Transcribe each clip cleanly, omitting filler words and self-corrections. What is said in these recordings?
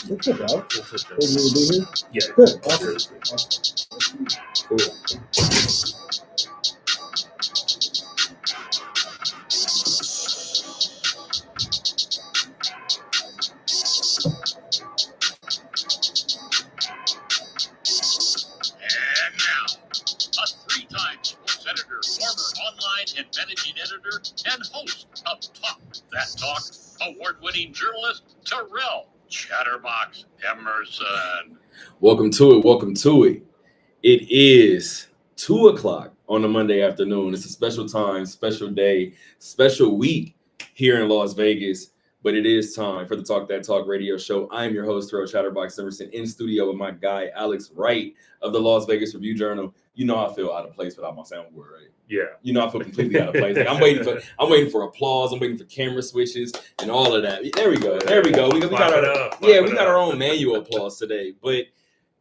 What's up, Alex? Hey, you will be here? Yeah. Good. Awesome. Cool. And now, a three-time sports editor, former online and managing editor, and host of Talk That Talk, award-winning journalist Terrell Chatterbox Emerson. Welcome to it. Welcome to it. It is 2 o'clock on a Monday afternoon. It's a special time, special day, special week here in Las Vegas. But it is time for the Talk That Talk radio show. I am your host, Terrell Chatterbox Emerson, in studio with my guy, Alex Wright of the Las Vegas Review-Journal. You know I feel out of place without my soundboard, right? Yeah. You know I feel completely out of place. Like I'm waiting for applause. I'm waiting for camera switches and all of that. There we go. There we go. We got our own manual applause today. But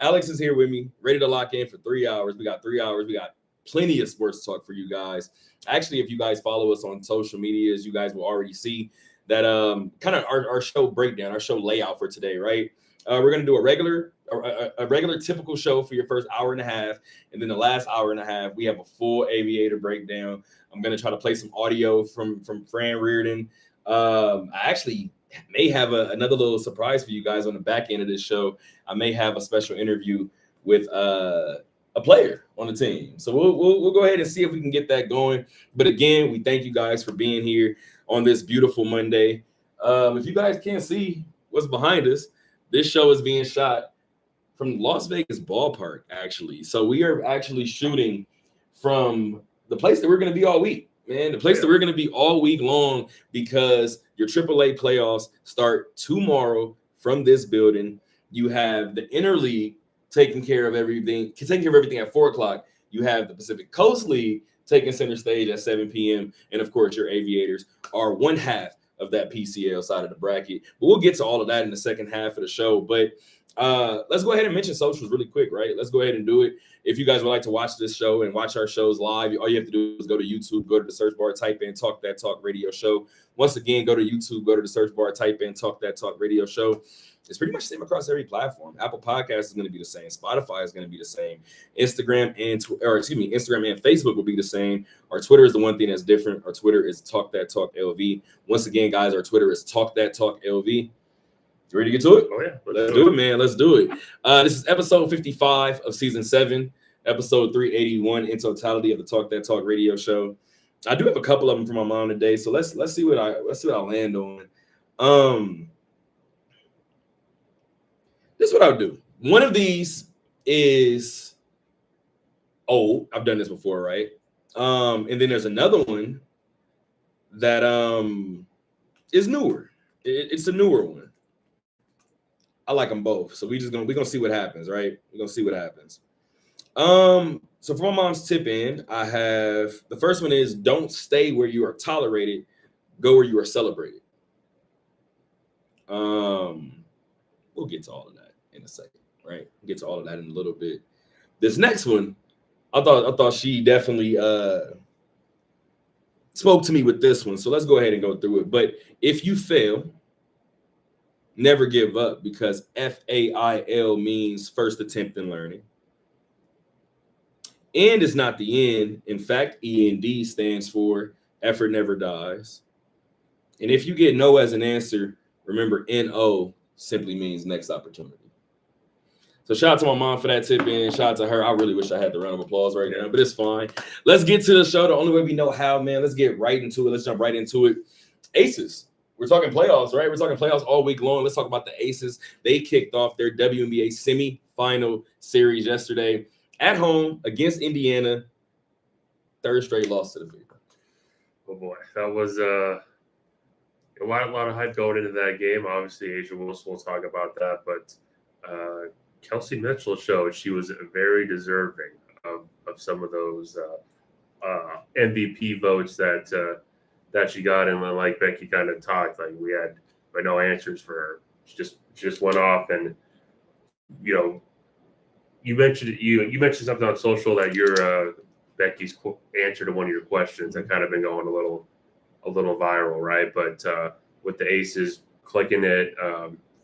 Alex is here with me, ready to lock in for 3 hours. We got 3 hours. We got plenty of sports talk for you guys. Actually, if you guys follow us on social medias, you guys will already see that kind of our show breakdown, our show layout for today, right? We're gonna do a regular typical show for your first hour and a half, and then the last hour and a half we have a full aviator breakdown. I'm gonna try to play some audio from Fran Riordan. I actually may have another little surprise for you guys on the back end of this show. I may have a special interview with a player on the team. So we'll go ahead and see if we can get that going. But again, we thank you guys for being here on this beautiful Monday. If you guys can't see what's behind us, this show is being shot from Las Vegas ballpark, actually. So we are actually shooting from the place that we're going to be all week, man. The place that we're going to be all week long, because your AAA playoffs start tomorrow from this building. You have the interleague taking care of everything at 4 o'clock. You have the Pacific Coast League taking center stage at 7 p.m. And of course, your Aviators are one half of that PCL side of the bracket. But we'll get to all of that in the second half of the show. But let's go ahead and mention socials really quick, right? Let's go ahead and do it. If you guys would like to watch this show and watch our shows live, all you have to do is go to YouTube, go to the search bar, type in Talk That Talk Radio Show. Once again, go to YouTube, go to the search bar, type in Talk That Talk Radio Show. It's pretty much the same across every platform. Apple Podcasts is going to be the same. Spotify is going to be the same. Instagram and Facebook will be the same. Our Twitter is the one thing that's different. Our Twitter is Talk That Talk LV. Once again, guys, our Twitter is Talk That Talk LV. You ready to get to it? Oh, yeah. Let's do it, man. Let's do it. This is episode 55 of season 7, episode 381 in totality of the Talk That Talk Radio Show. I do have a couple of them for my mom today, so let's see what I land on. This is what I'll do. One of these is old. I've done this before, right? And then there's another one that is newer. It's a newer one. I like them both. So we're gonna see what happens, right? We're gonna see what happens. So for my mom's tip in, I have the first one is don't stay where you are tolerated, go where you are celebrated. We'll get to all of that in a second, right? We'll get to all of that in a little bit. This next one, I thought she definitely spoke to me with this one. So let's go ahead and go through it. But if you fail, never give up, because FAIL means first attempt in learning. And it's not the end. In fact, END stands for effort never dies. And if you get no as an answer, remember NO simply means next opportunity. So shout out to my mom for that tip in. Shout out to her. I really wish I had the round of applause right now, but it's fine. Let's get to the show the only way we know how, man. Let's get right into it. Let's jump right into it. Aces. We're talking playoffs, right? We're talking playoffs all week long. Let's talk about the Aces. They kicked off their WNBA semi-final series yesterday at home against Indiana. Third straight loss to the Fever. Oh boy, that was a lot of hype going into that game. Obviously, Asia Wilson will talk about that, but Kelsey Mitchell showed she was very deserving of some of those MVP votes that she got, and like Becky kind of talked, like we had no answers for her. She just went off, and you mentioned something on social that your Becky's answer to one of your questions that kind of been going a little viral, right? But with the Aces clicking it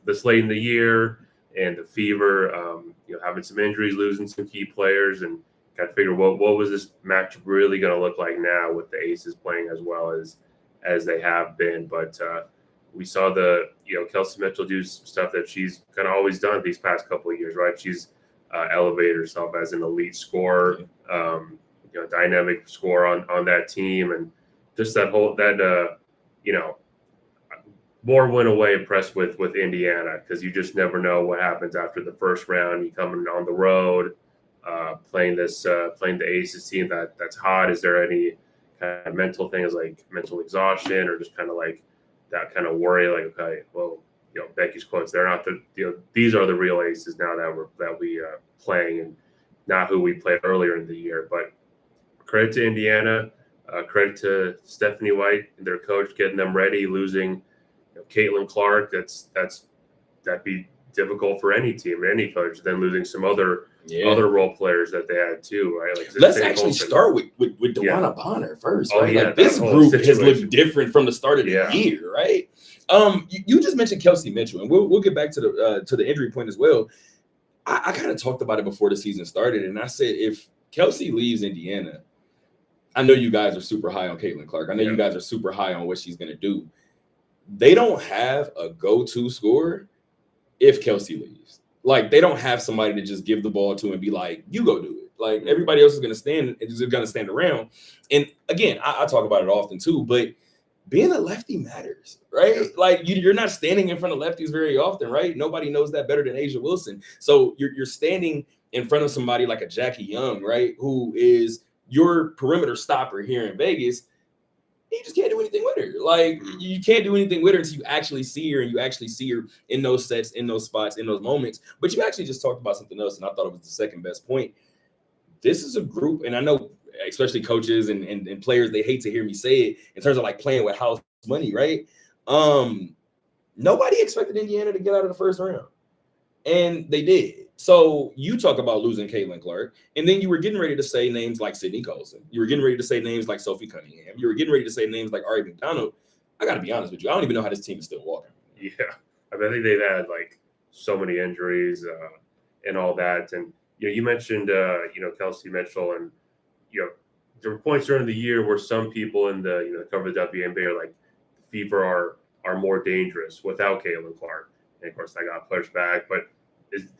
this late in the year and the fever, having some injuries, losing some key players, and got to figure what was this match really going to look like now with the Aces playing as well as they have been. But we saw Kelsey Mitchell do some stuff that she's kind of always done these past couple of years, right? She's elevated herself as an elite scorer, dynamic scorer on that team, and just more went away impressed with Indiana, because you just never know what happens after the first round. You coming on the road, playing the Aces team that's hot. Is there any kind of mental things like mental exhaustion, or just kind of like that kind of worry, like, okay, well, Becky's quotes, they're not these are the real Aces now that we playing, and not who we played earlier in the year. But credit to Indiana, credit to Stephanie White and their coach getting them ready. Losing Caitlin Clark, that'd be difficult for any team, any coach. Then losing some other role players that they had too, right? Like, let's actually start with DeWanna Bonner first. Right? Yeah, like, this group has looked different from the start of the year, right? You just mentioned Kelsey Mitchell, and we'll get back to the injury point as well. I kind of talked about it before the season started, and I said if Kelsey leaves Indiana, I know you guys are super high on Caitlin Clark. I know you guys are super high on what she's going to do. They don't have a go-to scorer if Kelsey leaves. Like, they don't have somebody to just give the ball to and be like, you go do it. Like, everybody else is going to stand around. And again, I talk about it often too, but being a lefty matters, right? Like, you're not standing in front of lefties very often, right? Nobody knows that better than Asia Wilson. So you're standing in front of somebody like a Jackie Young, right, who is your perimeter stopper here in Vegas. You just can't do anything with her. Like, you can't do anything with her until you actually see her, and you actually see her in those sets, in those spots, in those moments. But you actually just talked about something else, and I thought it was the second best point. This is a group, and I know especially coaches and players, they hate to hear me say it in terms of like playing with house money, right? Nobody expected Indiana to get out of the first round, and they did. So you talk about losing Caitlin Clark, and then you were getting ready to say names like Sydney Colson. You were getting ready to say names like Sophie Cunningham. You were getting ready to say names like Ari McDonald. I got to be honest with you. I don't even know how this team is still walking. Yeah. I think they've had like so many injuries and all that. And, you mentioned, Kelsey Mitchell, and, there were points during the year where some people in the cover of the WNBA are like, Fever are more dangerous without Caitlin Clark. And of course, that got pushed back. But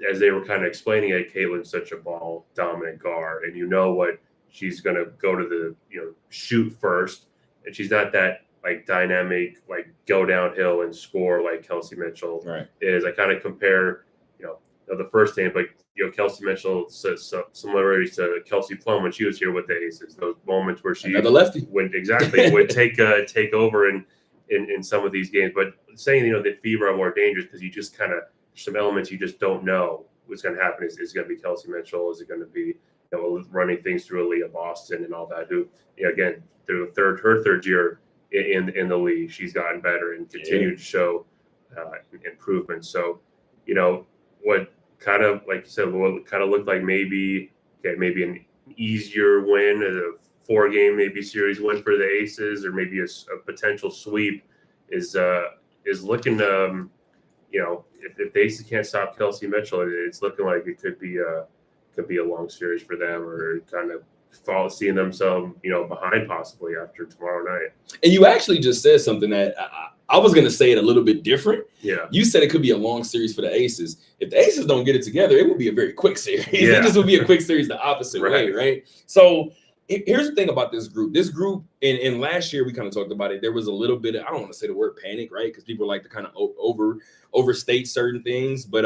as they were kind of explaining it, Caitlin's such a ball dominant guard, and what she's going to go to the shoot first, and she's not that like dynamic, like go downhill and score like Kelsey Mitchell is. I kind of compare the first game, but Kelsey Mitchell similarities to Kelsey Plum when she was here with the Aces. Those moments where she would take over in some of these games. But saying the Fever are more dangerous because you just kind of some elements you just don't know what's going to happen. Is it going to be Kelsey Mitchell? Is it going to be running things through Aaliyah Boston and all that? Who again, through her third year in the league, she's gotten better and continued to show improvement. So what kind of, like you said, what kind of looked like maybe an easier win, a 4-game maybe series win for the Aces, or maybe a potential sweep is looking. If the Aces can't stop Kelsey Mitchell, it's looking like it could be a long series for them, or kind of seeing themselves behind possibly after tomorrow night. And you actually just said something that I was going to say it a little bit different. Yeah. You said it could be a long series for the Aces. If the Aces don't get it together, it would be a very quick series. Yeah. It just would be a quick series the opposite way, right? So here's the thing about this group. This group, and last year we kind of talked about it. There was a little bit of, I don't want to say the word panic, right? Because people like to kind of overstate certain things. But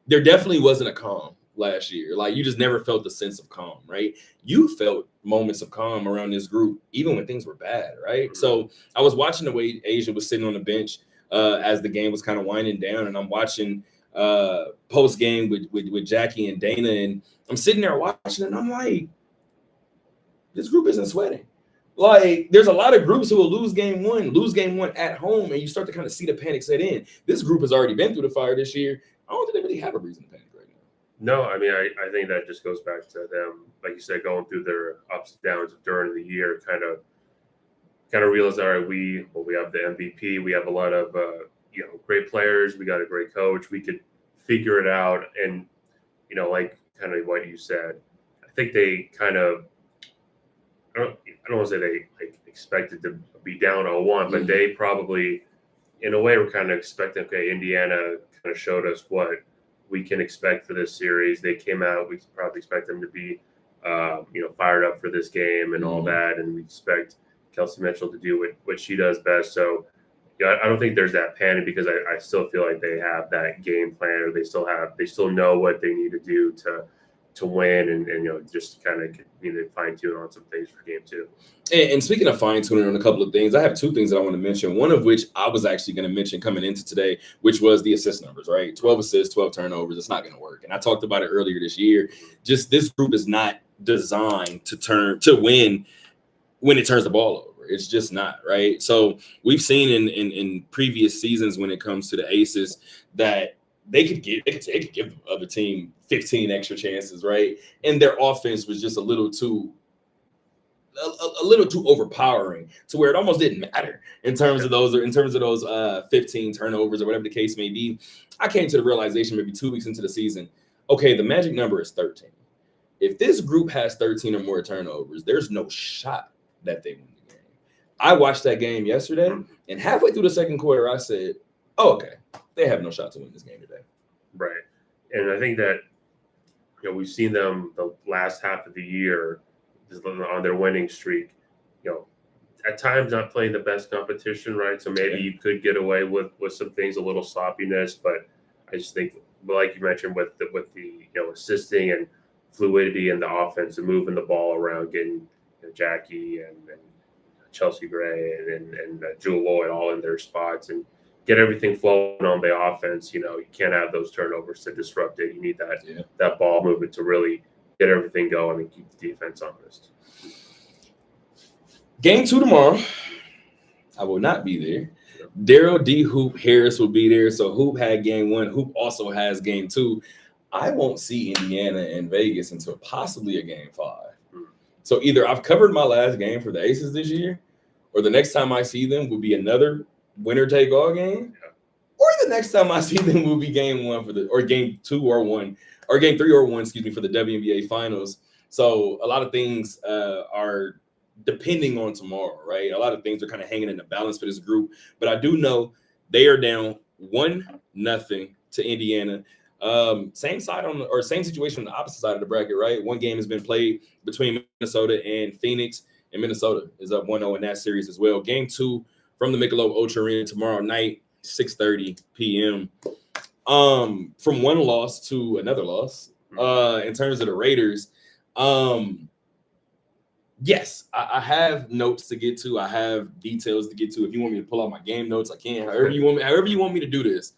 there definitely wasn't a calm last year. Like, you just never felt the sense of calm, right? You felt moments of calm around this group, even when things were bad, right? So I was watching the way A'ja was sitting on the bench as the game was kind of winding down, and I'm watching post game with Jackie and Dana, and I'm sitting there watching, and I'm like, this group isn't sweating. Like, there's a lot of groups who will lose game one at home, and you start to kind of see the panic set in. This group has already been through the fire this year. I don't think they really have a reason to panic right now. No, I mean, I think that just goes back to them, like you said, going through their ups and downs during the year, kind of realize, all right, we have the MVP, we have a lot of great players, we got a great coach, we could figure it out, and like kind of what you said, I think they kind of, I don't want to say they expected to be down 0-1, but they probably, in a way, were kind of expecting, okay, Indiana kind of showed us what we can expect for this series. They came out, we probably expect them to be, fired up for this game and all that, and we expect Kelsey Mitchell to do what she does best. So, I don't think there's that panic, because I still feel like they have that game plan, or they still know what they need to do to win, and just kind of need to fine tune on some things for game two. And speaking of fine tuning on a couple of things, I have two things that I want to mention. One of which I was actually going to mention coming into today, which was the assist numbers, right? 12 assists, 12 turnovers. It's not going to work. And I talked about it earlier this year. Just this group is not designed to win when it turns the ball over. It's just not, right? So we've seen in previous seasons when it comes to the Aces that they could give the other team 15 extra chances, right? And their offense was just a little too overpowering to where it almost didn't matter in terms of those 15 turnovers or whatever the case may be. I came to the realization maybe 2 weeks into the season, okay, the magic number is 13. If this group has 13 or more turnovers, there's no shot that they win the game. I watched that game yesterday, and halfway through the second quarter, I said, oh, okay, they have no shot to win this game today. Right. And I think that, we've seen them the last half of the year on their winning streak, at times not playing the best competition, right? So maybe you could get away with some things, a little sloppiness, but I just think, like you mentioned, with the assisting and fluidity in the offense and moving the ball around, getting Jackie and Chelsea Gray and Jewel Lloyd all in their spots and get everything flowing on the offense. You can't have those turnovers to disrupt it. You need that ball movement to really get everything going and keep the defense honest. Game 2 tomorrow. I will not be there. Daryl D. Hoop Harris will be there. So Hoop had game 1. Hoop also has game 2. I won't see Indiana and Vegas until possibly a game 5. So either I've covered my last game for the Aces this year, or the next time I see them will be another winner take all game, or the next time I see them will be game 1 or game 2 or 1, or game 3 or 1, for the WNBA finals. So a lot of things are depending on tomorrow, right? A lot of things are kind of hanging in the balance for this group, but I do know they are down 1-0 to Indiana. Same situation on the opposite side of the bracket, right? One game has been played between Minnesota and Phoenix, and Minnesota is up 1-0 in that series as well. Game 2 from the Michelob Ultra Arena tomorrow night, 6:30 p.m. From one loss to another loss. In terms of the Raiders, yes, I have notes to get to. I have details to get to. If you want me to pull out my game notes, I can. However you want me to do this.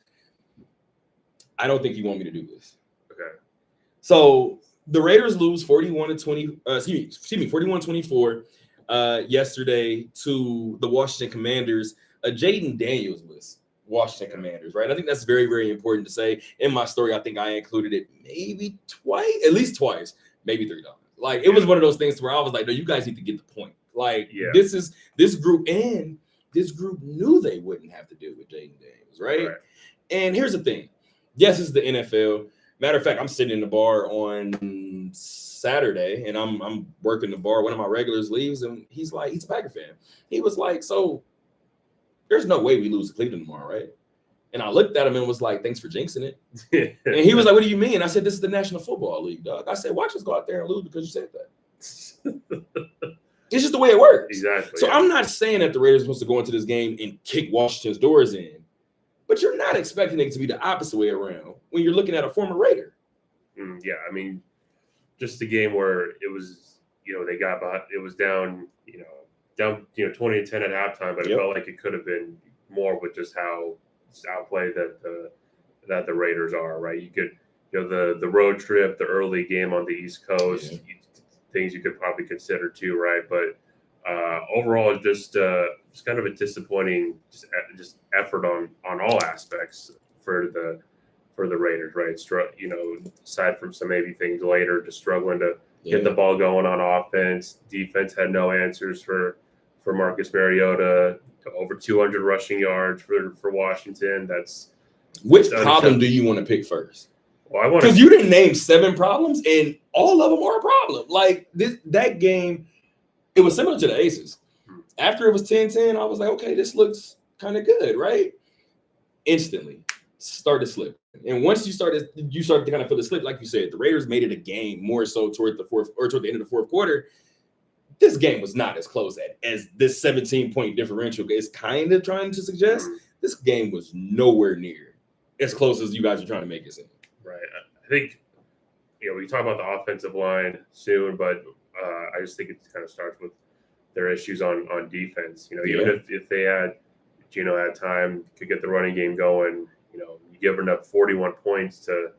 I don't think you want me to do this. Okay. So the Raiders lose 41-24 yesterday to the Washington Commanders. Jaden Daniels was Washington Commanders, right? I think that's very, very important to say. In my story, I think I included it maybe at least twice, maybe 3 times. Like, it was one of those things where I was like, no, you guys need to get the point. Like, this group knew they wouldn't have to deal with Jaden Daniels, right? And here's the thing. Yes, it's the NFL. Matter of fact, I'm sitting in the bar on Saturday, and I'm working the bar. One of my regulars leaves, and he's a Packer fan. He was like, so there's no way we lose to Cleveland tomorrow, right? And I looked at him and was like, thanks for jinxing it. And he was like, what do you mean? I said, this is the National Football League, dog. I said, watch us go out there and lose because you said that. It's just the way it works. Exactly. So I'm not saying that the Raiders are supposed to go into this game and kick Washington's doors in. But you're not expecting it to be the opposite way around when you're looking at a former Raider. Yeah, I mean, just a game where it was, they got behind, it was down, 20-10 at halftime, but it Yep. felt like it could have been more with just how outplayed that the Raiders are, right? You could, the road trip, the early game on the East Coast, things you could probably consider too, right? But overall, just kind of a disappointing just effort on all aspects for the Raiders, right? Aside from some maybe things later, just struggling to get the ball going on offense. Defense had no answers for Marcus Mariota. Over 200 rushing yards for Washington. Which problem do you want to pick first? Well, I want because you didn't name 7 problems, and all of them are a problem. Like that game, it was similar to the Aces. After it was 10-10, I was like, okay, this looks kind of good, right? Instantly started slipping. And once you started to kind of feel the slip, like you said, the Raiders made it a game more so toward the end of the fourth quarter. This game was not as close as this 17-point differential is kind of trying to suggest. This game was nowhere near as close as you guys are trying to make it seem. Right. I think, we talk about the offensive line soon, but I just think it kind of starts with their issues on defense. Even if they had, Gino had time, could get the running game going, you giving up 41 points to,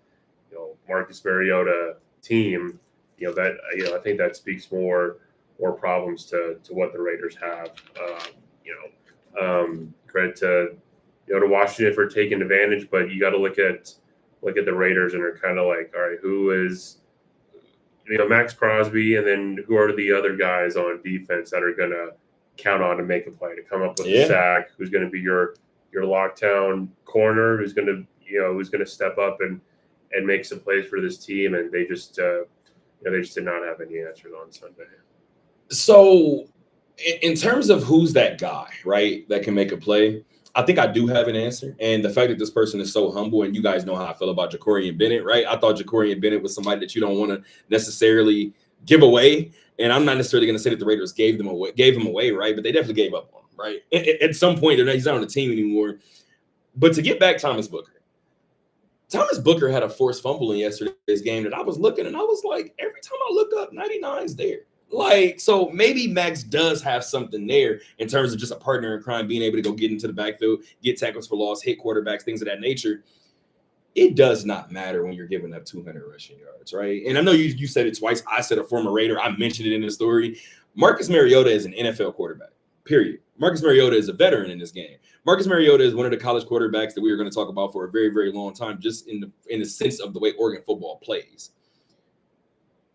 Marcus Mariota team, I think that speaks more problems to what the Raiders have. Credit to Washington for taking advantage, but you got to look at the Raiders and are kind of like, all right, who is Max Crosby, and then who are the other guys on defense that are gonna count on to make a play, to come up with a sack? Who's going to be your lockdown corner? Who's going to step up and make some plays for this team? And they just did not have any answers on Sunday. So, in terms of who's that guy, right, that can make a play, I think I do have an answer. And the fact that this person is so humble, and you guys know how I feel about Jacorian Bennett, right? I thought Jacorian Bennett was somebody that you don't want to necessarily give away. And I'm not necessarily going to say that the Raiders gave him away, right? But they definitely gave up on him, right? At some point, he's not on the team anymore. But to get back Thomas Booker had a forced fumble in yesterday's game that I was looking, and I was like, every time I look up, 99's there. Like, so maybe Max does have something there in terms of just a partner in crime, being able to go get into the backfield, get tackles for loss, hit quarterbacks, things of that nature. It does not matter when you're giving up 200 rushing yards, right? And I know you said it twice. I said a former Raider. I mentioned it in the story. Marcus Mariota is an NFL quarterback, period. Marcus Mariota is a veteran in this game. Marcus Mariota is one of the college quarterbacks that we are going to talk about for a very, very long time, just in the sense of the way Oregon football plays.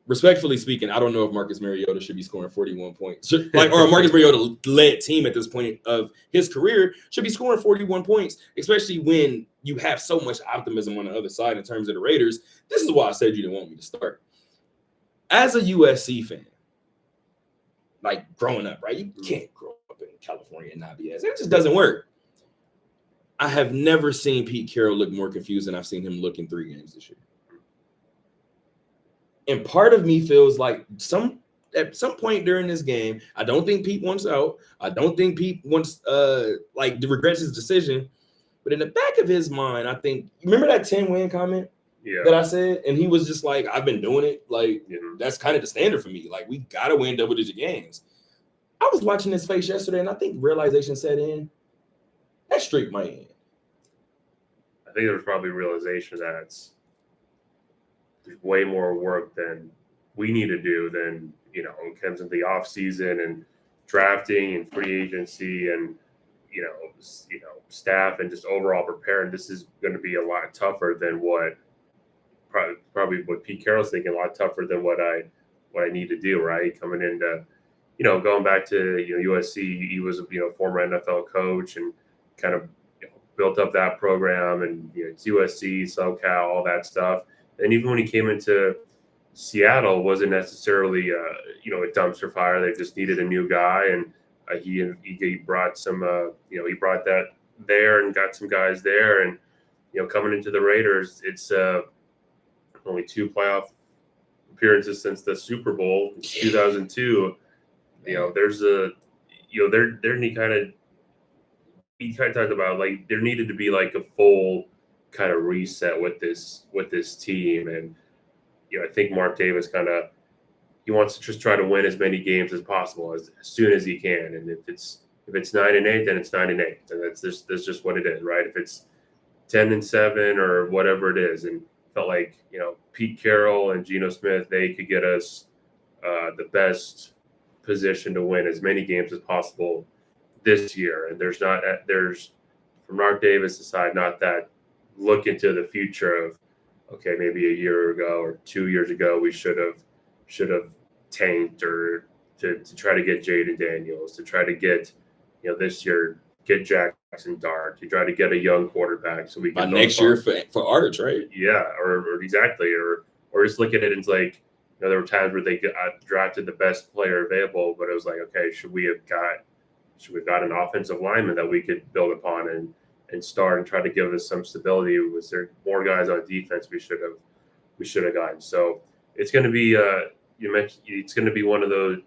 Respectfully speaking, I don't know if Marcus Mariota should be scoring 41 points. Or a Marcus Mariota-led team at this point of his career should be scoring 41 points, especially when you have so much optimism on the other side in terms of the Raiders. This is why I said you didn't want me to start. As a USC fan, like growing up, right? You can't grow up in California and not be as. It just doesn't work. I have never seen Pete Carroll look more confused than I've seen him look in 3 games this year. And part of me feels like at some point during this game, I don't think Pete wants out. I don't think Pete wants to regrets his decision. But in the back of his mind, I think, remember that 10-win comment that I said? And he was just like, I've been doing it. Like, that's kind of the standard for me. Like, we got to win double-digit games. I was watching his face yesterday, and I think realization set in. That streak might end. I think there was probably realization that there's way more work than we need to do than, in terms of the off season and drafting and free agency and, staff and just overall preparing. This is going to be a lot tougher than what probably what Pete Carroll's thinking, a lot tougher than what I need to do, right? Coming into, going back to, USC, he was a, former NFL coach and kind of built up that program, and, it's USC, SoCal, all that stuff. And even when he came into Seattle, wasn't necessarily, a dumpster fire. They just needed a new guy, and he brought some, he brought that there and got some guys there. And, coming into the Raiders, it's only 2 playoff appearances since the Super Bowl, 2002. There's a, there any kind of, he kind of talked about like there needed to be like a full kind of reset with this team. And I think Mark Davis he wants to just try to win as many games as possible as soon as he can. And if it's 9-8, then it's 9-8, and that's just what it is, right? If it's 10-7 or whatever it is, and felt like Pete Carroll and Geno Smith, they could get us the best position to win as many games as possible this year. And there's from Mark Davis' side not that look into the future of, okay, maybe a year ago or 2 years ago we should have tanked, or to try to get Jaden Daniels, to try to get this year get Jackson Dart, to try to get a young quarterback so we can by next year for Arch, right? Yeah, or exactly, or just look at it and it's like, there were times where they drafted the best player available, but it was like, okay, should we have got an offensive lineman that we could build upon and start and try to give us some stability? Was there more guys on defense we should have gotten? So it's going to be you mentioned it's going to be one of those.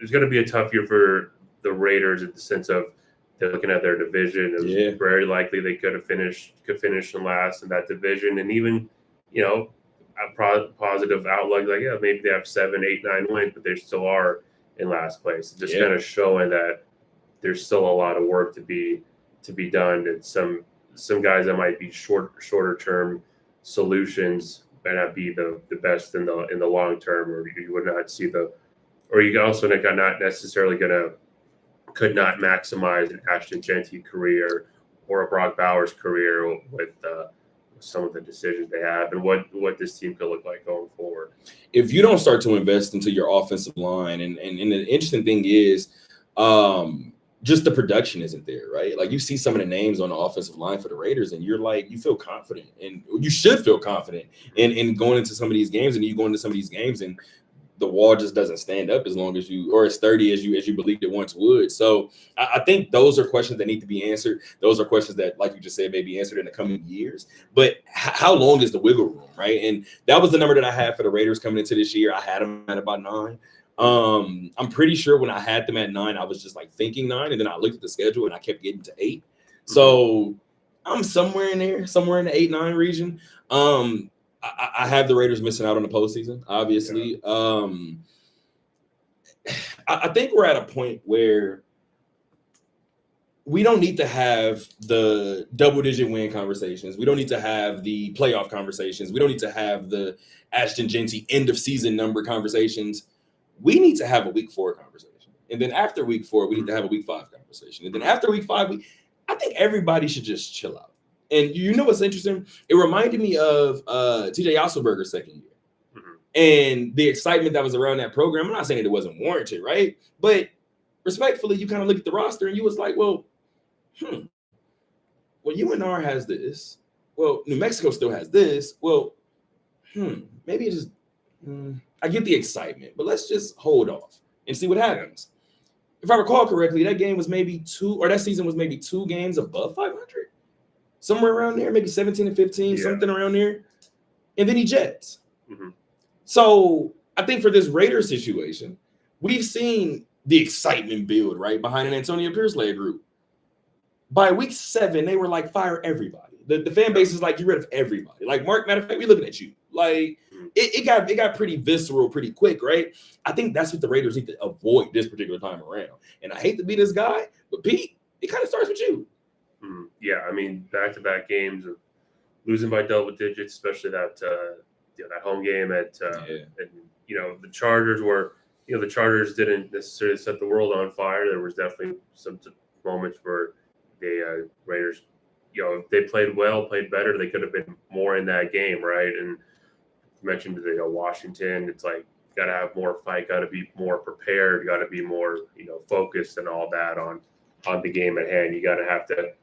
It's going to be a tough year for the Raiders in the sense of they're looking at their division. It was very likely they could finish in last in that division, and even a positive outlook, like maybe they have 7, 8, 9 wins, but they still are in last place. Just kind of showing that there's still a lot of work to be done, and some guys that might be shorter term solutions might not be the best in the long term, or you would not see or you also not necessarily could not maximize an Ashton Jeanty career or a Brock Bowers career with some of the decisions they have and what this team could look like going forward. If you don't start to invest into your offensive line, and the interesting thing is just the production isn't there, right? Like you see some of the names on the offensive line for the Raiders and you're like, you feel confident, and you should feel confident in going into some of these games, and you go into some of these games and the wall just doesn't stand up as long as or as sturdy as you believed it once would. So I think those are questions that need to be answered. Those are questions that, like you just said, may be answered in the coming years. But how long is the wiggle room, right? And that was the number that I had for the Raiders coming into this year. I had them at about 9. I'm pretty sure when I had them at 9, I was just like thinking 9, and then I looked at the schedule and I kept getting to 8. So I'm somewhere in there, somewhere in the 8-9 region. I have the Raiders missing out on the postseason, obviously. Yeah. I think we're at a point where we don't need to have the double-digit win conversations. We don't need to have the playoff conversations. We don't need to have the Ashton Jeanty end-of-season number conversations. We need to have a Week 4 conversation. And then after Week 4, we need to have a Week 5 conversation. And then after Week 5, I think everybody should just chill out. And you know what's interesting? It reminded me of TJ Otzelberger's second year. Mm-hmm. And the excitement that was around that program. I'm not saying that it wasn't warranted, right? But respectfully, you kind of look at the roster and you was like, well, UNR has this. Well, New Mexico still has this. Well, maybe it just I get the excitement, but let's just hold off and see what happens. If I recall correctly, that game was maybe that season was maybe 2 games above 500. Somewhere around there, maybe 17-15, something around there. And then he jets. Mm-hmm. So I think for this Raiders situation, we've seen the excitement build, right, behind an Antonio Pierce-led group. By week 7, they were like, fire everybody. The fan base is like, get rid of everybody. Like, Mark, matter of fact, we're looking at you. Like, it got pretty visceral pretty quick, right? I think that's what the Raiders need to avoid this particular time around. And I hate to be this guy, but Pete, it kind of starts with you. Yeah, I mean, back-to-back games of losing by double digits, especially that that home game and the Chargers the Chargers didn't necessarily set the world on fire. There was definitely some moments where the Raiders, if they played well, played better, they could have been more in that game, right? And you mentioned Washington, it's like got to have more fight, got to be more prepared, got to be more focused and all that on the game at hand. You got to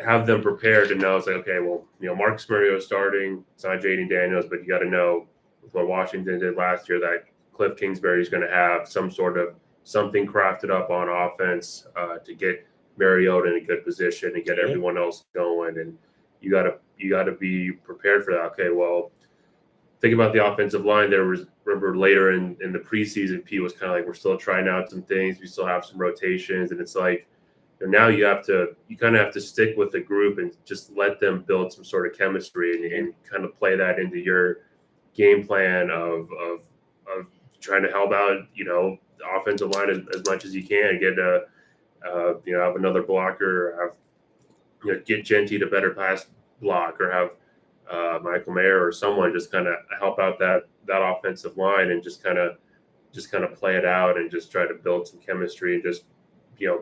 have them prepared to know it's like, okay, well, Marcus Mariota starting, it's not Jaden Daniels, but you got to know what Washington did last year that Cliff Kingsbury is going to have something crafted up on offense to get Mariota in a good position and get everyone else going, and you got to be prepared for that. Okay, well, think about the offensive line. Remember later in the preseason, Pete was kind of like, we're still trying out some things. We still have some rotations, and it's like, now you kind of have to stick with the group and just let them build some sort of chemistry and kind of play that into your game plan of trying to help out, the offensive line as much as you can, get have another blocker, get Genty to better pass block, or have Michael Mayer or someone just kind of help out that offensive line and just kind of play it out and just try to build some chemistry and just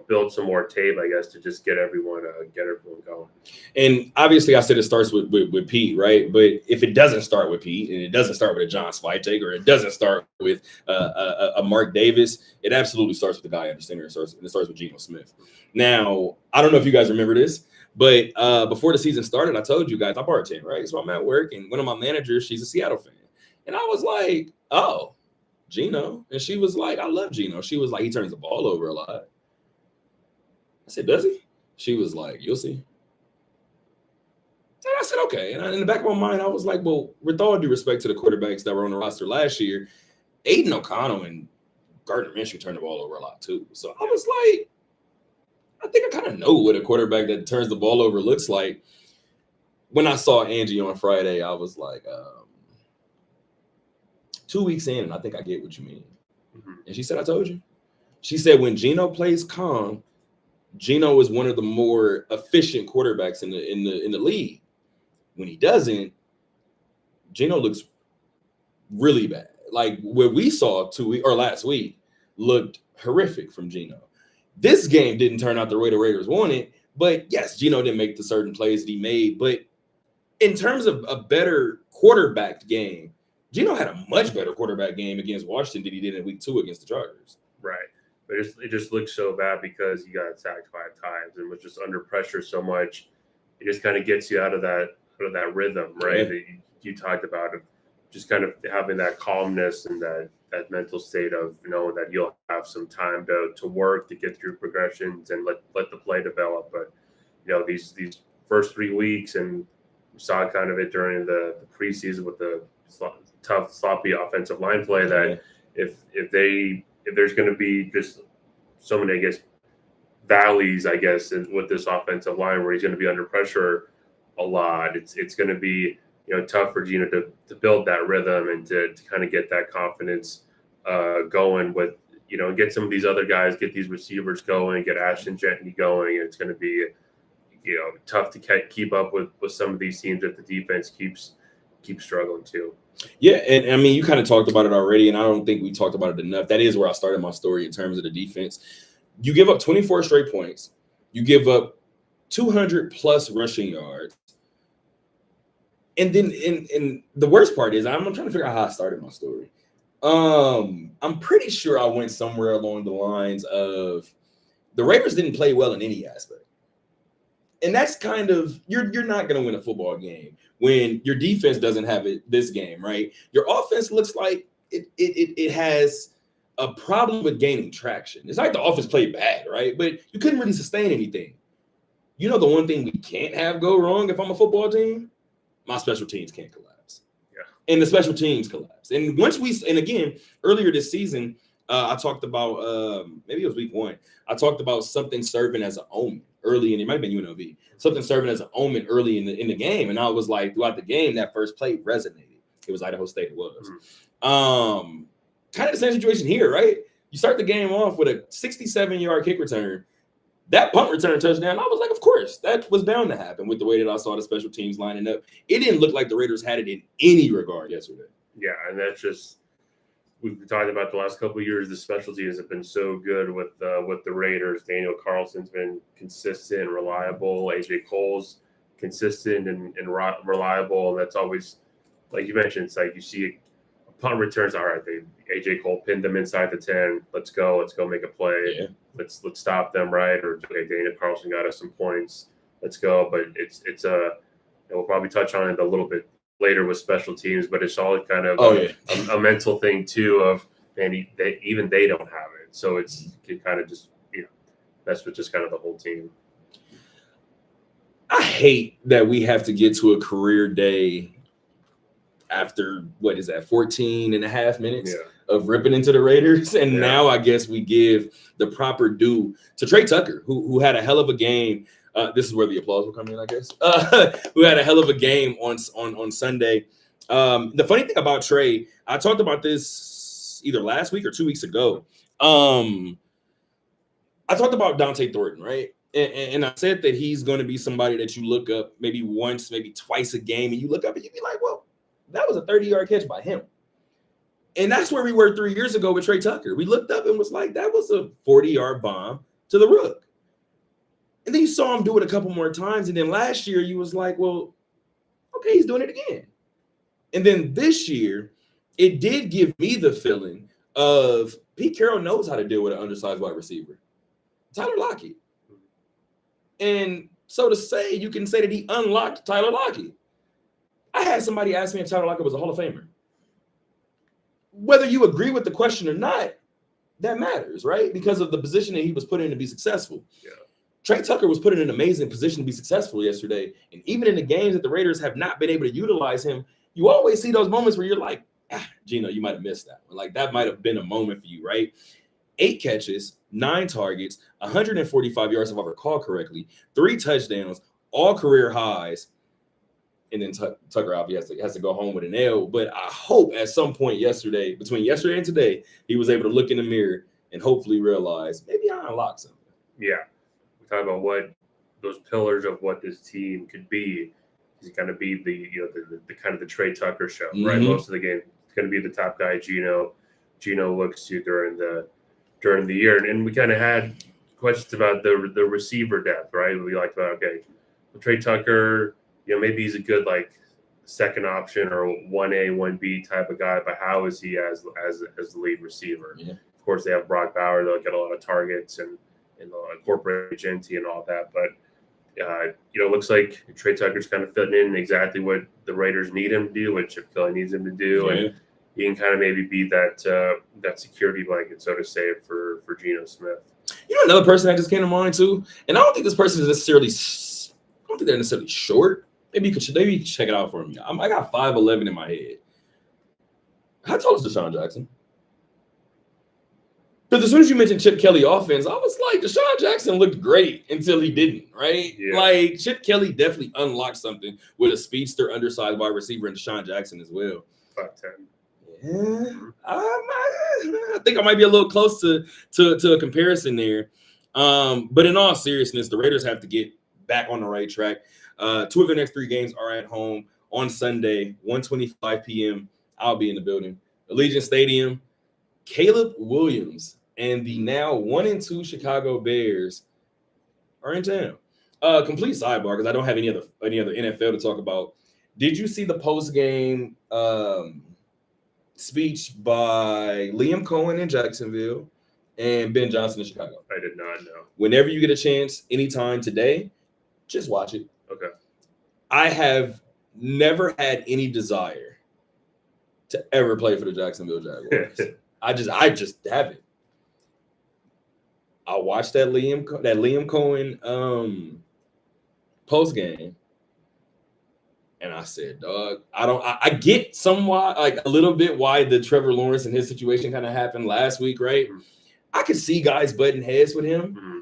build some more tape, I guess, to just get everyone going. And obviously, I said it starts with Pete, right? But if it doesn't start with Pete, and it doesn't start with a John Switek, or it doesn't start with a Mark Davis, it absolutely starts with the guy under center. It starts with Geno Smith. Now, I don't know if you guys remember this, but before the season started, I told you guys I bartend, right? So I'm at work, and one of my managers, she's a Seattle fan, and I was like, "Oh, Geno," and she was like, "I love Geno." She was like, "He turns the ball over a lot." I said, "Does he?" She was like, "You'll see." And I said, "Okay." And in the back of my mind, I was like, well, with all due respect to the quarterbacks that were on the roster last year, Aiden O'Connell and Gardner Minshew turned the ball over a lot too. So I was like, I think I kind of know what a quarterback that turns the ball over looks like. When I saw Angie on Friday, I was like, 2 weeks in, and I think I get what you mean. Mm-hmm. And she said, "I told you." She said, when Geno plays calm, Geno is one of the more efficient quarterbacks in the league. When he doesn't, Geno looks really bad. Like what we saw last week looked horrific from Geno. This game didn't turn out the way the Raiders wanted, but yes, Geno didn't make the certain plays that he made. But in terms of a better quarterback game, Geno had a much better quarterback game against Washington than he did in week 2 against the Chargers. Right. But it just looks so bad because he got sacked 5 times and was just under pressure so much. It just kind of gets you out of that rhythm, right? Yeah. That you talked about, of just kind of having that calmness and that mental state of knowing that you'll have some time to work, to get through progressions and let the play develop. But these first 3 weeks, and we saw kind of it during the preseason with the tough, sloppy offensive line play, that if there's going to be just so many, I guess, valleys, I guess, with this offensive line where he's going to be under pressure a lot, it's going to be tough for Geno to build that rhythm and to kind of get that confidence going with, get some of these other guys, get these receivers going, get Ashton Genty going. And it's going to be, tough to keep up with some of these teams that the defense keeps struggling too. Yeah, and I mean, you kind of talked about it already, and I don't think we talked about it enough. That is where I started my story in terms of the defense. You give up 24 straight points. You give up 200-plus rushing yards. And then and the worst part is, I'm trying to figure out how I started my story. I'm pretty sure I went somewhere along the lines of the Raiders didn't play well in any aspect. And that's kind of, you're not going to win a football game when your defense doesn't have it this game, right? Your offense looks like it has a problem with gaining traction. It's not like the offense played bad, right? But you couldn't really sustain anything. The one thing we can't have go wrong if I'm a football team, my special teams can't collapse. Yeah. And the special teams collapse. And again, earlier this season, I talked about, maybe it was week 1, I talked about something serving as an omen early, and it might have been UNLV, something serving as an omen early in the game. And I was like, throughout the game, that first play resonated. It was Idaho State, it was. Mm-hmm. Kind of the same situation here, right? You start the game off with a 67-yard kick return. That punt return touchdown, I was like, of course, that was bound to happen with the way that I saw the special teams lining up. It didn't look like the Raiders had it in any regard yesterday. Yeah, and that's just, we've talked about the last couple of years, the special teams have been so good with the Raiders. Daniel Carlson's been consistent and reliable. AJ Cole's consistent and reliable. And that's always, like you mentioned, it's like you see punt returns. All right, AJ Cole pinned them inside the 10. Let's go make a play. Yeah. Let's stop them, right? Or okay, Daniel Carlson got us some points. Let's go. But it's we'll probably touch on it a little bit later with special teams, but it's all kind of a mental thing too of, man, they don't have it. So it kind of just, that's what just kind of the whole team. I hate that we have to get to a career day after, what is that, 14 and a half minutes Yeah. of ripping into the Raiders. And Yeah. now I guess we give the proper due to Trey Tucker, who had a hell of a game. This is where the applause will come in, I guess. Who had a hell of a game on Sunday. The funny thing about Trey, I talked about this either last week or 2 weeks ago. I talked about Dante Thornton, right? And I said that he's going to be somebody that you look up maybe once, maybe twice a game, and you look up and you be like, well, that was a 30-yard catch by him. And that's where we were 3 years ago with Trey Tucker. We looked up and was like, that was a 40-yard bomb to the rook. And then you saw him do it a couple more times. And then last year you was like, well, okay, he's doing it again. And then this year, it did give me the feeling of Pete Carroll knows how to deal with an undersized wide receiver. Tyler Lockett. And so to say, you can say that he unlocked Tyler Lockett. I had somebody ask me if Tyler Lockett was a Hall of Famer. Whether you agree with the question or not, that matters, right? Because of the position that he was put in to be successful. Yeah. Trey Tucker was put in an amazing position to be successful yesterday. And even in the games that the Raiders have not been able to utilize him, you always see those moments where you're like, Gino, you might have missed that one. Like, that might have been a moment for you, right? 8 catches, 9 targets, 145 yards, if I recall correctly, 3 touchdowns, all career highs. And then Tucker obviously has to go home with an L. But I hope at some point yesterday, between yesterday and today, he was able to look in the mirror and hopefully realize maybe I unlocked something. Yeah. We talk about what those pillars of what this team could be. He's going to be the kind of the Trey Tucker show, right? Most of the game, it's going to be the top guy, Gino. Gino looks to during the year, and we kind of had questions about the receiver depth, right? We liked about Trey Tucker, maybe he's a good like second option or 1A, 1B type of guy, but how is he as the lead receiver? Yeah. Of course, they have Brock Bauer; they'll get a lot of targets and incorporate Genty and all that, but. Looks like Trey Tucker's kind of fitting in exactly what the Raiders need him to do, what Chip Kelly needs him to do, and he can kind of maybe be that security blanket, so to say, for Geno Smith. Another person that just came to mind too, and I don't think this person is necessarily. I don't think they're necessarily short. Maybe you could check it out for me. I got 5'11" in my head. How tall is Deshaun Jackson? Because as soon as you mentioned Chip Kelly offense, I was like, Deshaun Jackson looked great until he didn't, right? Yeah. Like, Chip Kelly definitely unlocked something with a speedster, undersized wide receiver, and Deshaun Jackson as well. 5'10". Yeah, I think I might be a little close to a comparison there. But in all seriousness, the Raiders have to get back on the right track. 2 of their next 3 games are at home on Sunday, 1:25 p.m. I'll be in the building. Allegiant Stadium. Caleb Williams and the now 1-2 Chicago Bears are in town. Complete sidebar because I don't have any other NFL to talk about. Did you see the post game speech by Liam Cohen in Jacksonville and Ben Johnson in Chicago? I did not know. Whenever you get a chance, anytime today, just watch it. Okay. I have never had any desire to ever play for the Jacksonville Jaguars. I just haven't. I watched that Liam Cohen post game, and I said, "Dog, I get somewhat like a little bit why the Trevor Lawrence and his situation kind of happened last week, right? Mm-hmm. I could see guys butting heads with him. Mm-hmm.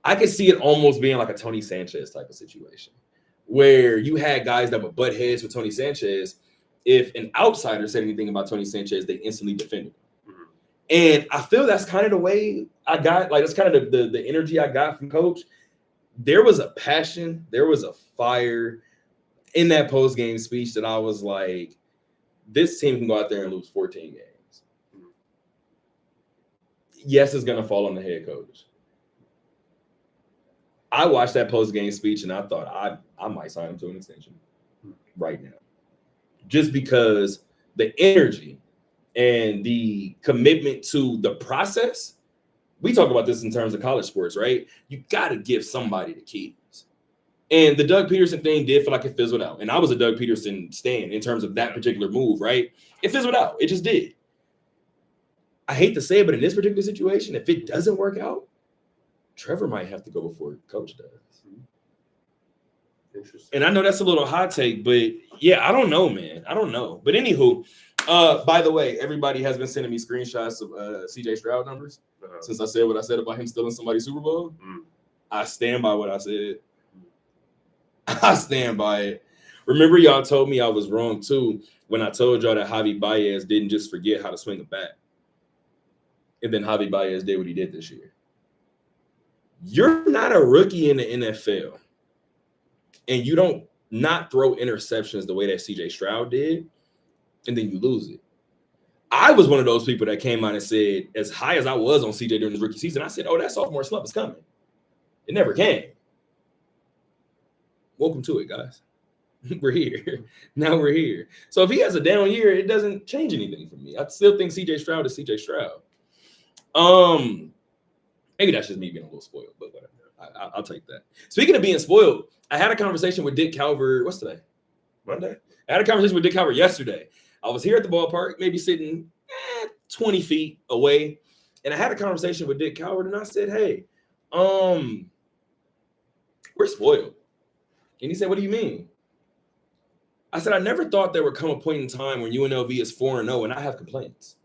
I could see it almost being like a Tony Sanchez type of situation, where you had guys that would butt heads with Tony Sanchez. If an outsider said anything about Tony Sanchez, they instantly defended him. Mm-hmm. And I feel that's kind of the way I got, like, that's kind of the energy I got from Coach. There was a passion, there was a fire in that post-game speech that I was like, this team can go out there and lose 14 games. Mm-hmm. Yes, it's going to fall on the head coach. I watched that post-game speech and I thought I might sign him to an extension right now. Just because the energy and the commitment to the process, we talk about this in terms of college sports, right? You got to give somebody the keys. And the Doug Peterson thing did feel like it fizzled out. And I was a Doug Peterson stan in terms of that particular move, right? It fizzled out. It just did. I hate to say it, but in this particular situation, if it doesn't work out, Trevor might have to go before Coach does. Interesting. And I know that's a little hot take, but yeah, I don't know, man. I don't know. But anywho, by the way, everybody has been sending me screenshots of CJ Stroud numbers since I said what I said about him stealing somebody's Super Bowl. I stand by what I said. I stand by it. Remember, y'all told me I was wrong too when I told y'all that Javi Baez didn't just forget how to swing a bat. And then Javi Baez did what he did this year. You're not a rookie in the NFL. And you don't not throw interceptions the way that CJ Stroud did, and then you lose it. I was one of those people that came out and said, as high as I was on CJ during his rookie season, I said, oh, that sophomore slump is coming. It never came. Welcome to it, guys. We're here. Now we're here. So if he has a down year, it doesn't change anything for me. I still think CJ Stroud is CJ Stroud. Maybe that's just me being a little spoiled, but whatever. I'll take that. Speaking of being spoiled, I had a conversation with Dick Calvert. What's today? Monday. I had a conversation with Dick Calvert yesterday. I was here at the ballpark, maybe sitting 20 feet away, and I had a conversation with Dick Calvert, and I said, "Hey, we're spoiled." And he said, "What do you mean?" I said, "I never thought there would come a point in time when UNLV is 4-0 and I have complaints."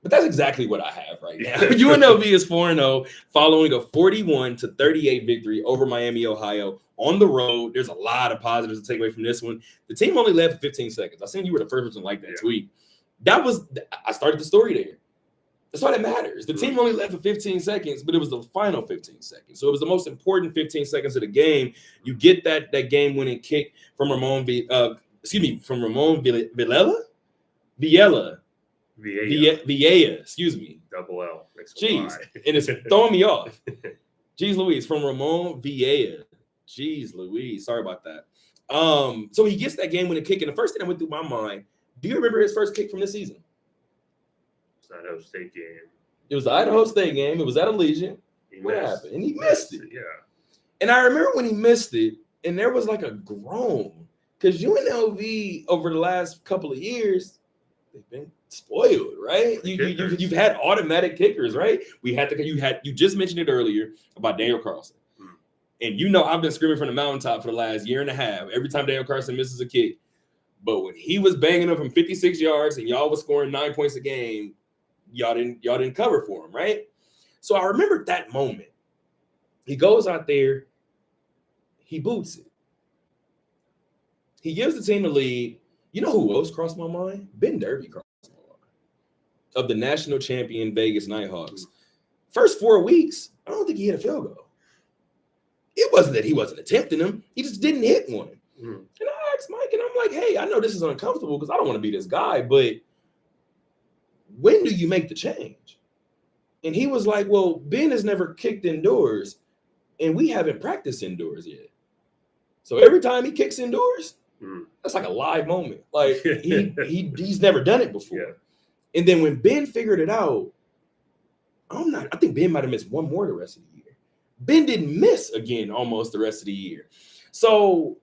But that's exactly what I have right now. UNLV is 4-0 following a 41-38 victory over Miami, Ohio on the road. There's a lot of positives to take away from this one. The team only led for 15 seconds. I seen you were the first person to like that tweet. I started the story there. That's why that matters. The team only led for 15 seconds, but it was the final 15 seconds. So it was the most important 15 seconds of the game. You get that game-winning kick from Ramon Villela? Vieira, excuse me. Double L. Jeez, and it's throwing me off. Jeez Louise, from Ramon Vieira. Jeez Louise, sorry about that. So he gets that game winning kick, and the first thing that went through my mind, do you remember his first kick from this season? It's Idaho State game. It was the Idaho State game. It was at Allegiant. What happened? And he missed it. Yeah. And I remember when he missed it, and there was like a groan, because UNLV over the last couple of years, they've been spoiled, right? You've had automatic kickers, right? You just mentioned it earlier about Daniel Carlson. And I've been screaming from the mountaintop for the last year and a half every time Daniel Carlson misses a kick. But when he was banging up from 56 yards and y'all was scoring 9 points a game, y'all didn't cover for him, right? So I remember that moment. He goes out there, he boots it. He gives the team the lead. You know who else crossed my mind? Ben Derby crossed my mind. Of the national champion Vegas Nighthawks. First 4 weeks, I don't think he hit a field goal. It wasn't that he wasn't attempting them. He just didn't hit one. And I asked Mike, and I'm like, hey, I know this is uncomfortable because I don't want to be this guy, but when do you make the change? And he was like, well, Ben has never kicked indoors, and we haven't practiced indoors yet. So every time he kicks indoors, that's like a live moment. Like he's never done it before. Yeah. And then when Ben figured it out, I think Ben might have missed one more the rest of the year. Ben didn't miss again almost the rest of the year. So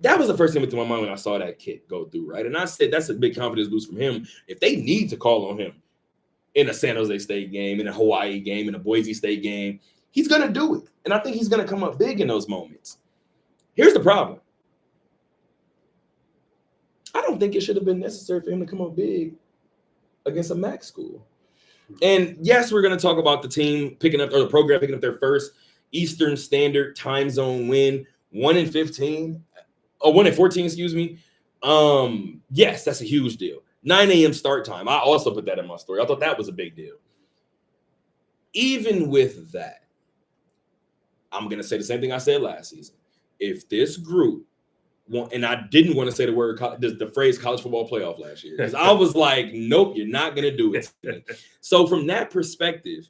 that was the first thing that went through my mind when I saw that kick go through, right? And I said that's a big confidence boost from him. If they need to call on him in a San Jose State game, in a Hawaii game, in a Boise State game, he's going to do it. And I think he's going to come up big in those moments. Here's the problem. I don't think it should have been necessary for him to come up big against a MAC school. And yes, we're going to talk about the team the program picking up their first Eastern Standard Time Zone win, 1-14, excuse me. Yes, that's a huge deal. 9 a.m. start time. I also put that in my story. I thought that was a big deal. Even with that, I'm going to say the same thing I said last season. If this group, and I didn't want to say the phrase college football playoff last year, because I was like, nope, you're not going to do it. So from that perspective,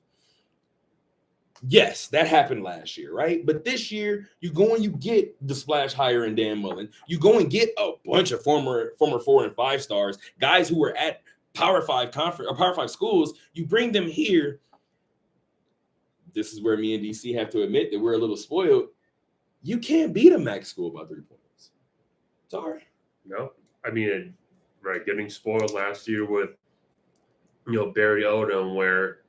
yes, that happened last year, right? But this year, you go and you get the splash hire in Dan Mullen. You go and get a bunch of former 4 and 5 stars, guys who were at Power 5 conference or Power 5 schools. You bring them here. This is where me and DC have to admit that we're a little spoiled. You can't beat a MAC school by 3 points. Sorry. No, I mean, right, getting spoiled last year with, Barry Odom, where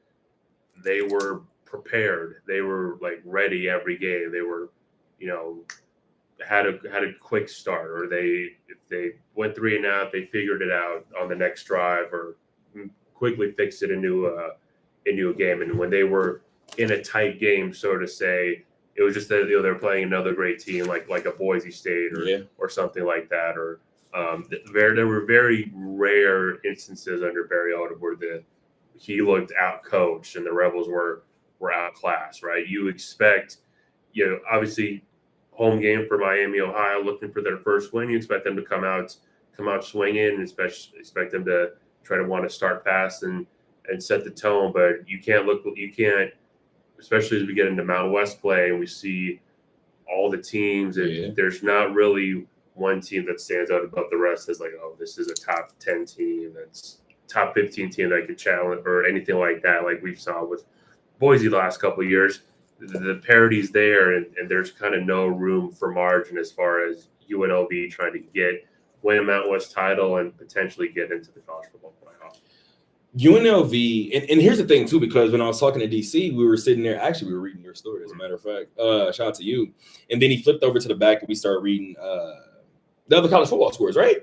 they were prepared. They were like ready every game. They were had a quick start, or if they went 3 and out, they figured it out on the next drive, or quickly fixed it into a game. And when they were in a tight game, so to say, it was just that they're playing another great team, like a Boise State or something like that. Or there were very rare instances under Barry Odom where he looked out coached and the Rebels were outclassed. Right? You expect, obviously, home game for Miami, Ohio, looking for their first win. You expect them to come out swinging, and expect them to try to want to start fast and set the tone. But you can't, especially as we get into Mountain West play and we see all the teams. There's not really one team that stands out above the rest as like, oh, this is a top 10 team, that's top 15 team that could challenge or anything like that. Like we saw with Boise the last couple of years. The parity's there, and there's kind of no room for margin as far as UNLV trying to win a Mountain West title and potentially get into the college football playoff. UNLV, and here's the thing too, because when I was talking to DC, we were sitting there. Actually, we were reading your story, as a matter of fact. Shout out to you. And then he flipped over to the back, and we started reading the other college football scores, right?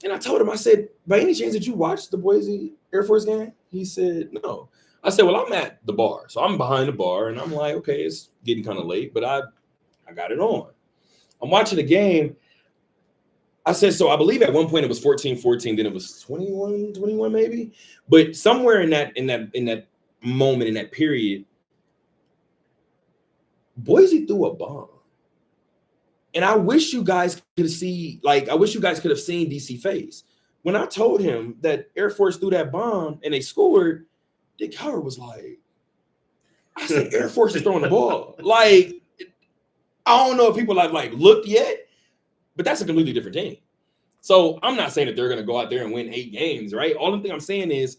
And I told him, I said, by any chance did you watch the Boise Air Force game? He said, no. I said, well, I'm at the bar. So I'm behind the bar, and I'm like, okay, it's getting kind of late, but I got it on. I'm watching the game. I said, so I believe at one point it was 14-14, then it was 21 maybe. But somewhere in that moment, in that period, Boise threw a bomb. And I wish you guys could see, I wish you guys could have seen DC face. When I told him that Air Force threw that bomb and they scored, Dick Howard was like, I said, Air Force is throwing the ball. I don't know if people have looked yet, but that's a completely different team. So I'm not saying that they're going to go out there and win 8 games, right? All the thing I'm saying is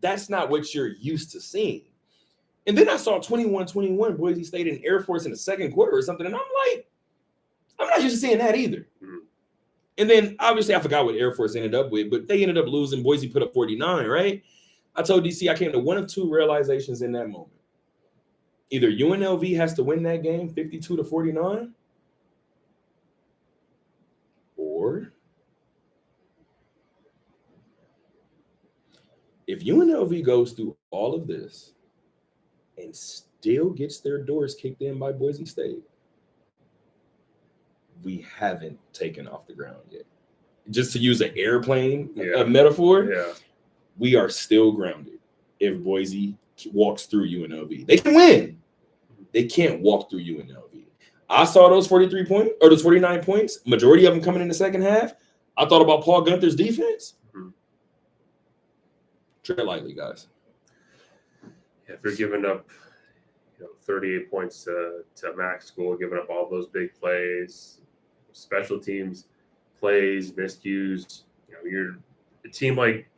that's not what you're used to seeing. And then I saw 21-21 Boise State and Air Force in the second quarter or something. And I'm like, I'm not used to seeing that either. Mm-hmm. And then obviously I forgot what Air Force ended up with, but they ended up losing. Boise put up 49, right? I told DC I came to one of two realizations in that moment. Either UNLV has to win that game 52-49, or if UNLV goes through all of this and still gets their doors kicked in by Boise State, we haven't taken off the ground yet. Just to use an airplane metaphor, we are still grounded if Boise walks through UNLV. They can win. They can't walk through UNLV. I saw those 43 points or those 49 points, majority of them coming in the second half. I thought about Paul Gunther's defense. Mm-hmm. Tread lightly, guys. Yeah, if you're giving up 38 points to Max School, giving up all those big plays, special teams plays, miscues, you're a team like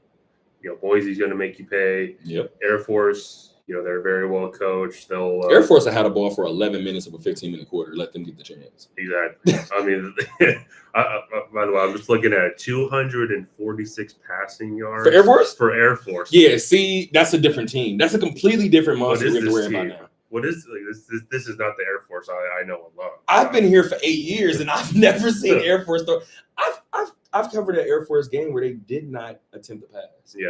Boise's going to make you pay. Yep. Air Force, they're very well coached. They'll Air Force had a ball for 11 minutes of a 15-minute quarter. Let them get the chance. Exactly. I mean, by the way, I'm just looking at 246 passing yards for Air Force. For Air Force. Yeah. See, that's a different team. That's a completely different monster we have to worry about now. What is this is not the Air Force I know and love. I've been here for 8 years and I've never seen Air Force throw. I've covered an Air Force game where they did not attempt to pass. Yeah.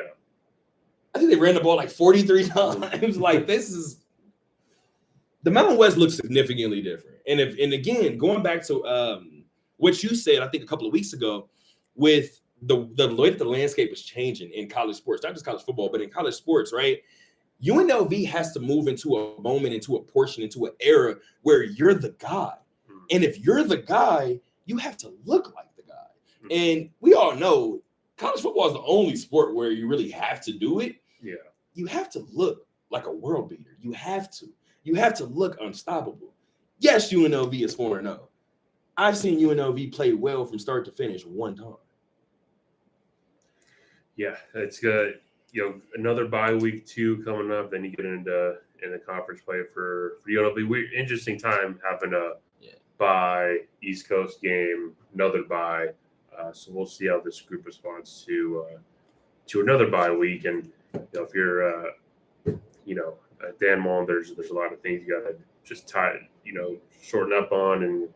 I think they ran the ball 43 times. This is the Mountain West looks significantly different. And again, going back to what you said, I think a couple of weeks ago, with the way that the landscape is changing in college sports, not just college football, but in college sports, right? UNLV has to move into a moment, into a portion, into an era where you're the guy. And if you're the guy, you have to look like the guy. And we all know college football is the only sport where you really have to do it. Yeah. You have to look like a world beater. You have to. You have to look unstoppable. Yes, UNLV is 4-0. I've seen UNLV play well from start to finish one time. Yeah, it's good. Another bye week 2 coming up. Then you get in the conference play for UNLV. Interesting time having a bye, East Coast game, another bye. So we'll see how this group responds to another bye week. And if you're Dan Mullen, there's a lot of things you got to just shorten up on and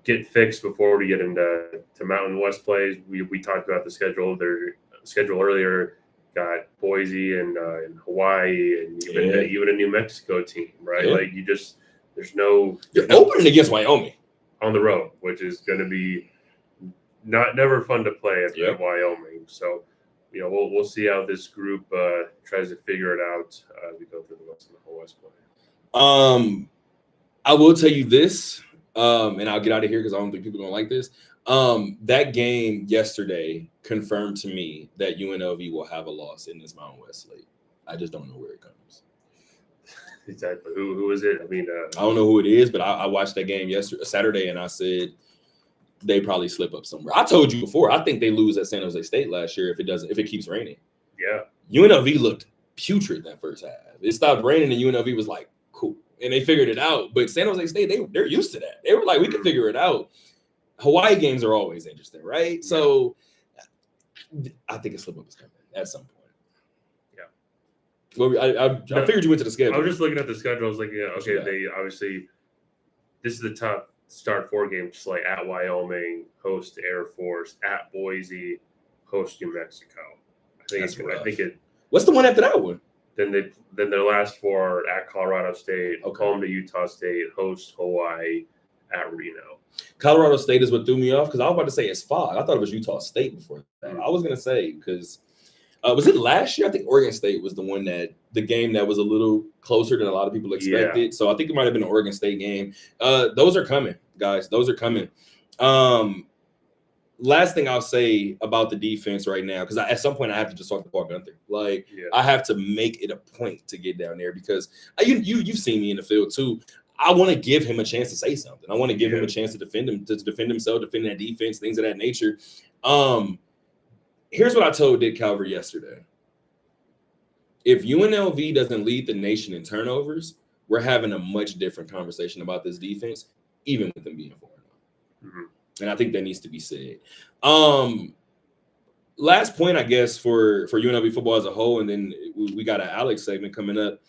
get fixed before we get into Mountain West plays. We talked about the schedule. Their schedule earlier got Boise and Hawaii and even a New Mexico team, right? Yeah. Like there's no opening against Wyoming on the road, which is going to be never fun to play at Wyoming. So, we'll see how this group tries to figure it out as we go through the rest of the whole West play. I will tell you this, and I'll get out of here because I don't think people are going to like this. That game yesterday confirmed to me that UNLV will have a loss in this Mountain West slate. I just don't know where it comes. Exactly. Who is it? I mean, I don't know who it is, but I watched that game Saturday, and I said they probably slip up somewhere. I told you before, I think they lose at San Jose State last year if it keeps raining. Yeah. UNLV looked putrid that first half. It stopped raining, and UNLV was like, cool. And they figured it out. But San Jose State, they're used to that. They were like, we can figure it out. Hawaii games are always interesting, right? So I think a slip up is coming at some point. Yeah. Well, I figured you went to the schedule. I was just looking at the schedule. I was like, okay, Yeah. they obviously this is the tough start 4 games slate at Wyoming, host Air Force, at Boise, host New Mexico. I think it. What's the one after that one? Then their last 4 are at Colorado State, home to Utah State, host Hawaii, at Reno. Colorado State is what threw me off because I was about to say it's 5. I thought it was Utah State before that. I was gonna say because was it last year? I think Oregon State was the game that was a little closer than a lot of people expected. Yeah. So I think it might have been an Oregon State game. Those are coming, guys. Those are coming. Last thing I'll say about the defense right now, because at some point I have to just talk to Paul Gunther. I have to make it a point to get down there because you've seen me in the field too. I want to give him a chance to say something. I want to give him a chance to defend himself, defend that defense, things of that nature. Here's what I told Dick Calvert yesterday. If UNLV doesn't lead the nation in turnovers, we're having a much different conversation about this defense, even with them being 4-0. Mm-hmm. And I think that needs to be said. Last point, I guess, for UNLV football as a whole, and then we got an Alex segment coming up.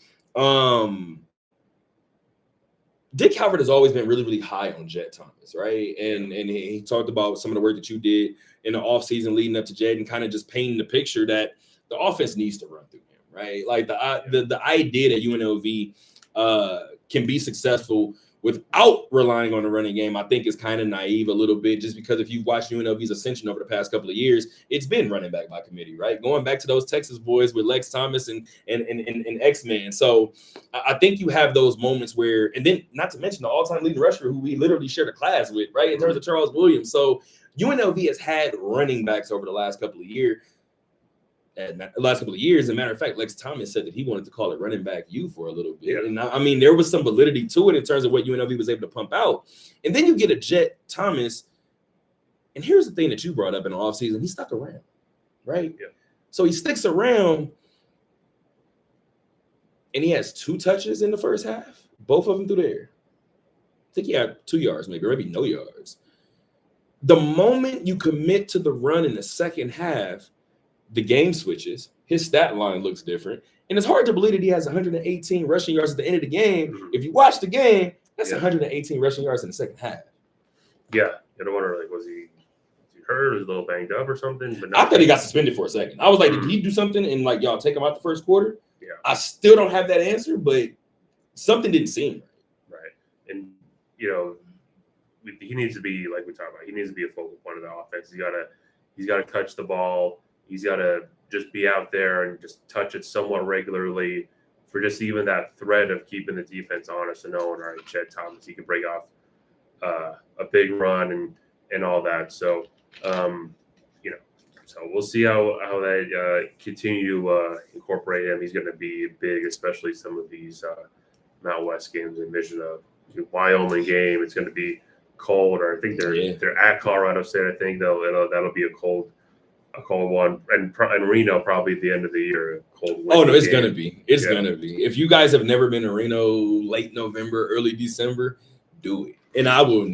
Dick Calvert has always been really, really high on Jet Thomas, right? And he talked about some of the work that you did in the offseason leading up to Jet and kind of just painting the picture that the offense needs to run through him, right? Like the idea that UNLV can be successful without relying on the running game, I think is kind of naive a little bit, just because if you've watched UNLV's ascension over the past couple of years, it's been running back by committee, right? Going back to those Texas boys with Lex Thomas and X-Men. So I think you have those moments where, and then not to mention the all-time leading rusher who we literally shared a class with, right, in terms of Charles Williams. So UNLV has had running backs over the last couple of years. As a matter of fact, Lex Thomas said that he wanted to call it running back U for a little bit. Yeah. And I mean, there was some validity to it in terms of what UNLV was able to pump out. And then you get a Jet Thomas. And here's the thing that you brought up in the offseason. He stuck around, right? Yeah. So he sticks around, and he has 2 touches in the first half, both of them through the air. I think he had 2 yards, maybe no yards. The moment you commit to the run in the second half, the game switches. His stat line looks different. And it's hard to believe that he has 118 rushing yards at the end of the game. Mm-hmm. If you watch the game, that's 118 rushing yards in the second half. Yeah. I don't wonder, was he hurt? Was he a little banged up or something? But I thought he got suspended for a second. I was like, did he do something and y'all take him out the first quarter? Yeah. I still don't have that answer, but something didn't seem right. Right. And, he needs to be, like we talked about, he needs to be a focal point of the offense. He's got to touch the ball. He's got to just be out there and just touch it somewhat regularly for just even that thread of keeping the defense honest and knowing, all right, Jet Thomas, he can break off a big run and all that. So, so we'll see how they continue to incorporate him. He's going to be big, especially some of these Mountain West games. Envision a Wyoming game. It's going to be cold, or I think they're at Colorado State. I think that'll be a cold one, and Reno probably at the end of the year. Cold. Oh no, it's gonna be. It's gonna be. If you guys have never been to Reno, late November, early December, do it. And I will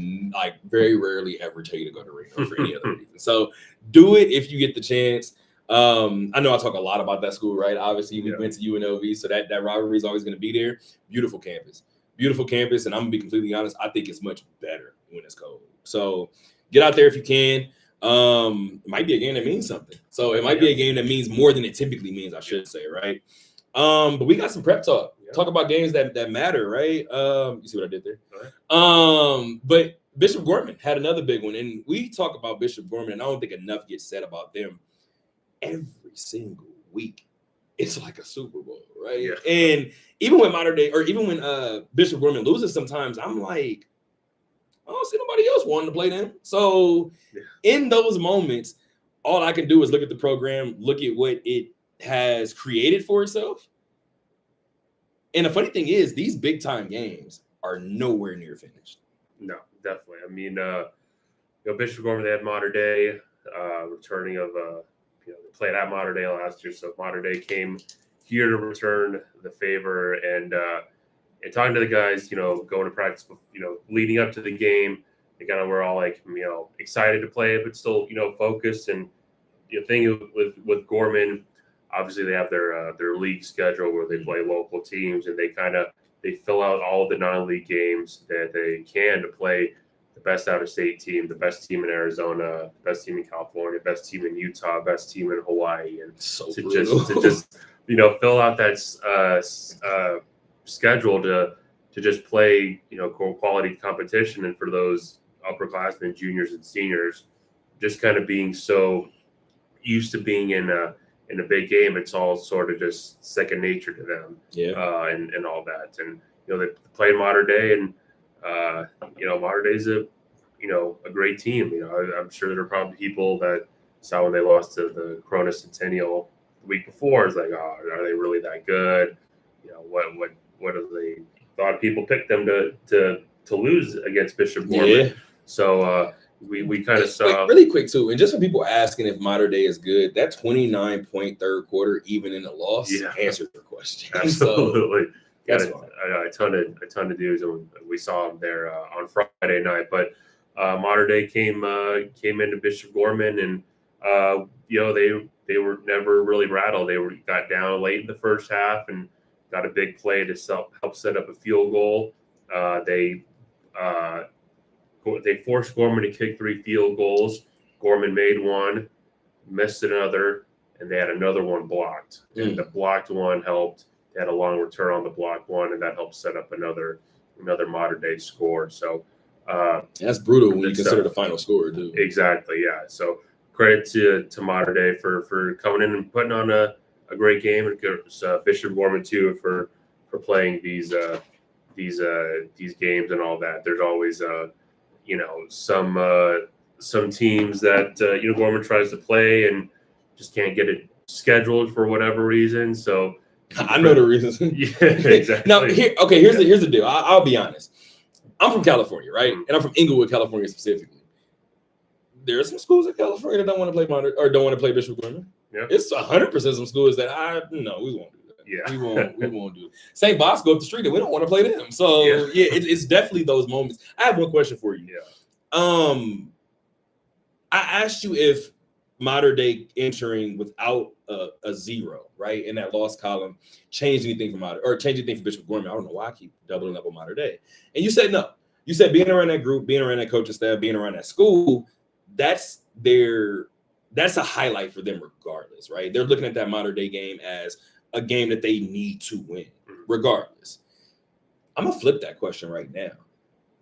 very rarely ever tell you to go to Reno for any other reason. So do it if you get the chance. I know I talk a lot about that school, right? Obviously, we went to UNLV, so that rivalry is always going to be there. Beautiful campus. beautiful campus, and I'm gonna be completely honest, I think it's much better when it's cold. So get out there if you can. It might be a game that means something. So it might be a game that means more than it typically means, I should say, right? But we got some prep talk. Yeah. Talk about games that matter, right? You see what I did there? Right. But Bishop Gorman had another big one, and we talk about Bishop Gorman, and I don't think enough gets said about them. Every single week, it's like a Super Bowl, right? Yeah. And even when Bishop Gorman loses, sometimes I'm like, I don't see nobody else wanting to play them. So in those moments, all I can do is look at the program, look at what it has created for itself. And the funny thing is, these big time games are nowhere near finished. No, definitely. I mean, Bishop Gorman, they had Mater Dei, returning of, they played at Mater Dei last year. So Mater Dei came here to return the favor, and talking to the guys, going to practice, leading up to the game, they kind of were all like, excited to play it, but still, focused. And the thing with Gorman, obviously they have their league schedule where they play local teams, and they fill out all of the non-league games that they can to play the best out-of-state team, the best team in Arizona, the best team in California, best team in Utah, best team in Hawaii, and to just fill out that schedule to just play quality competition. And for those upperclassmen, juniors and seniors, just kind of being so used to being in a big game, it's all sort of just second nature to them. And all that. And they played Mater Dei, and Mater Dei's a great team. I'm sure there are probably people that saw when they lost to the Corona Centennial the week before. It's like, oh, are they really that good? What are they? A lot of people picked them to lose against Bishop Gorman. Yeah. So we kind of saw really quick too, and just for people asking if Mater Dei is good, that 29-point third quarter, even in the loss, answers your question. Absolutely. So, that's fine. A ton of dudes, and we saw them there on Friday night. But Mater Dei came into Bishop Gorman, and they were never really rattled. They got down late in the first half and got a big play to help set up a field goal. They forced Gorman to kick 3 field goals. Gorman made one, missed another, and they had another one blocked. And the blocked one helped. They had a long return on the blocked one, and that helped set up another Mater Dei score. So that's brutal when you consider the final score, too. Exactly, yeah. So credit to Mater Dei for coming in and putting on a great game, and Bishop Gorman too for playing these games and all that. There's always some teams that Gorman tries to play and just can't get it scheduled for whatever reason. So I know the reasons. Yeah, exactly. Now, here's the deal. I'll be honest. I'm from California, right? And I'm from Inglewood, California specifically. There are some schools in California that don't want to play don't want to play Bishop Gorman. Yeah. It's 100% some schools that we won't do that. Yeah. We won't do it. St. Bosco up the street, and we don't want to play them. So it's definitely those moments. I have one question for you. Yeah. I asked you if Mater Dei entering without a 0, right, in that loss column changed anything for Bishop Gorman. I don't know why I keep doubling up on Mater Dei. And you said no. You said being around that group, being around that coaching staff, being around that school, that's a highlight for them regardless, right? They're looking at that Mater Dei game as a game that they need to win regardless. I'm going to flip that question right now.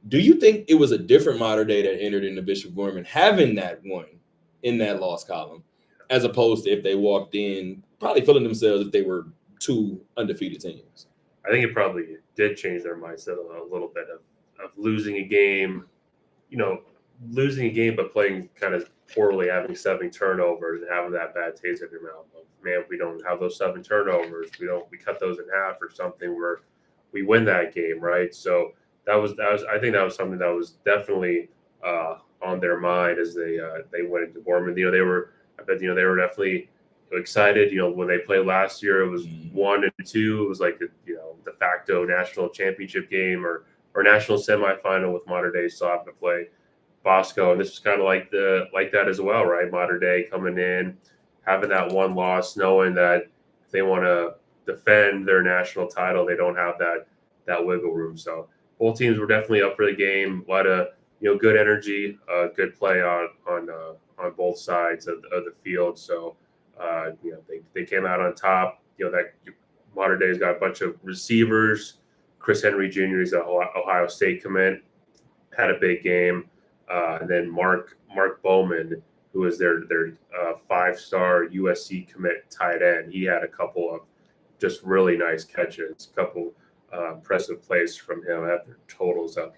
Do you think it was a different Mater Dei that entered into Bishop Gorman having that one in that loss column, as opposed to if they walked in probably feeling themselves if they were 2 undefeated teams? I think it probably did change their mindset a little bit of losing a game, but playing kind of poorly, having 7 turnovers and having that bad taste in your mouth. Man, if we don't have those 7 turnovers, we cut those in half or something where we win that game, right? So I think that was something that was definitely on their mind as they went into Gorman. They were definitely excited. When they played last year, it was 1 and 2. It was like the de facto national championship game or national semifinal with Mater Dei still having to play Bosco, and this was kind of like that as well, right? Mater Dei coming in, having that one loss, knowing that if they want to defend their national title, they don't have that that wiggle room. So both teams were definitely up for the game. A lot of good energy, good play on both sides of the field. So they came out on top. That Modern Day's got a bunch of receivers. Chris Henry Jr. is an Ohio State commit, had a big game. And then Mark Bowman, who is their 5-star USC commit tight end, he had a couple of just really nice catches, a couple impressive plays from him. I have their totals up.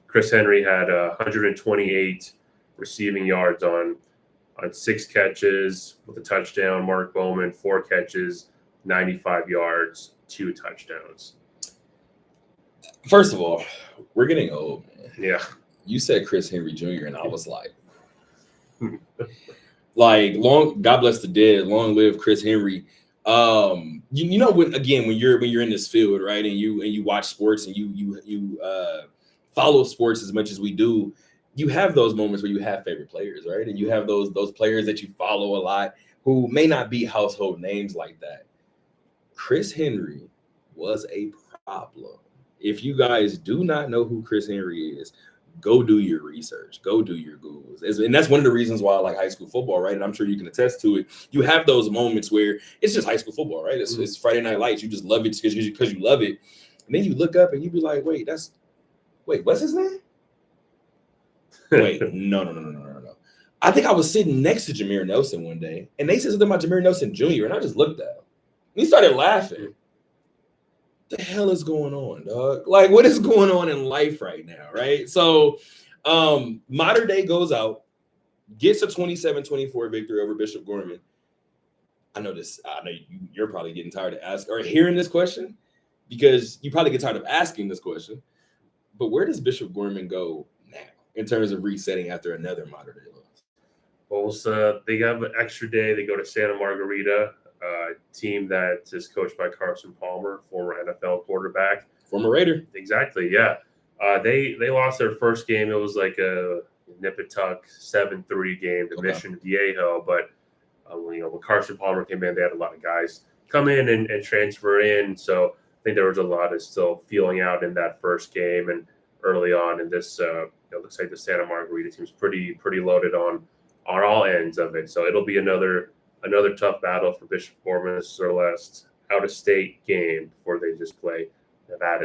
Chris Henry had 128 receiving yards on 6 catches with a touchdown. Mark Bowman, 4 catches, 95 yards, 2 touchdowns. First of all, we're getting old, man. Yeah. You said Chris Henry Jr. and I was like God bless the dead, long live Chris Henry. When you're in this field, right, and you watch sports and you follow sports as much as we do, you have those moments where you have favorite players, right? And you have those players that you follow a lot who may not be household names like that. Chris Henry was a problem. If you guys do not know who Chris Henry is, go do your research. Go do your Googles. And that's one of the reasons why I like high school football, right? And I'm sure you can attest to it. You have those moments where it's just high school football, right? It's Friday Night Lights. You just love it because you love it. And then you look up and you be like, wait, what's his name? Wait, no. I think I was sitting next to Jameer Nelson one day, and they said something about Jameer Nelson Jr., and I just looked at him. And he started laughing. The hell is going on, dog? Like, what is going on in life right now, right? So Modern Day goes out, gets a 27-24 victory over Bishop Gorman. I know you're probably getting tired of hearing this question, because you probably get tired of asking this question. But where does Bishop Gorman go now in terms of resetting after another Modern Day loss? Well, so they have an extra day. They go to Santa Margarita, team that is coached by Carson Palmer, former NFL quarterback. Former Raider. Exactly, yeah. They lost their first game. It was like a nip-and-tuck 7-3 game to Mission Viejo. But, when Carson Palmer came in, they had a lot of guys come in and transfer in. So I think there was a lot of still feeling out in that first game and early on in this. Looks like the Santa Margarita team's pretty loaded on all ends of it. So it'll be another tough battle for Bishop Gorman. This is their last out-of-state game before they just play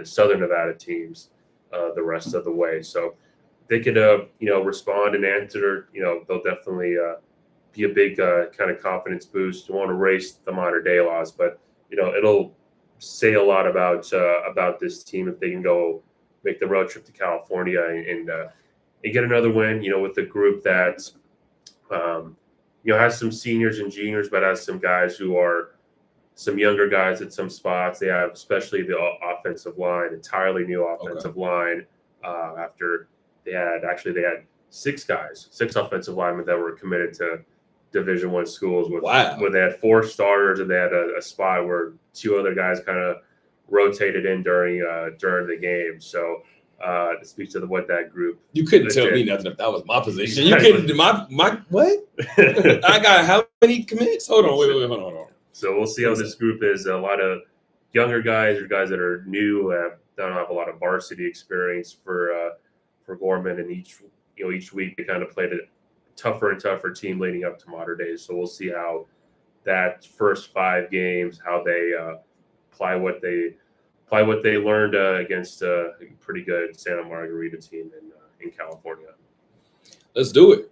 Southern Nevada teams the rest of the way. So they could, respond and answer. They'll definitely be a big kind of confidence boost. You want to race the Modern Day loss, but it'll say a lot about this team if they can go make the road trip to California and get another win. With the group that has some seniors and juniors, but has some guys who are some younger guys at some spots. They have especially the offensive line, entirely new offensive line. After they had 6 offensive linemen that were committed to Division I schools. Where they had 4 starters, and they had a spot where 2 other guys kind of rotated in during the game. So to speak to what that group. You couldn't tell me nothing if that was my position. You couldn't. My what? I got how many commits? Hold on. Wait. Hold on. So we'll see how this group is. A lot of younger guys, or guys that are new, don't have a lot of varsity experience for Gorman, and each week they kind of played a tougher and tougher team leading up to Modern Day. So we'll see how that first 5 games, how they apply what they learned against a pretty good Santa Margarita team in California. Let's do it.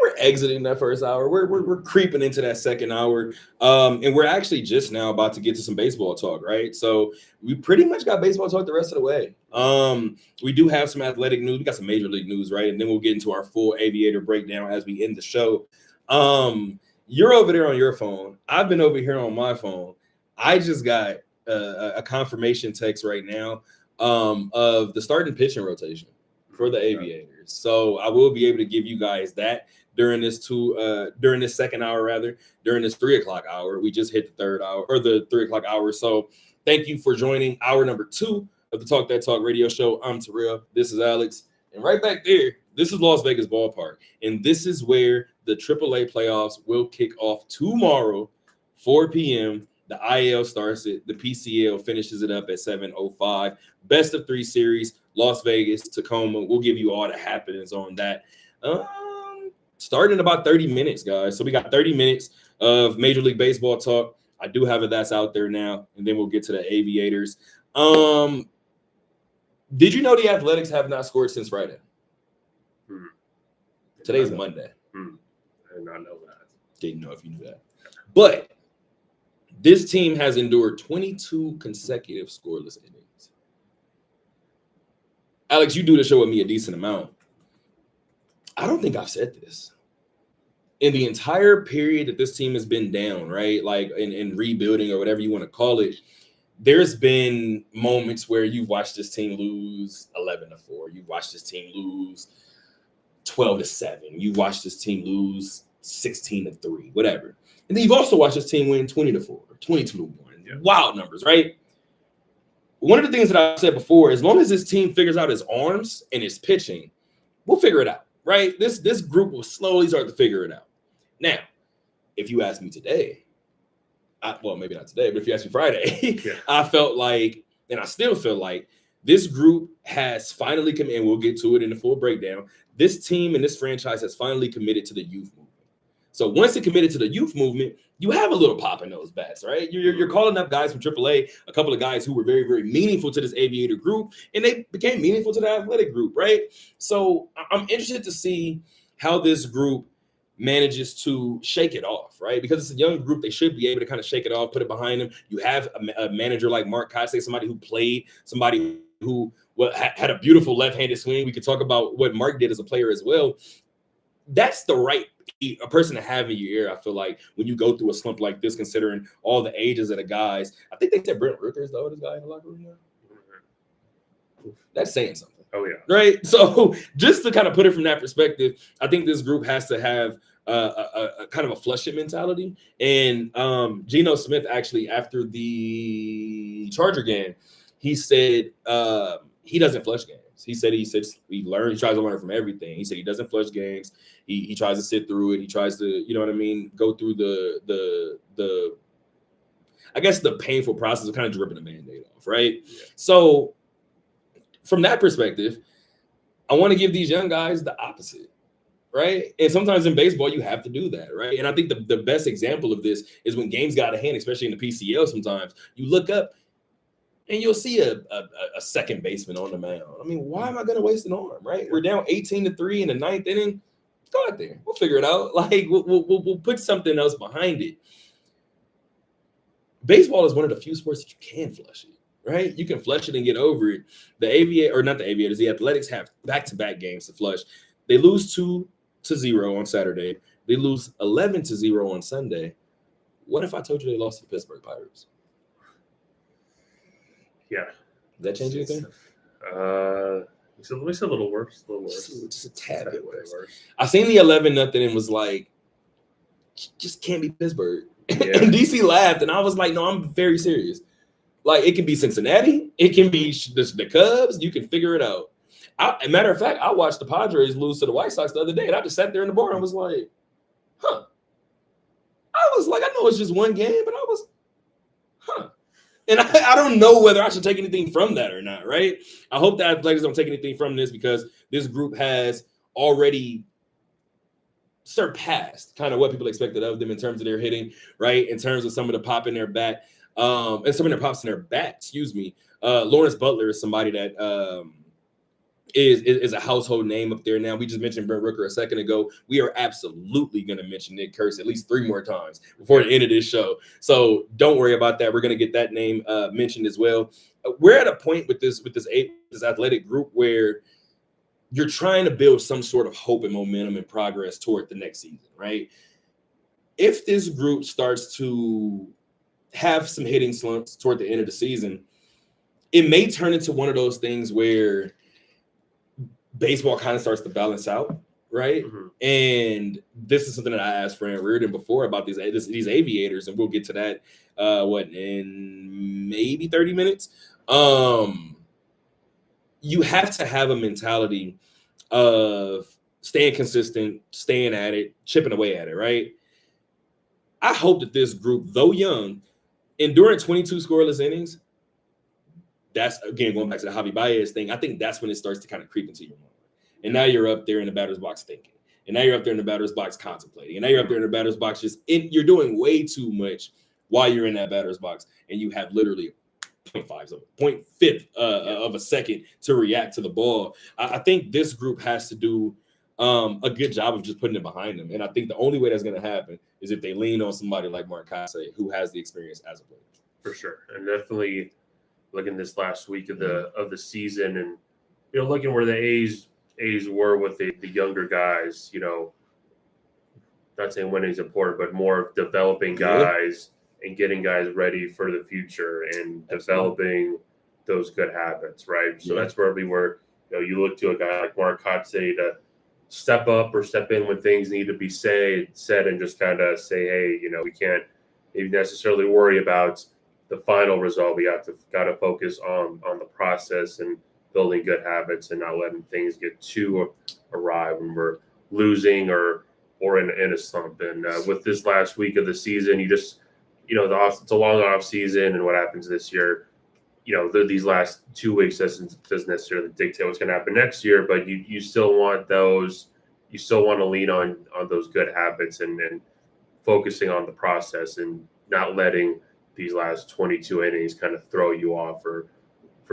We're exiting that first hour. We're creeping into that second hour. And we're actually just now about to get to some baseball talk, right? So we pretty much got baseball talk the rest of the way. We do have some athletic news. We got some major league news, right? And then we'll get into our full Aviator breakdown as we end the show. You're over there on your phone. I've been over here on my phone. I just got a confirmation text right now of the starting pitching rotation for the Aviators. So I will be able to give you guys that during this second hour, during this 3:00 hour. We just hit the third hour, or the 3:00 hour. So thank you for joining hour number 2 of the Talk That Talk radio show. I'm Terrell. This is Alex. And right back there, this is Las Vegas Ballpark. And this is where the AAA playoffs will kick off tomorrow, 4 p.m. The IL starts it. The PCL finishes it up at 7:05. Best of 3 series, Las Vegas, Tacoma. We'll give you all the happenings on that. Starting in about 30 minutes, guys. So we got 30 minutes of Major League Baseball talk. I do have it that's out there now, and then we'll get to the Aviators. Did you know the Athletics have not scored since Friday? Today's Monday. I did not know that. Didn't know if you knew that. But this team has endured 22 consecutive scoreless innings. Alex, you do the show with me a decent amount. I don't think I've said this. In the entire period that this team has been down, right? Like in rebuilding or whatever you want to call it, there's been moments where you've watched this team lose 11-4. You've watched this team lose 12-7. You've watched this team lose 16-3, whatever. And then you've also watched this team win 20-4, 22-1. Yeah. Wild numbers, right? One of the things that I've said before, as long as this team figures out his arms and his pitching, we'll figure it out, right? This group will slowly start to figure it out. Now, if you ask me today, well, maybe not today, but if you ask me Friday, I felt like, and I still feel like, this group has finally come in. We'll get to it in the full breakdown. This team and this franchise has finally committed to the youth movement. So once it committed to the youth movement, you have a little pop in those bats, right? You're calling up guys from AAA, a couple of guys who were very, very meaningful to this Aviator group, and they became meaningful to the athletic group, right? So I'm interested to see how this group manages to shake it off, right? Because it's a young group, they should be able to kind of shake it off, put it behind them. You have a manager like Mark Kotsay, somebody who played, somebody who had a beautiful left-handed swing. We could talk about what Mark did as a player as well. That's the right person to have in your ear, I feel like, when you go through a slump like this, considering all the ages of the guys. I think they said Brent Rooker is the oldest guy in the locker room now. That's saying something. Oh, yeah. Right? So just to kind of put it from that perspective, I think this group has to have a kind of a flush it mentality. And Geno Smith, actually, after the Charger game, he said he doesn't flush games. He said he tries to learn from everything. He said he doesn't flush games. He tries to sit through it. He tries to, you know what I mean, go through the I guess the painful process of kind of dripping the Band-Aid off, right? Yeah. So from that perspective, I want to give these young guys the opposite, right? And sometimes in baseball, you have to do that, right? And I think the best example of this is when games got out of hand, especially in the PCL sometimes, you look up and you'll see a second baseman on the mound. I mean, why am I going to waste an arm, right? We're down 18-3 in the ninth inning. Go out there. We'll figure it out. Like, we'll put something else behind it. Baseball is one of the few sports that you can flush it, right? You can flush it and get over it. The Athletics have back-to-back games to flush. They lose 2-0 on Saturday. They lose 11-0 on Sunday. What if I told you they lost to the Pittsburgh Pirates? Yeah. Does that change anything? It's a little worse. Just a tad bit worse. I seen the 11-0 and was like, just can't be Pittsburgh. Yeah. And DC laughed, and I was like, no, I'm very serious. Like, it can be Cincinnati. It can be the Cubs. You can figure it out. Matter of fact, I watched the Padres lose to the White Sox the other day, and I just sat there in the bar and was like, huh. I was like, I know it's just one game, but I was, huh. And I don't know whether I should take anything from that or not, right? I hope that Athletics don't take anything from this, because this group has already surpassed kind of what people expected of them in terms of their hitting, right? In terms of some of the pop in their bat, and some of their pops in their bat, excuse me. Lawrence Butler is somebody that is a household name up there now. We just mentioned Brent Rooker a second ago. We are absolutely going to mention Nick Kurtz at least 3 more times before the end of this show. So don't worry about that. We're going to get that name mentioned as well. We're at a point with this athletic group where you're trying to build some sort of hope and momentum and progress toward the next season, right? If this group starts to have some hitting slumps toward the end of the season, it may turn into one of those things where baseball kind of starts to balance out, right? Mm-hmm. And this is something that I asked Fran Reardon before about these Aviators, and we'll get to that in maybe 30 minutes. You have to have a mentality of staying consistent, staying at it, chipping away at it, right? I hope that this group, though young, enduring 22 scoreless innings, that's, again, going back to the Javi Baez thing, I think that's when it starts to kind of creep into your mind. And now you're up there in the batter's box thinking. And now you're up there in the batter's box contemplating. And now you're up there in the batter's box you're doing way too much while you're in that batter's box. And you have literally 0.5 of a second to react to the ball. I think this group has to do a good job of just putting it behind them. And I think the only way that's going to happen is if they lean on somebody like Mark Kotsay, who has the experience as a player. For sure. And definitely looking this last week of the season and, looking where the A's were with the younger guys, not saying winning is important, but more of developing guys and getting guys ready for the future and developing those good habits, right? So that's where we were, you look to a guy like Mark Kotsay to step up or step in when things need to be said and just kind of say, hey, we can't maybe necessarily worry about the final result. We got to focus on the process and building good habits and not letting things get too awry when we're losing or in a slump. And with this last week of the season, you just, it's a long off season, and what happens this year, these last 2 weeks doesn't necessarily dictate what's going to happen next year, but you still want you still want to lean on those good habits and focusing on the process and not letting these last 22 innings kind of throw you off for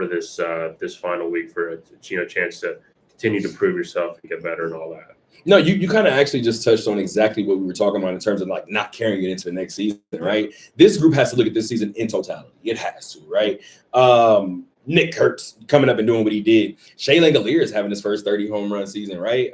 this final week for a chance to continue to prove yourself and get better and all that. No, you kind of actually just touched on exactly what we were talking about in terms of like not carrying it into the next season, right? This group has to look at this season in totality. It has to, right? Nick Kurtz coming up and doing what he did. Shea Langolier is having his first 30 home run season, right?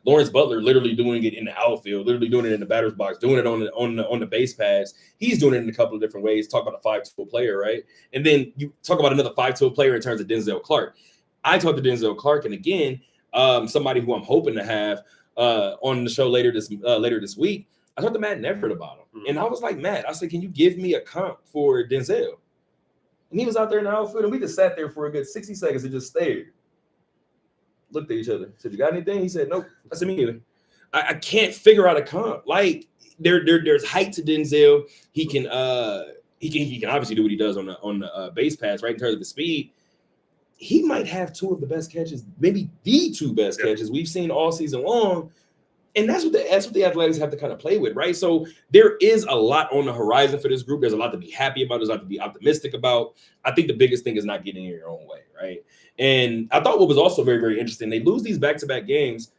Lawrence Butler literally doing it in the outfield, literally doing it in the batter's box, doing it on the base pads. He's doing it in a couple of different ways. Talk about a 5-tool player, right? And then you talk about another 5-tool player in terms of Denzel Clark. I talked to Denzel Clark, and again, somebody who I'm hoping to have on the show later this week. I talked to Matt Nefford about him, and I was like, Matt, I said, can you give me a comp for Denzel? And he was out there in the outfield, and we just sat there for a good 60 seconds and just stared. Looked at each other. Said, you got anything? He said, nope. I said, me neither. I can't figure out a comp. Like there's height to Denzel. He can obviously do what he does on the base pass, right, in terms of the speed. He might have two of the best catches, maybe the two best catches we've seen all season long. And that's what the Athletics have to kind of play with, right? So there is a lot on the horizon for this group. There's a lot to be happy about. There's a lot to be optimistic about. I think the biggest thing is not getting in your own way, right? And I thought what was also very, very interesting, they lose these back-to-back games.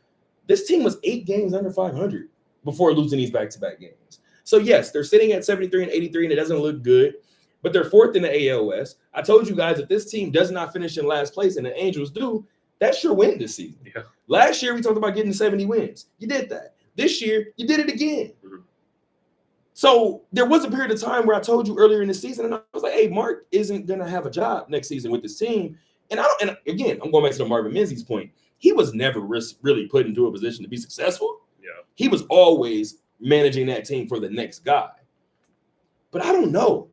This team was 8 games under 500 before losing these back-to-back games. So, yes, they're sitting at 73 and 83, and it doesn't look good. But they're 4th in the AL West. I told you guys, if this team does not finish in last place and the Angels do, that's your win this season. Yeah. Last year, we talked about getting 70 wins. You did that. This year, you did it again. Mm-hmm. So there was a period of time where I told you earlier in the season, and I was like, hey, Mark isn't going to have a job next season with this team. And again, I'm going back to the Marvin Menzies point. He was never really put into a position to be successful. Yeah. He was always managing that team for the next guy. But I don't know.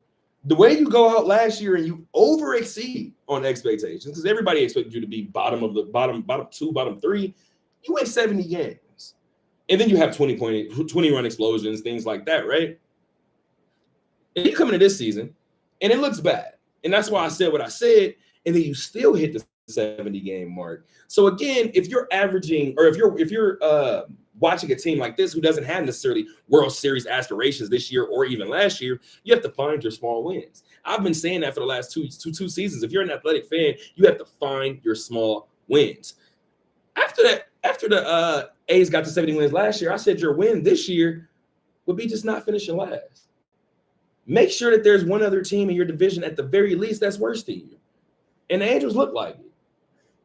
The way you go out last year and you over exceed on expectations, because everybody expected you to be bottom 2, bottom 3, you win 70 games. And then you have 20 run explosions, things like that, right? And you come into this season and it looks bad. And that's why I said what I said. And then you still hit the 70 game mark. So again, if you're averaging, or if you're watching a team like this who doesn't have necessarily World Series aspirations this year or even last year, you have to find your small wins. I've been saying that for the last two seasons. If you're an Athletic fan, you have to find your small wins. After the A's got to 70 wins last year, I said your win this year would be just not finishing last. Make sure that there's one other team in your division at the very least that's worse than you. And the Angels look like it.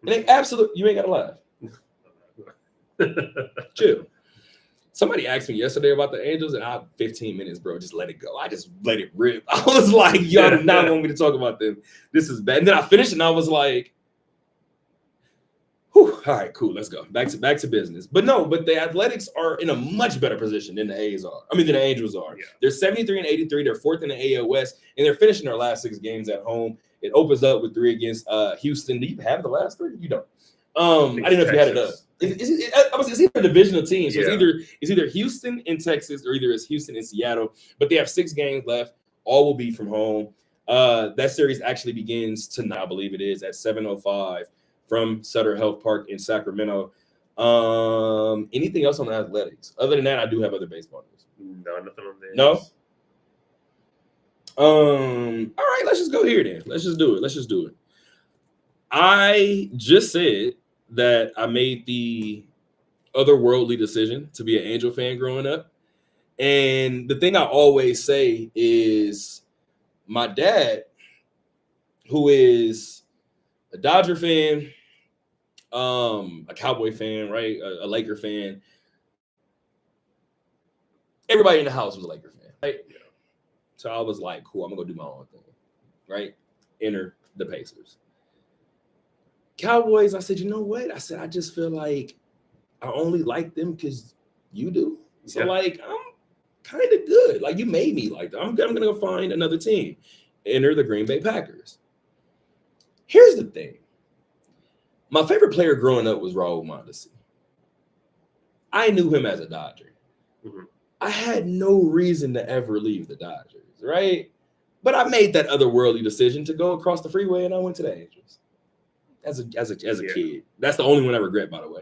And they absolutely, you ain't got to laugh. Chill. Somebody asked me yesterday about the Angels, and I have 15 minutes, bro. Just let it go. I just let it rip. I was like, y'all do not want me to talk about them. This is bad. And then I finished, and I was like, whew, all right, cool. Let's go. Back to business. But the Athletics are in a much better position than the A's are. Than the Angels are. Yeah. They're 73 and 83. They're 4th in the AL West, and they're finishing their last 6 games at home. It opens up with 3 against Houston. Do you have the last 3? You don't. I didn't know if you had it up. It's either a divisional team. So it's either Houston in Texas or either it's Houston in Seattle. But they have 6 games left. All will be from home. That series actually begins tonight, I believe it is, at 7:05 from Sutter Health Park in Sacramento. Anything else on the athletics? Other than that, I do have other baseball news. No, nothing on there. No? All right, let's just go here then. Let's just do it. I just said that I made the otherworldly decision to be an Angel fan growing up. And the thing I always say is my dad, who is a Dodger fan, a Cowboy fan, right? A Laker fan. Everybody in the house was a Laker fan, right? Yeah. So I was like, cool, I'm gonna go do my own thing, right? Enter the Pacers. Cowboys, I said, you know what? I said, I just feel like I only like them because you do. So, like, I'm kind of good. Like, you made me like that. I'm going to go find another team. Enter the Green Bay Packers. Here's the thing. My favorite player growing up was Raul Mondesi. I knew him as a Dodger. Mm-hmm. I had no reason to ever leave the Dodgers, right? But I made that otherworldly decision to go across the freeway, and I went to the Angels. As a kid. That's the only one I regret, by the way.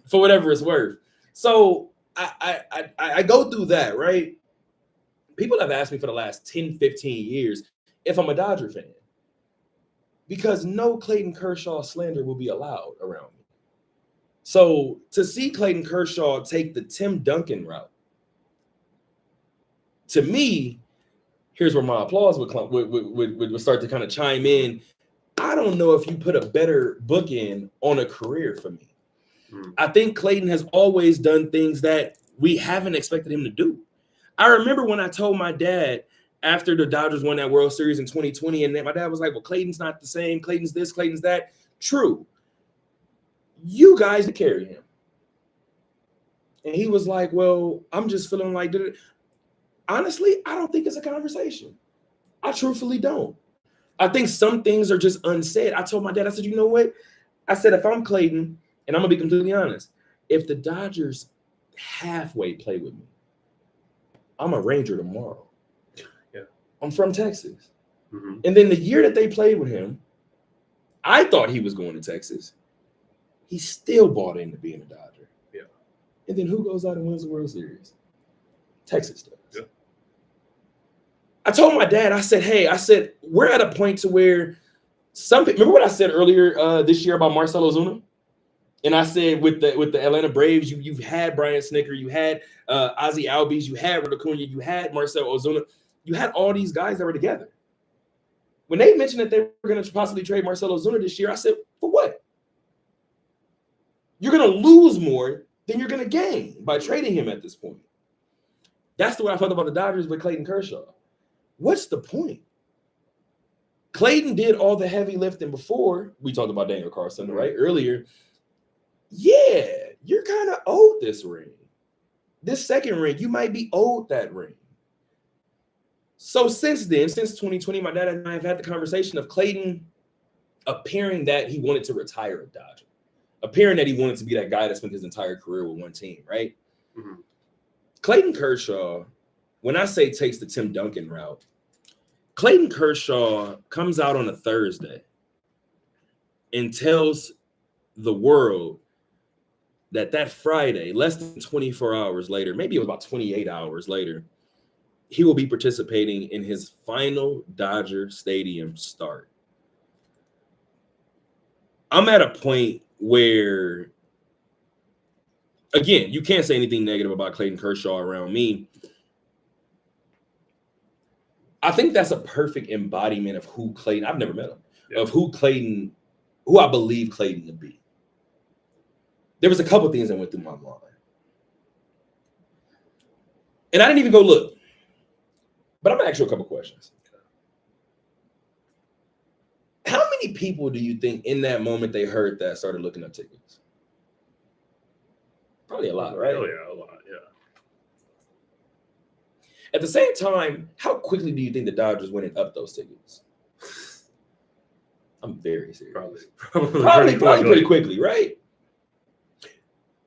For whatever it's worth. So I go through that, right? People have asked me for the last 10, 15 years if I'm a Dodger fan. Because no Clayton Kershaw slander will be allowed around me. So to see Clayton Kershaw take the Tim Duncan route, to me, here's where my applause would start to kind of chime in. I don't know if you put a better bookend on a career for me. I think Clayton has always done things that we haven't expected him to do. I remember when I told my dad after the Dodgers won that World Series in 2020, and then my dad was like, well, Clayton's not the same. Clayton's this, Clayton's that. True. You guys carry him. And he was like, well, I'm just feeling like, honestly, I don't think it's a conversation. I truthfully don't. I think some things are just unsaid. I told my dad, I said, you know what? I said, if I'm Clayton, and I'm going to be completely honest, if the Dodgers halfway play with me, I'm a Ranger tomorrow. Yeah. I'm from Texas. Mm-hmm. And then the year that they played with him, I thought he was going to Texas. He still bought into being a Dodger. Yeah. And then who goes out and wins the World Series? Texas does. Yeah. I told my dad, I said, we're at a point to where remember what I said earlier this year about Marcell Ozuna? And I said with the Atlanta Braves, you've had Brian Snitker, you had Ozzie Albies, you had Ronald Acuna, you had Marcell Ozuna, you had all these guys that were together. When they mentioned that they were going to possibly trade Marcell Ozuna this year, I said, for what? You're going to lose more than you're going to gain by trading him at this point. That's the way I felt about the Dodgers with Clayton Kershaw. What's the point? Clayton did all the heavy lifting before. We talked about Daniel Carlson, right? Earlier. Yeah, you're kind of owed this ring. This second ring, you might be owed that ring. So since then, since 2020, my dad and I have had the conversation of Clayton appearing that he wanted to retire a Dodger. Appearing that he wanted to be that guy that spent his entire career with one team, right? Mm-hmm. Clayton Kershaw, when I say takes the Tim Duncan route, Clayton Kershaw comes out on a Thursday and tells the world that Friday, less than 24 hours later, maybe it was about 28 hours later, he will be participating in his final Dodger Stadium start. I'm at a point where, again, you can't say anything negative about Clayton Kershaw around me. I think that's a perfect embodiment of who Clayton, I've never met him, of who I believe Clayton to be. There was a couple things that went through my mind. And I didn't even go look. But I'm going to ask you a couple questions. How many people do you think in that moment they heard that started looking up tickets? Probably a lot, right? Oh, yeah, a lot, yeah. At the same time, how quickly do you think the Dodgers went and upped those tickets? I'm very serious. Probably pretty quickly, right?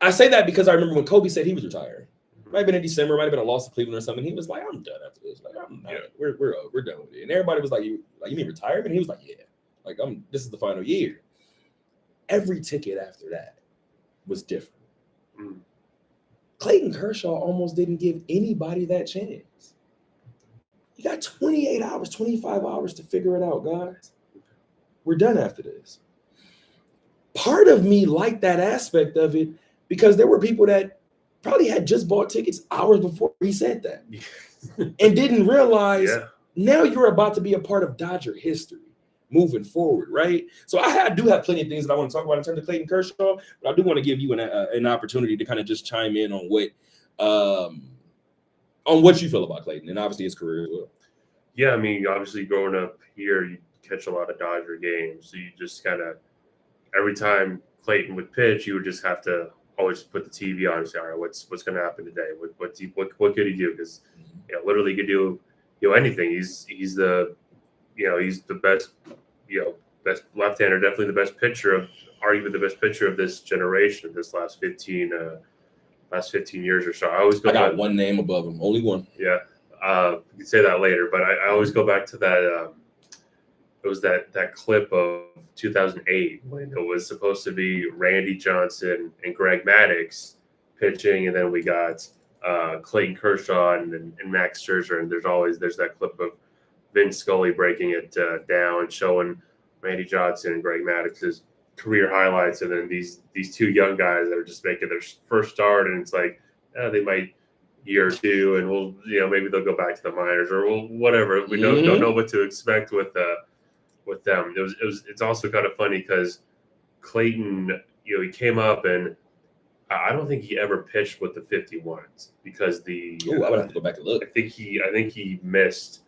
I say that because I remember when Kobe said he was retiring. Might have been in December, might have been a loss to Cleveland or something. He was like, "I'm done after this. Like, we're done with it." And everybody was like, "You mean retirement?" He was like, "Yeah. Like, this is the final year." Every ticket after that was different. Mm. Clayton Kershaw almost didn't give anybody that chance. You got 28 hours, 25 hours to figure it out, guys. We're done after this. Part of me liked that aspect of it because there were people that probably had just bought tickets hours before he said that and didn't realize now you're about to be a part of Dodger history moving forward, right? So I do have plenty of things that I want to talk about in terms of Clayton Kershaw, but I do want to give you an opportunity to kind of just chime in on what you feel about Clayton and obviously his career as well. Yeah, I mean, obviously growing up here, you catch a lot of Dodger games, so you just kind of every time Clayton would pitch, you would just have to always put the TV on and say, "All right, what's going to happen today? What could he do?" Because literally, he could do anything. He's the he's the best best left-hander, definitely the best pitcher arguably the best pitcher of this generation, this last 15 years or so. I got one name above him, only one. Yeah, you can say that later, but I always go back to that. It was that clip of 2008 when it was supposed to be Randy Johnson and Greg Maddux pitching, and then we got Clayton Kershaw and Max Scherzer, and there's that clip of Vince Scully breaking it down, showing Randy Johnson and Greg Maddox's career highlights, and then these two young guys that are just making their first start, and it's like they might year or two, and we'll maybe they'll go back to the minors or whatever. We don't know what to expect with them. It's also kind of funny because Clayton, he came up and I don't think he ever pitched with the 51s because I would have to go back and look. I think he missed.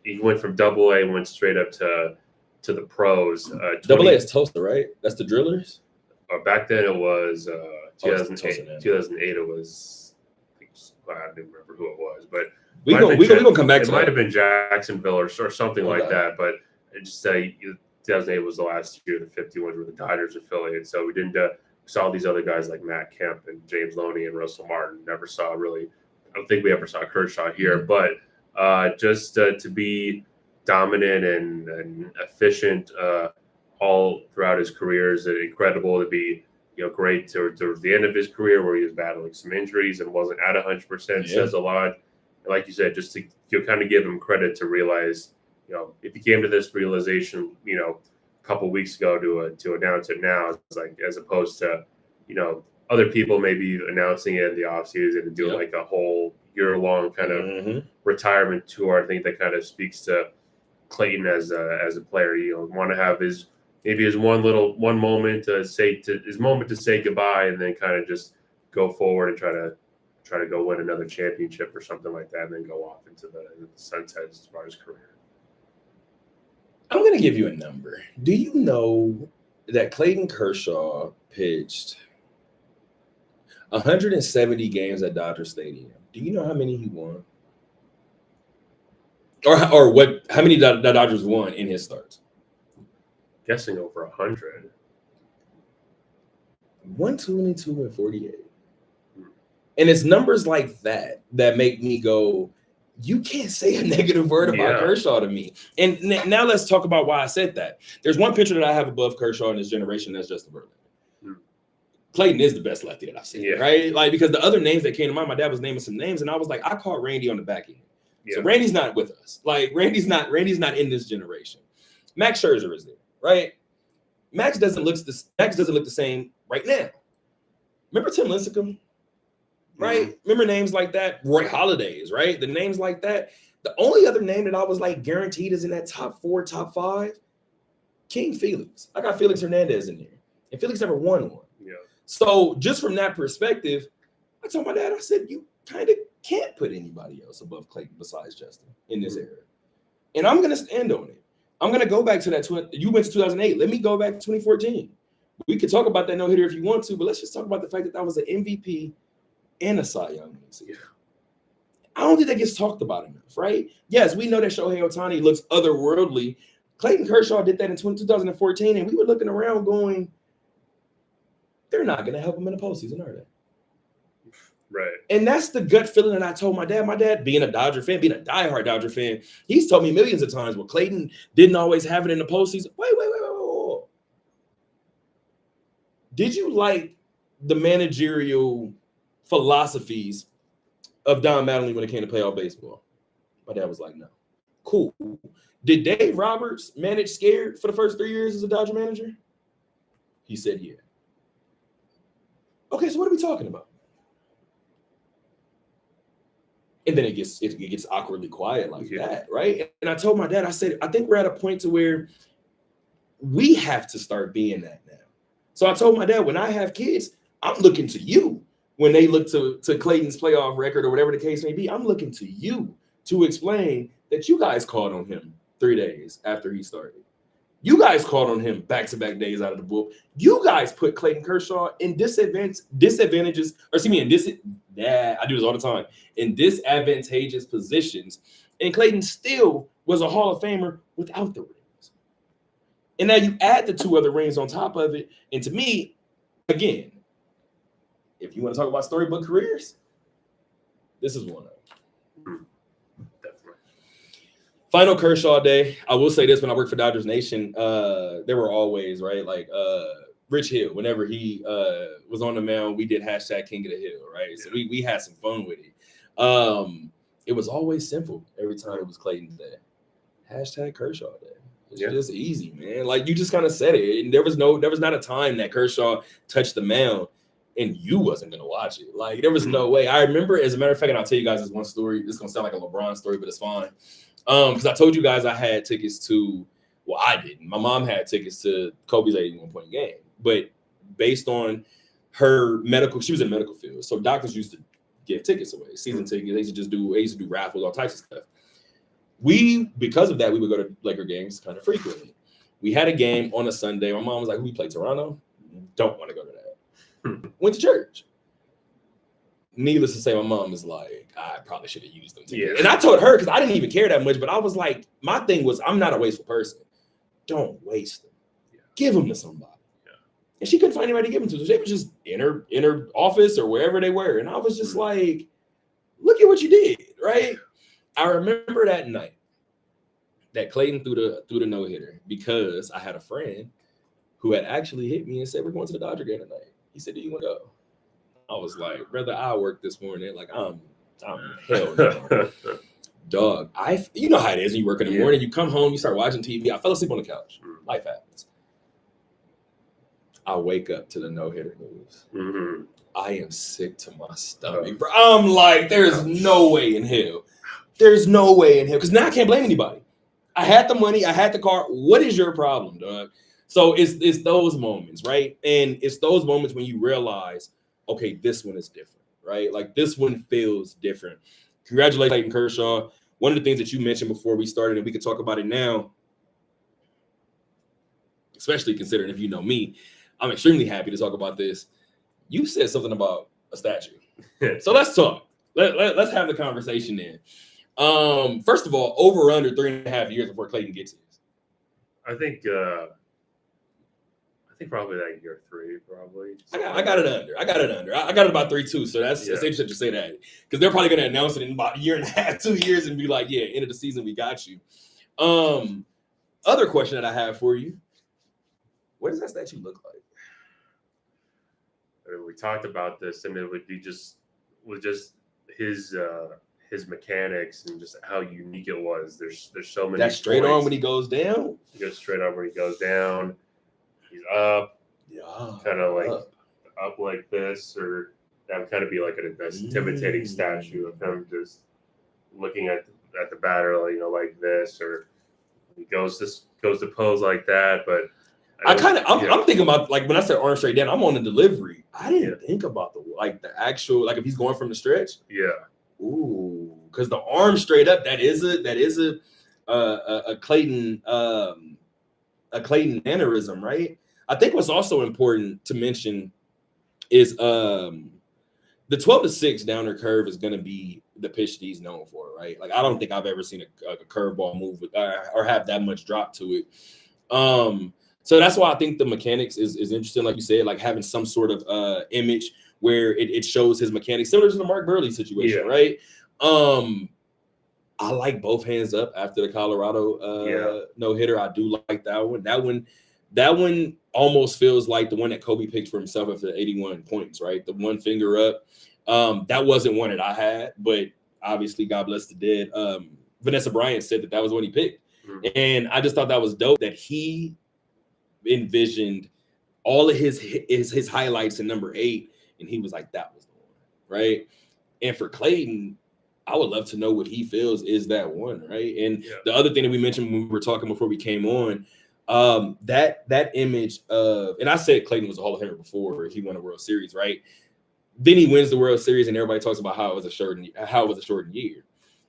He went from Double A and went straight up to the pros. Double A is Tulsa, right? That's the Drillers. Back then it was 2008. 2008 it was. I don't remember who it was, but we gonna come back to it. Might have been Jacksonville or something like that, but just say 2008 was the last year the 51s were the Dodgers affiliate, so we didn't saw these other guys like Matt Kemp and James Loney and Russell Martin. Never saw really. I don't think we ever saw Kershaw here, but just to be dominant and efficient all throughout his career is incredible. To be great to the end of his career where he was battling some injuries and wasn't at 100% says a lot. And like you said, just to kind of give him credit to realize. If he came to this realization, a couple of weeks ago to announce it now, it's like as opposed to, other people maybe announcing it in the offseason and doing like a whole year-long kind of retirement tour. I think that kind of speaks to Clayton as a player. Want to have his one moment to say goodbye, and then kind of just go forward and try to go win another championship or something like that, and then go off into the sunset as far as career. I'm going to give you a number. Do you know that Clayton Kershaw pitched 170 games at Dodger Stadium? Do you know how many he won? Or how many the Dodgers won in his starts? Guessing over 100. 122 and 48. And it's numbers like that make me go, you can't say a negative word about Kershaw to me. And now let's talk about why I said that. There's one pitcher that I have above Kershaw in this generation. That's Justin Verlander. Clayton is the best lefty that I've seen, right? Like, because the other names that came to mind, my dad was naming some names, and I was like, I caught Randy on the back end. So Randy's not with us. Like, Randy's not in this generation. Max Scherzer is there, right? Max doesn't look the same right now. Remember Tim Lincecum? Right? Remember names like that? Roy Halladay, right? The names like that. The only other name that I was like guaranteed is in that top 4, top 5, King Felix. I got Felix Hernandez in there. And Felix never won one. Yeah. So just from that perspective, I told my dad, I said, you kind of can't put anybody else above Clayton besides Justin in this era. And I'm going to stand on it. I'm going to go back to that. You went to 2008. Let me go back to 2014. We could talk about that no-hitter if you want to, but let's just talk about the fact that that was an MVP and a Cy Young season. I don't think that gets talked about enough, right? Yes, we know that Shohei Ohtani looks otherworldly. Clayton Kershaw did that in 2014, and we were looking around going, they're not going to help him in the postseason, are they? Right. And that's the gut feeling that I told my dad. My dad, being a Dodger fan, being a diehard Dodger fan, he's told me millions of times, well, Clayton didn't always have it in the postseason. Wait. Did you like the managerial philosophies of Don Mattingly when it came to playoff baseball? My dad was like, no. Cool. Did Dave Roberts manage scared for the first 3 years as a Dodger manager? He said, yeah. Okay, so what are we talking about? And then it gets awkwardly quiet like that, right? And I told my dad, I said, I think we're at a point to where we have to start being that now. So I told my dad, when I have kids, I'm looking to you. When they look to Clayton's playoff record or whatever the case may be, I'm looking to you to explain that you guys called on him 3 days after he started. You guys called on him back-to-back days out of the book. You guys put Clayton Kershaw in disadvantages, or excuse me, I do this all the time, in disadvantageous positions. And Clayton still was a Hall of Famer without the rings. And now you add the 2 other rings on top of it. And to me, again, if you want to talk about storybook careers, this is one of them. Definitely. Final Kershaw day. I will say this: when I worked for Dodgers Nation, there were always, right, like Rich Hill. Whenever he was on the mound, we did hashtag King of the Hill, right? So we had some fun with it. It was always simple every time it was Clayton's day. Hashtag Kershaw day. It's just easy, man. Like you just kind of said it. And there was not a time that Kershaw touched the mound and you wasn't gonna watch it. Like there was no way. I remember, as a matter of fact, and I'll tell you guys this one story. This is gonna sound like a LeBron story, but it's fine. Because I told you guys I had tickets to, well, I didn't. My mom had tickets to Kobe's 81-point game, but based on her medical, she was in the medical field, so doctors used to give tickets away, season tickets. They used to do raffles, all types of stuff. Because of that, we would go to Laker games kind of frequently. We had a game on a Sunday. My mom was like, "We play Toronto. Don't want to go to that." Went to church. Needless to say, my mom is like, I probably should have used them. Yeah. And I told her, because I didn't even care that much, but I was like, my thing was, I'm not a wasteful person. Don't waste them. Yeah. Give them to somebody. Yeah. And she couldn't find anybody to give them to. So they were just in her office or wherever they were. And I was just like, look at what you did, right? I remember that night that Clayton threw the no-hitter because I had a friend who had actually hit me and said, we're going to the Dodger game tonight. He said, do you want to go? I was like, brother, I work this morning. Like, I'm hell no. Dog, you know how it is when you work in the morning. You come home, you start watching TV. I fell asleep on the couch. Life happens. I wake up to the no-hitter news. Mm-hmm. I am sick to my stomach, bro. I'm like, there's no way in hell. There's no way in hell. Because now I can't blame anybody. I had the money. I had the car. What is your problem, dog? So it's those moments, right? And it's those moments when you realize, okay, this one is different, right? Like this one feels different. Congratulations, Clayton Kershaw. One of the things that you mentioned before we started, and we could talk about it now, especially considering if you know me, I'm extremely happy to talk about this. You said something about a statue. So let's talk. Let's have the conversation then. First of all, over or under 3.5 years before Clayton gets his? I think probably like year 3, probably. I got it under. I got it about 3.2. So that's interesting to say that, because they're probably going to announce it in about 1.5, 2 years, and be like, "Yeah, end of the season, we got you." Other question that I have for you: what does that statue look like? I mean, we talked about this, and it would be just his mechanics and just how unique it was. There's so many. That straight arm when he goes down. He goes straight arm when he goes down. He's up, kind of like up like this, or that would kind of be like an intimidating statue of him just looking at the batter, like this, or he goes to pose like that. But I'm thinking about, like, when I said arm straight down, I'm on the delivery. I didn't think about the actual, like, if he's going from the stretch. Yeah. Ooh, because the arm straight up, that is a Clayton mannerism, right? I think what's also important to mention is the 12-6 downer curve is going to be the pitch that he's known for, right? Like, I don't think I've ever seen a curveball move with, or have that much drop to it. So that's why I think the mechanics is interesting, like you said, like having some sort of image where it shows his mechanics, similar to the Mark Burley situation, right? I like both hands up after the Colorado no-hitter. I do like that one. That one almost feels like the one that Kobe picked for himself after 81 points, right? The one finger up. That wasn't one that I had, but obviously, God bless the dead. Vanessa Bryant said that was what he picked. Mm-hmm. And I just thought that was dope that he envisioned all of his highlights in number 8. And he was like, that was the one, right? And for Clayton, I would love to know what he feels is that one, right? And the other thing that we mentioned when we were talking before we came on, that image of, and I said Clayton was a Hall of Famer before he won a World Series, right? Then he wins the World Series, and everybody talks about how it was a shortened year.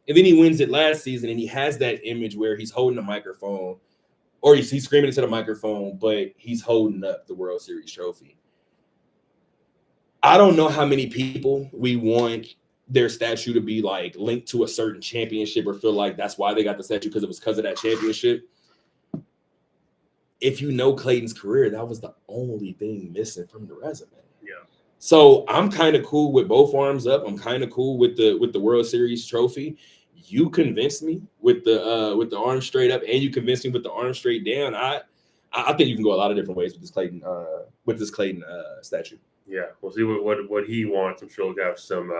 And then he wins it last season, and he has that image where he's holding a microphone, or he's screaming into the microphone, but he's holding up the World Series trophy. I don't know how many people we want their statue to be like linked to a certain championship or feel like that's why they got the statue because it was because of that championship. If you know Clayton's career, that was the only thing missing from the resume. Yeah. So I'm kind of cool with both arms up. I'm kind of cool with the World Series trophy. You convinced me with the arm straight up, and you convinced me with the arm straight down. I think you can go a lot of different ways with this Clayton statue. Yeah, we'll see what he wants. I'm sure he'll have some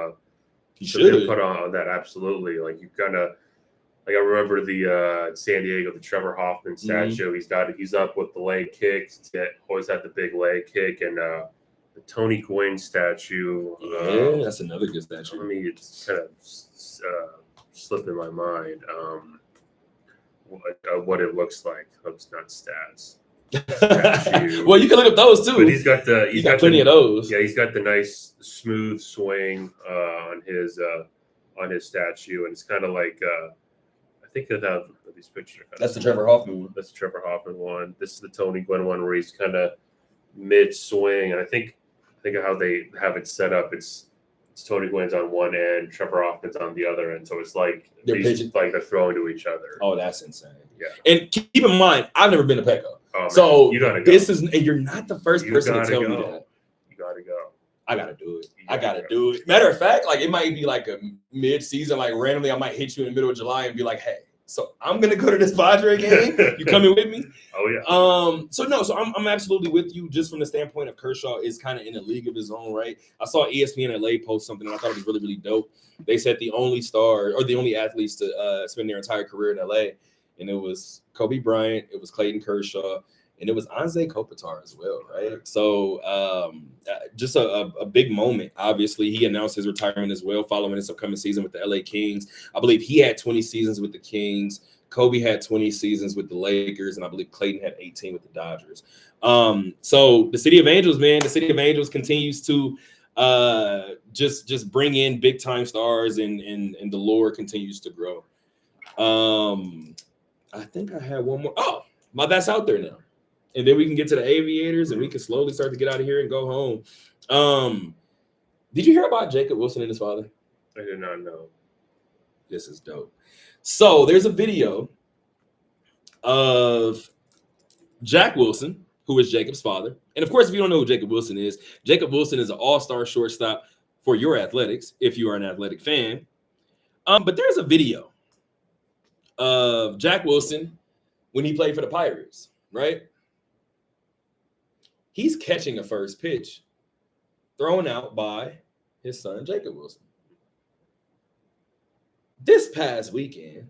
input on that. Absolutely. Like you kind of, like I remember the San Diego, the Trevor Hoffman statue. Mm-hmm. He's up with the leg kicks. He's always had the big leg kick, and the Tony Gwynn statue. That's another good statue. Let me just kind of slip in my mind what it looks like. It's not stats. Well, you can look up those too. But he's got plenty of those. Yeah, he's got the nice smooth swing on his statue, and it's kind of like I think I have these pictures. That's the Trevor Hoffman one. That's the Trevor Hoffman one. This is the Tony Gwynn one where he's kind of mid swing, and I think of how they have it set up. It's Tony Gwynn's on one end, Trevor Hoffman's on the other end, so it's like they're throwing to each other. Oh, that's insane. Yeah, and keep in mind, I've never been to Petco. Oh, so you gotta go. You're not the first person to tell me that. You gotta go. I gotta do it. Do it. Matter of fact, like it might be like a mid-season, like randomly I might hit you in the middle of July and be like, hey, so I'm gonna go to this Padre game. You coming with me? Oh yeah. So I'm absolutely with you just from the standpoint of Kershaw is kind of in a league of his own, right? I saw ESPN LA post something and I thought it was really, really dope. They said the only athletes to spend their entire career in LA. And it was Kobe Bryant, it was Clayton Kershaw, and it was Anze Kopitar as well, right? So just a big moment. Obviously, he announced his retirement as well following this upcoming season with the LA Kings. I believe he had 20 seasons with the Kings. Kobe had 20 seasons with the Lakers, and I believe Clayton had 18 with the Dodgers. So the City of Angels, man, the City of Angels continues to just bring in big-time stars, and the lore continues to grow. I think I had one more. Oh, that's out there now. And then we can get to the Aviators and we can slowly start to get out of here and go home. Did you hear about Jacob Wilson and his father? I did not know. This is dope. So there's a video of Jack Wilson, who is Jacob's father. And of course, if you don't know who Jacob Wilson is an all-star shortstop for your Athletics, if you are an Athletic fan. But there's a video of Jack Wilson when he played for the Pirates, right? He's catching a first pitch thrown out by his son, Jacob Wilson. This past weekend,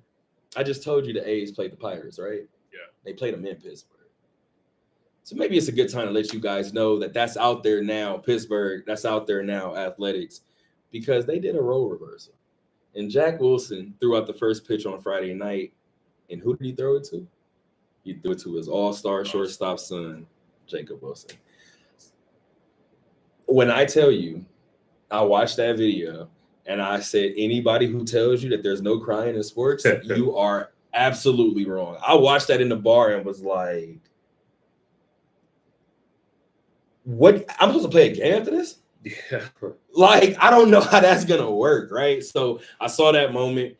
I just told you the A's played the Pirates, right? Yeah. They played them in Pittsburgh. So maybe it's a good time to let you guys know that that's out there now, Pittsburgh, that's out there now, Athletics, because they did a role reversal. And Jack Wilson threw out the first pitch on Friday night. And who did he throw it to? He threw it to his all-star shortstop son, Jacob Wilson. When I tell you, I watched that video and I said, anybody who tells you that there's no crying in sports, you are absolutely wrong. I watched that in the bar and was like, what? I'm supposed to play a game after this? Yeah. Like, I don't know how that's going to work, right? So I saw that moment,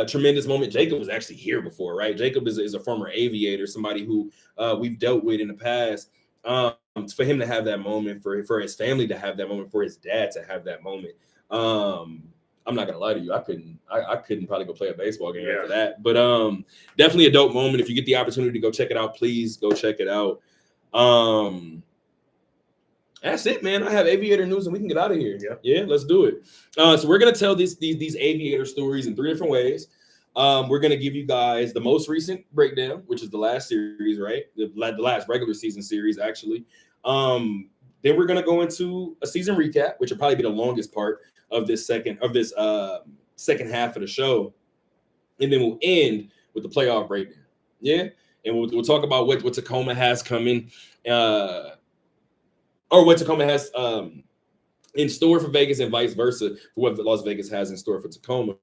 tremendous moment. Jacob was actually here before, right? Jacob is a former Aviator, somebody who we've dealt with in the past. For him to have that moment, for his family to have that moment, for his dad to have that moment. I'm not gonna lie to you, I couldn't probably go play a baseball game after that. But definitely a dope moment. If you get the opportunity to go check it out, please go check it out. That's it, man. I have aviator news and we can get out of here. Yeah, let's do it. So we're gonna tell these aviator stories in 3 different ways. We're gonna give you guys the most recent breakdown, which is the last series, right? The last regular season series, actually. Then we're gonna go into a season recap, which will probably be the longest part of this second half of the show, and then we'll end with the playoff breakdown. Yeah, and we'll talk about what Tacoma has coming, or what Tacoma has in store for Vegas, and vice versa for what Las Vegas has in store for Tacoma.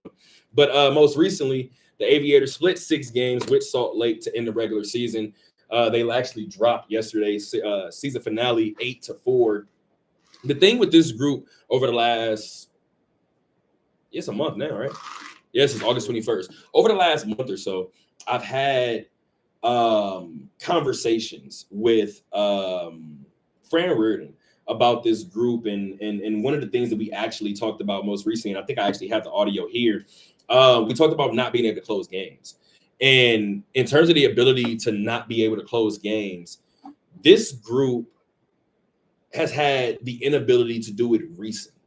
But most recently, the Aviators split 6 games with Salt Lake to end the regular season. They actually dropped yesterday's season finale 8-4. The thing with this group over the last, it's a month now, right? Yes, it's August 21st. Over the last month or so, I've had conversations with Fran Reardon about this group, and one of the things that we actually talked about most recently, and I think I actually have the audio here, we talked about not being able to close games. And in terms of the ability to not be able to close games, this group has had the inability to do it recently.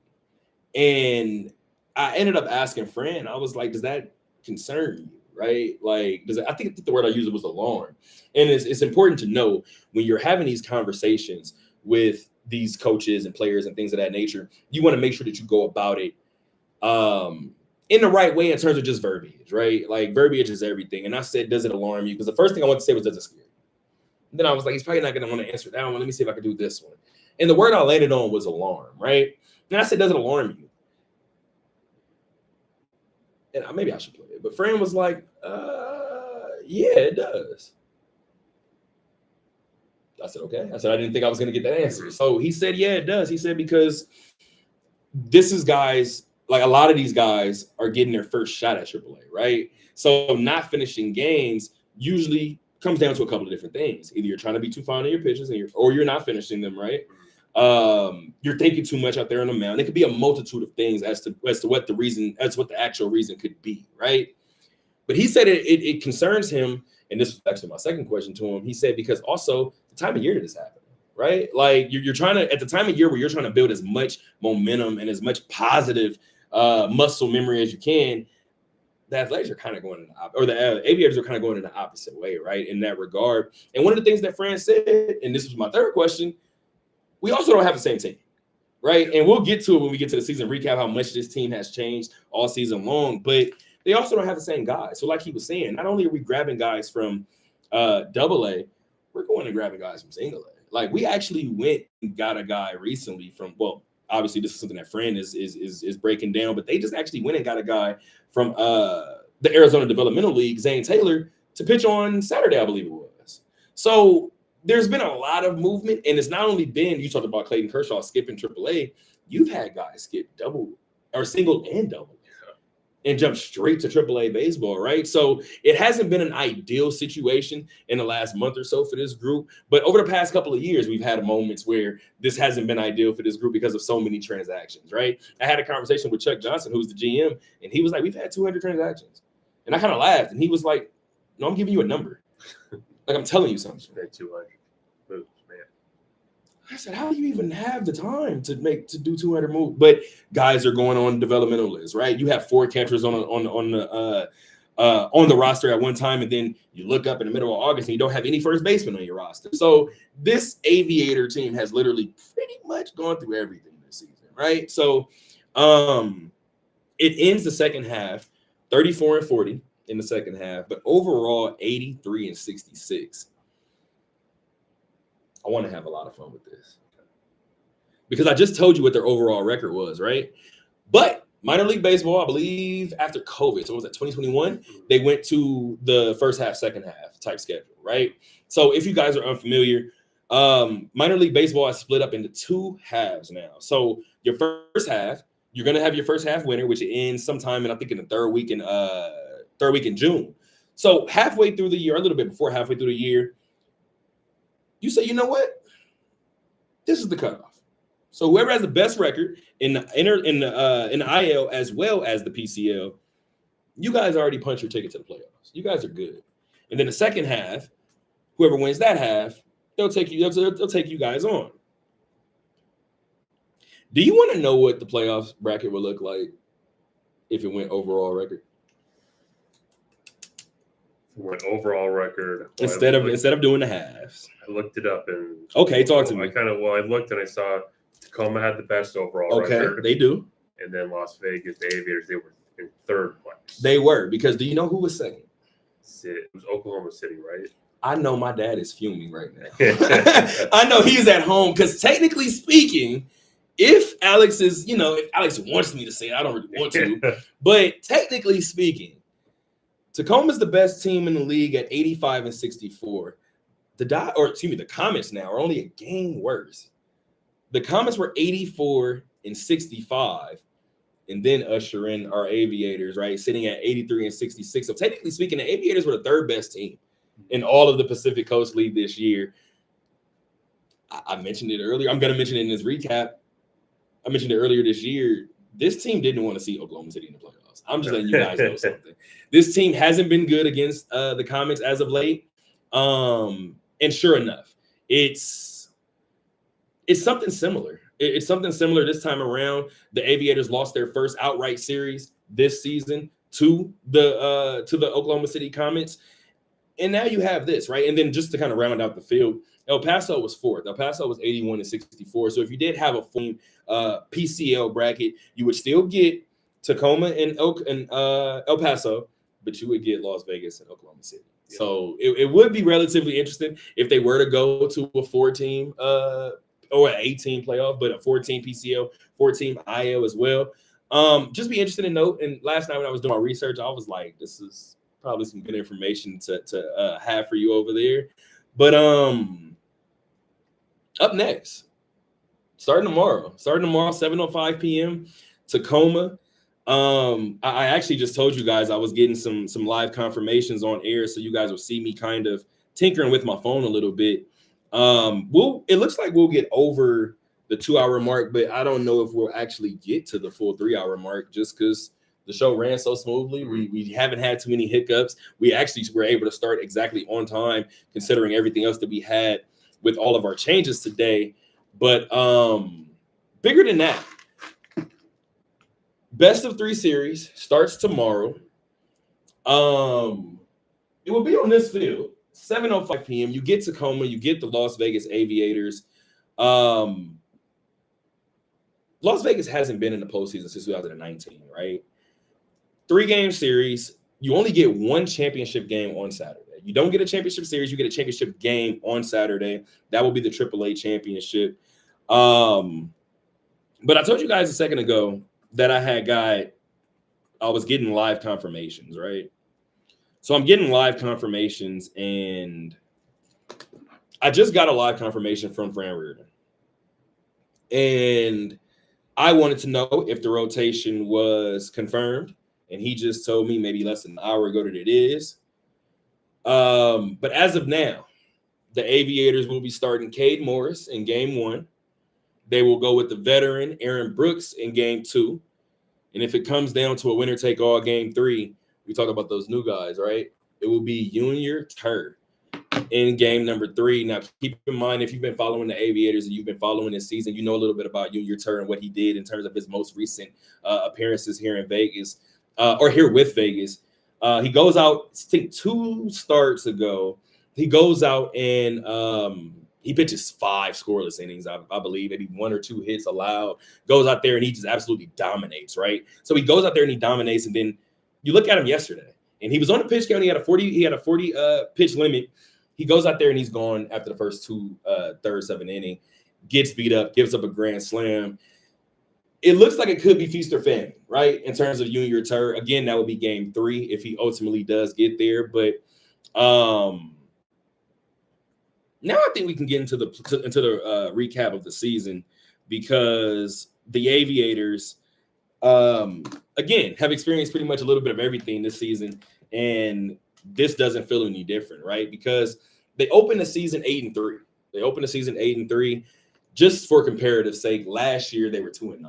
And I ended up asking Fran, I was like, does that concern you, right? Like, I think the word I used was alarm. And it's important to know when you're having these conversations with these coaches and players and things of that nature, you want to make sure that you go about it in the right way in terms of just verbiage, right? Like, verbiage is everything. And I said, does it alarm you? Because the first thing I wanted to say was, does it scare you? And then I was like, he's probably not going to want to answer that one. Let me see if I can do this one. And the word I landed on was alarm, right? And I said, does it alarm you? And maybe I should play it. But Fran was like, yeah, it does. I said, okay. I said, I didn't think I was going to get that answer. So he said, yeah, it does. He said, because this is guys, like a lot of these guys are getting their first shot at AAA, right? So not finishing games usually comes down to a couple of different things. Either you're trying to be too fond of your pitches or you're not finishing them, right? You're thinking too much out there on the mound. It could be a multitude of things as to what the actual reason could be, right? But he said it concerns him, and this was actually my second question to him. He said, because also the time of year that this happened, right? Like you're trying to, at the time of year where you're trying to build as much momentum and as much positive muscle memory as you can, the Athletics are kind of going in the Aviators are kind of going in the opposite way, right? In that regard. And one of the things that Fran said, and this was my third question, we also don't have the same team, right? And we'll get to it when we get to the season recap, how much this team has changed all season long, but they also don't have the same guys. So like he was saying, not only are we grabbing guys from AA, we're going and grabbing guys from single A. Like we actually went and got a guy recently from, well, obviously this is something that Fran is breaking down, but they just actually went and got a guy from the Arizona Developmental League, Zane Taylor, to pitch on Saturday, I believe it was. So there's been a lot of movement, and it's not only been, you talked about Clayton Kershaw skipping AAA, you've had guys skip double or single and double and jump straight to AAA baseball, right? So it hasn't been an ideal situation in the last month or so for this group, but over the past couple of years, we've had moments where this hasn't been ideal for this group because of so many transactions, right? I had a conversation with Chuck Johnson, who's the GM, and he was like, we've had 200 transactions. And I kind of laughed, and he was like, no, I'm giving you a number. Like, I'm telling you something. 200 moves, man. I said, how do you even have the time to do 200 moves? But guys are going on developmental lists, right? You have 4 catchers on the roster at one time, and then you look up in the middle of August and you don't have any first baseman on your roster. So this Aviator team has literally pretty much gone through everything this season, right? So it ends the second half 34-40 in the second half, but overall 83-66. I want to have a lot of fun with this because I just told you what their overall record was, right? But minor league baseball, I believe after COVID, so what was that, 2021? They went to the first half, second half type schedule, right? So if you guys are unfamiliar, minor league baseball is split up into 2 halves now. So your first half, you're going to have your first half winner, which ends sometime in, I think, in the third week in June. So halfway through the year, a little bit before halfway through the year, you say, you know what? This is the cutoff. So whoever has the best record in the IL as well as the PCL, you guys already punched your ticket to the playoffs. You guys are good. And then the second half, whoever wins that half, they'll take you guys on. Do you want to know what the playoffs bracket would look like if it went overall record? Went overall record Instead of doing the halves. I looked it up and okay, talk to me. I looked and I saw Tacoma had the best overall record. Okay, they do. And then Las Vegas, the Aviators, they were in third place. They were, because do you know who was second? It was Oklahoma City, right? I know my dad is fuming right now. I know he's at home because technically speaking, if Alex wants me to say it, I don't really want to, but technically speaking, Tacoma's the best team in the league at 85-64. The Comets now are only a game worse. The Comets were 84-65, and then usher in our Aviators, right, sitting at 83-66. So technically speaking, the Aviators were the third best team in all of the Pacific Coast League this year. I mentioned it earlier. I'm going to mention it in this recap. I mentioned it earlier this year. This team didn't want to see Oklahoma City in the playoffs. I'm just letting you guys know something. This team hasn't been good against the Comets as of late. And sure enough, it's something similar. It's something similar this time around. The Aviators lost their first outright series this season to the Oklahoma City Comets. And now you have this, right? And then just to kind of round out the field, El Paso was fourth. El Paso was 81-64. So if you did have a full PCL bracket, you would still get Tacoma and El Paso, but you would get Las Vegas and Oklahoma City. Yeah. So it would be relatively interesting if they were to go to a 4-team or an 8-team playoff, but a 4-team PCL, 4-team IL as well. Just be interested to note. And last night when I was doing my research, I was like, this is probably some good information to have for you over there. But up next, starting tomorrow, 7:05 p.m., Tacoma. I actually just told you guys I was getting some live confirmations on air, so you guys will see me kind of tinkering with my phone a little bit. It looks like we'll get over the 2-hour mark, but I don't know if we'll actually get to the full 3-hour mark just because the show ran so smoothly. We haven't had too many hiccups. We actually were able to start exactly on time, considering everything else that we had with all of our changes today. But bigger than that, best of 3 series starts tomorrow. It will be on this field, 7:05 p.m. You get Tacoma, you get the Las Vegas Aviators. Las Vegas hasn't been in the postseason since 2019, right? 3-game series. You only get 1 championship game on Saturday. You don't get a championship series. You get a championship game on Saturday. That will be the AAA championship. But I told you guys a second ago that I was getting live confirmations, right? So I'm getting live confirmations, and I just got a live confirmation from Fran Reardon. And I wanted to know if the rotation was confirmed, and he just told me maybe less than an hour ago that it is. But as of now, the Aviators will be starting Cade Morris in game 1. They will go with the veteran Aaron Brooks in game 2. And if it comes down to a winner-take-all game 3, we talk about those new guys, right? It will be Junior Tur in game number 3. Now, keep in mind, if you've been following the Aviators and you've been following this season, you know a little bit about Junior Tur and what he did in terms of his most recent appearances here in Vegas, or here with Vegas. He goes out, I think 2 starts ago, he goes out and he pitches 5 scoreless innings, I believe, maybe 1 or 2 hits allowed, goes out there and he just absolutely dominates, right? So he goes out there and he dominates, and then you look at him yesterday, and he was on the pitch count. He had a 40 pitch limit. He goes out there and he's gone after the first 2 thirds of an inning, gets beat up, gives up a grand slam. It looks like it could be feast or famine, right? In terms of Junior Tur. Again, that would be game 3 if he ultimately does get there. But now I think we can get into the recap of the season, because the Aviators, again, have experienced pretty much a little bit of everything this season, and this doesn't feel any different, right? Because they opened the season 8-3. just for comparative sake, last year they were 2-9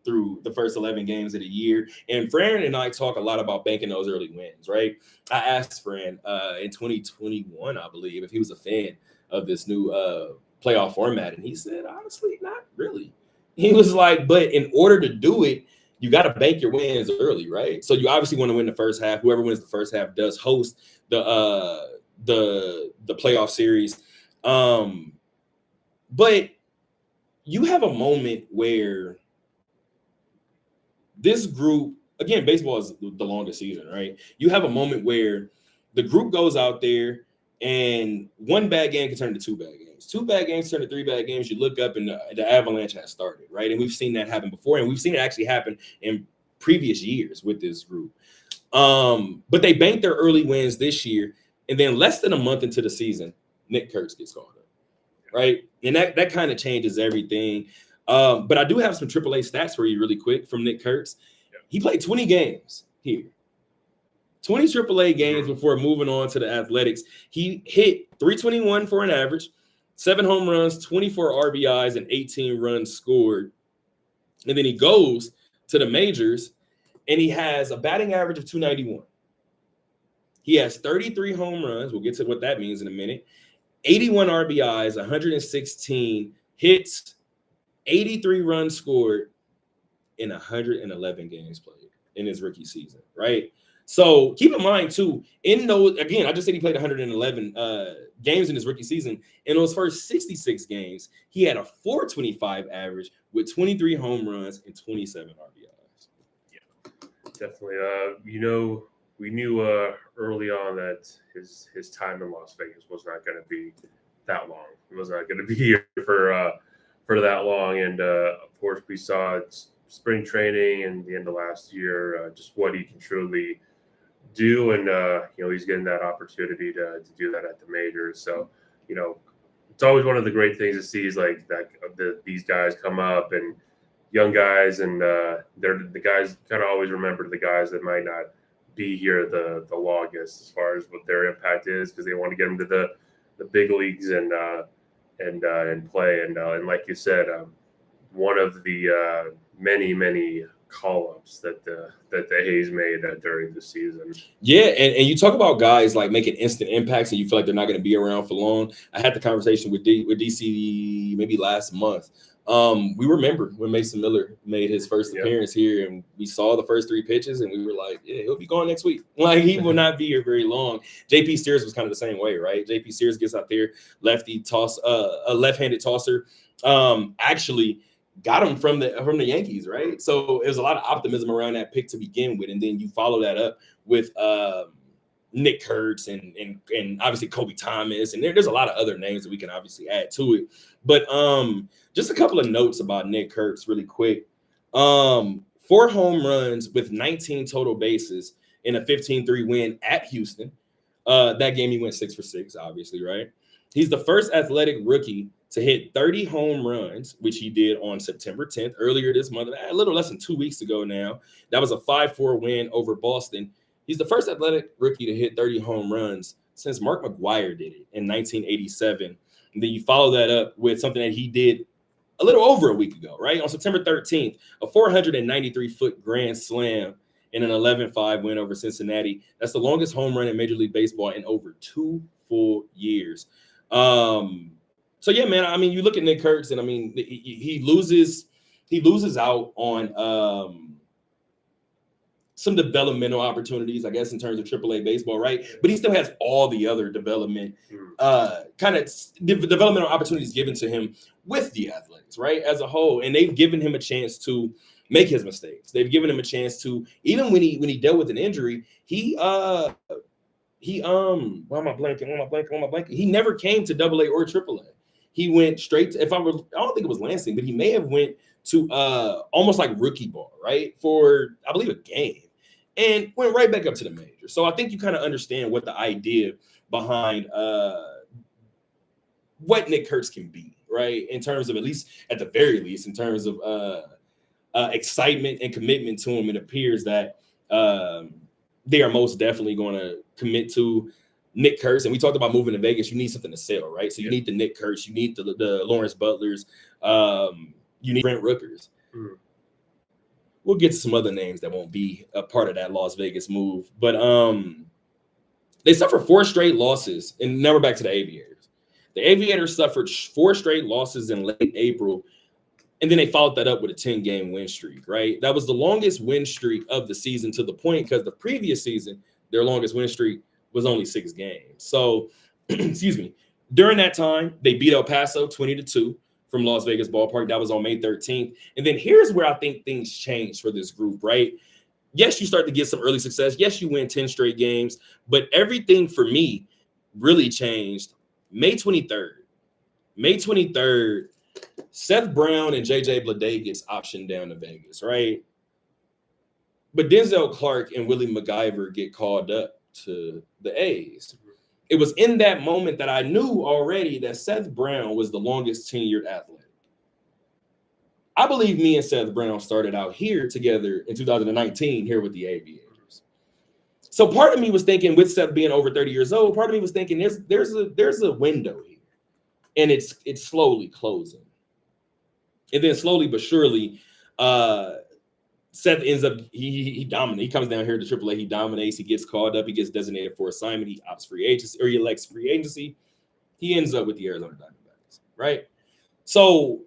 through the first 11 games of the year. And Fran and I talk a lot about banking those early wins, right? I asked Fran in 2021, I believe, if he was a fan of this new playoff format. And he said, honestly, not really. He was like, but in order to do it, you got to bank your wins early, right? So you obviously want to win the first half. Whoever wins the first half does host the playoff series. But you have a moment where this group, again, baseball is the longest season, right? You have a moment where the group goes out there and one bad game can turn to 2 bad games. 2 bad games turn to 3 bad games. You look up and the avalanche has started, right? And we've seen that happen before, and we've seen it actually happen in previous years with this group. But they banked their early wins this year, and then less than a month into the season, Nick Kurtz gets called up, right? And that kind of changes everything. But I do have some AAA stats for you really quick from Nick Kurtz. He played 20 games here. 20 AAA games before moving on to the Athletics. He hit .321 for an average, 7 home runs, 24 RBIs, and 18 runs scored. And then he goes to the majors, and he has a batting average of .291. He has 33 home runs. We'll get to what that means in a minute. 81 RBIs, 116 hits, 83 runs scored in 111 games played in his rookie season, right? So keep in mind, too, in those, again, I just said he played 111 games in his rookie season. In those first 66 games, he had a .425 average with 23 home runs and 27 RBIs. Yeah, definitely. We knew early on that his time in Las Vegas was not going to be that long. He was not going to be here for that long. And of course, we saw spring training and the end of last year just what he can truly do, and he's getting that opportunity to do that at the majors. So it's always one of the great things to see is like that these guys come up and young guys, and they're the guys kind of always remember the guys that might not be here the longest as far as what their impact is, because they want to get them to the big leagues and play. And like you said, one of the many call-ups that the A's made during the season. Yeah, and you talk about guys like making instant impacts and you feel like they're not going to be around for long. I had the conversation with DC maybe last month. We remember when Mason Miller made his first appearance here, and we saw the first 3 pitches, and we were like, yeah, he'll be gone next week. Like, he will not be here very long. JP Steers was kind of the same way, right? JP Steers gets out there, lefty toss, a left-handed tosser. Actually got him from the Yankees, right? So there's a lot of optimism around that pick to begin with, and then you follow that up with Nick Kurtz and obviously Kobe Thomas, and there's a lot of other names that we can obviously add to it. But just a couple of notes about Nick Kurtz really quick. 4 home runs with 19 total bases in a 15-3 win at Houston. That game he went 6 for 6, obviously, right? He's the first Athletic rookie to hit 30 home runs, which he did on September 10th, earlier this month, a little less than 2 weeks ago now. That was a 5-4 win over Boston. He's the first Athletic rookie to hit 30 home runs since Mark McGwire did it in 1987. And then you follow that up with something that he did a little over a week ago, right? On September 13th, a 493-foot grand slam in an 11-5 win over Cincinnati. That's the longest home run in Major League Baseball in over 2 full years. So yeah, man, I mean, you look at Nick Kurtz, and I mean, he loses out on some developmental opportunities, I guess, in terms of AAA baseball, right? But he still has all the other developmental opportunities given to him with the Athletics, right, as a whole. And they've given him a chance to make his mistakes. They've given him a chance to, even when he dealt with an injury, he why am I blanking? He never came to AA or AAA. He went straight to, I don't think it was Lansing, but he may have went to almost like rookie ball, right? For, I believe, a game, and went right back up to the major. So I think you kind of understand what the idea behind what Nick Kurtz can be, right? In terms of, at least at the very least, in terms of excitement and commitment to him. It appears that they are most definitely going to commit to Nick Kurtz, and we talked about moving to Vegas. You need something to sell, right? So you need the Nick Kurtz, you need the Lawrence Butlers, you need Brent Rookers. We'll get to some other names that won't be a part of that Las Vegas move, but they suffered 4 straight losses, and now we're back to the Aviators. The Aviators suffered 4 straight losses in late April, and then they followed that up with a 10-game win streak, right? That was the longest win streak of the season, to the point because the previous season, their longest win streak was only 6 games. So, excuse me, during that time, they beat El Paso 20-2 from Las Vegas Ballpark. That was on May 13th. And then here's where I think things changed for this group, right? Yes, you start to get some early success. Yes, you win 10 straight games, but everything for me really changed May 23rd. May 23rd, Seth Brown and JJ Bleday gets optioned down to Vegas, right? But Denzel Clark and Willie MacGyver get called up to the A's. It was in that moment that I knew already that Seth Brown was the longest tenured athlete. I believe me and Seth Brown started out here together in 2019 here with the Aviators. So part of me was thinking, with Seth being over 30 years old, part of me was thinking there's a window here, and it's slowly closing. And then slowly but surely, Seth ends up, he dominates. He comes down here to AAA. He dominates. He gets called up. He gets designated for assignment. He opts free agency, or he elects free agency. He ends up with the Arizona Diamondbacks, right? So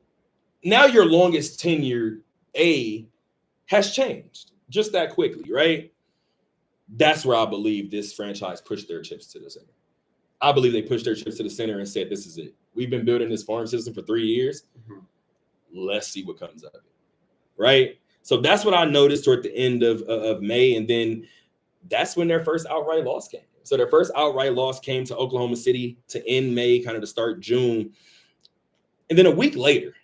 now your longest tenured A has changed just that quickly, right? That's where I believe this franchise pushed their chips to the center. I believe they pushed their chips to the center and said, this is it. We've been building this farm system for 3 years. Let's see what comes of it, right? So that's what I noticed toward the end of May. And then that's when their first outright loss came. So their first outright loss came to Oklahoma City to end May, kind of to start June. And then a week later,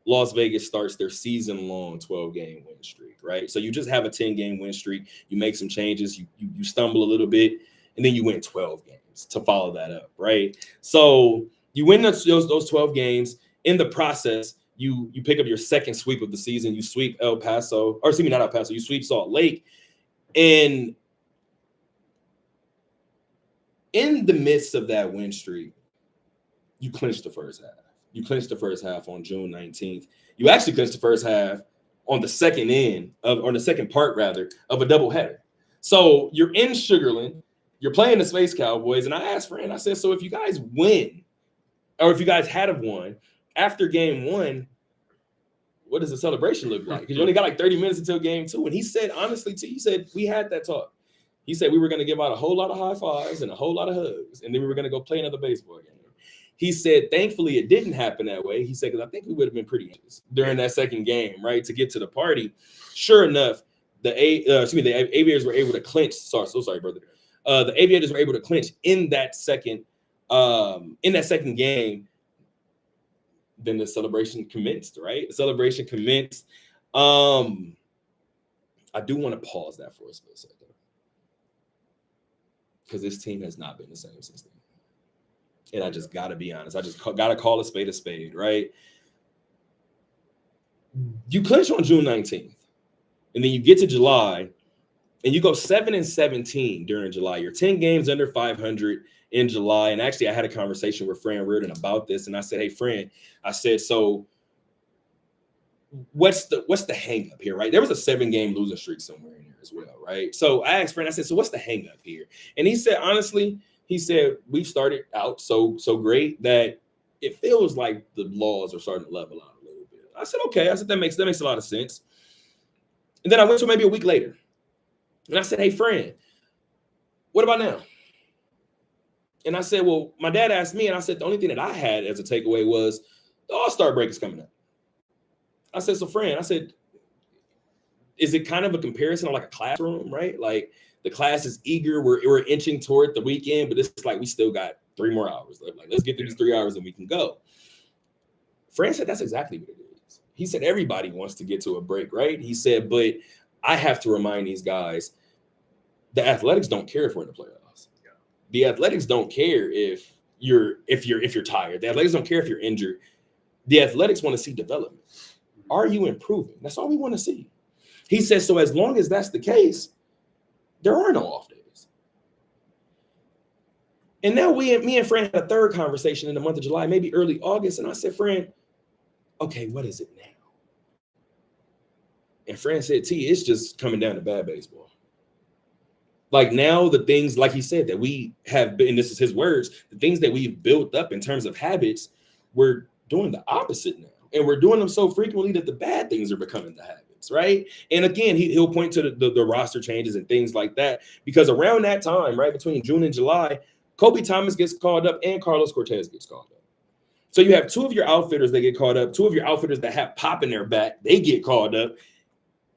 Las Vegas starts their season-long 12-game win streak, right? So you just have a 10-game win streak. You make some changes. You stumble a little bit, and then you win 12 games to follow that up, right? So you win those 12 games. In the process, you pick up your second sweep of the season. You sweep El Paso, or excuse me, not El Paso. You sweep Salt Lake. And in the midst of that win streak, you clinch the first half. You clinched the first half on June 19th. You actually clinched the first half on the second part of a doubleheader. So you're in Sugarland, you're playing the Space Cowboys, and I asked Fran, I said, so if you guys win, or if you guys had have won after game 1, what does the celebration look like? Because you only got like 30 minutes until game 2. And he said, honestly, he said, we had that talk. He said we were going to give out a whole lot of high fives and a whole lot of hugs, and then we were going to go play another baseball game. He said, thankfully, it didn't happen that way. He said, because I think we would have been pretty anxious during that second game, right, to get to the party. Sure enough, the Aviators were able to clinch. Sorry, brother. The Aviators were able to clinch in that second game. Then the celebration commenced, right? The celebration commenced. I do want to pause that for a split second, because this team has not been the same since then. And I just got to be honest. I just got to call a spade, right? You clinch on June 19th, and then you get to July, and you go 7-17 during July. You're 10 games under 500 in July. And actually, I had a conversation with Fran Reardon about this, and I said, hey, Fran, I said, so what's the hang up here, right? There was a 7-game losing streak somewhere in there as well, right? So I asked Fran, I said, so what's the hang up here? And he said, honestly, he said, we've started out so great that it feels like the laws are starting to level out a little bit. I said, okay. I said, that makes a lot of sense. And then I went to maybe a week later, and I said, hey, Fran, what about now? And I said, well, my dad asked me, and I said, the only thing that I had as a takeaway was the All-Star break is coming up. I said, so Fran, I said, is it kind of a comparison of like a classroom, right? Like, the class is eager. We're inching toward the weekend, but it's like we still got 3 more hours left. Like, let's get through these 3 hours and we can go. Fran said that's exactly what it is. He said everybody wants to get to a break, right? He said, but I have to remind these guys, the Athletics don't care if we're in the playoffs. Yeah. The Athletics don't care if you're tired. The Athletics don't care if you're injured. The Athletics want to see development. Are you improving? That's all we want to see. He says, so as long as that's the case, there are no off days. And now me and Fran had a third conversation in the month of July, maybe early August. And I said, Fran, okay, what is it now? And Fran said, T, it's just coming down to bad baseball. Like now the things, like he said, that we have been, and this is his words, the things that we've built up in terms of habits, we're doing the opposite now. And we're doing them so frequently that the bad things are becoming the habits, right? And again, he'll point to the roster changes and things like that, because around that time, right, between June and July, Kobe Thomas gets called up and Carlos Cortez gets called up. So you have two of your outfitters that get called up, two of your outfitters that have pop in their back, they get called up,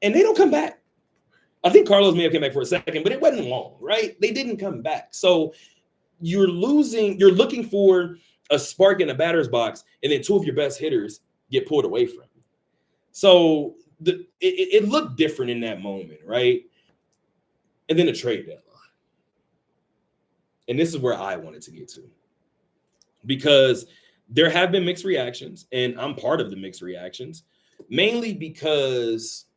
and they don't come back. I think Carlos may have come back for a second, but it wasn't long, right? They didn't come back. So you're looking for a spark in a batter's box, and then two of your best hitters get pulled away from you. So it looked different in that moment, right? And then the trade deadline. And this is where I wanted to get to, because there have been mixed reactions, and I'm part of the mixed reactions, mainly because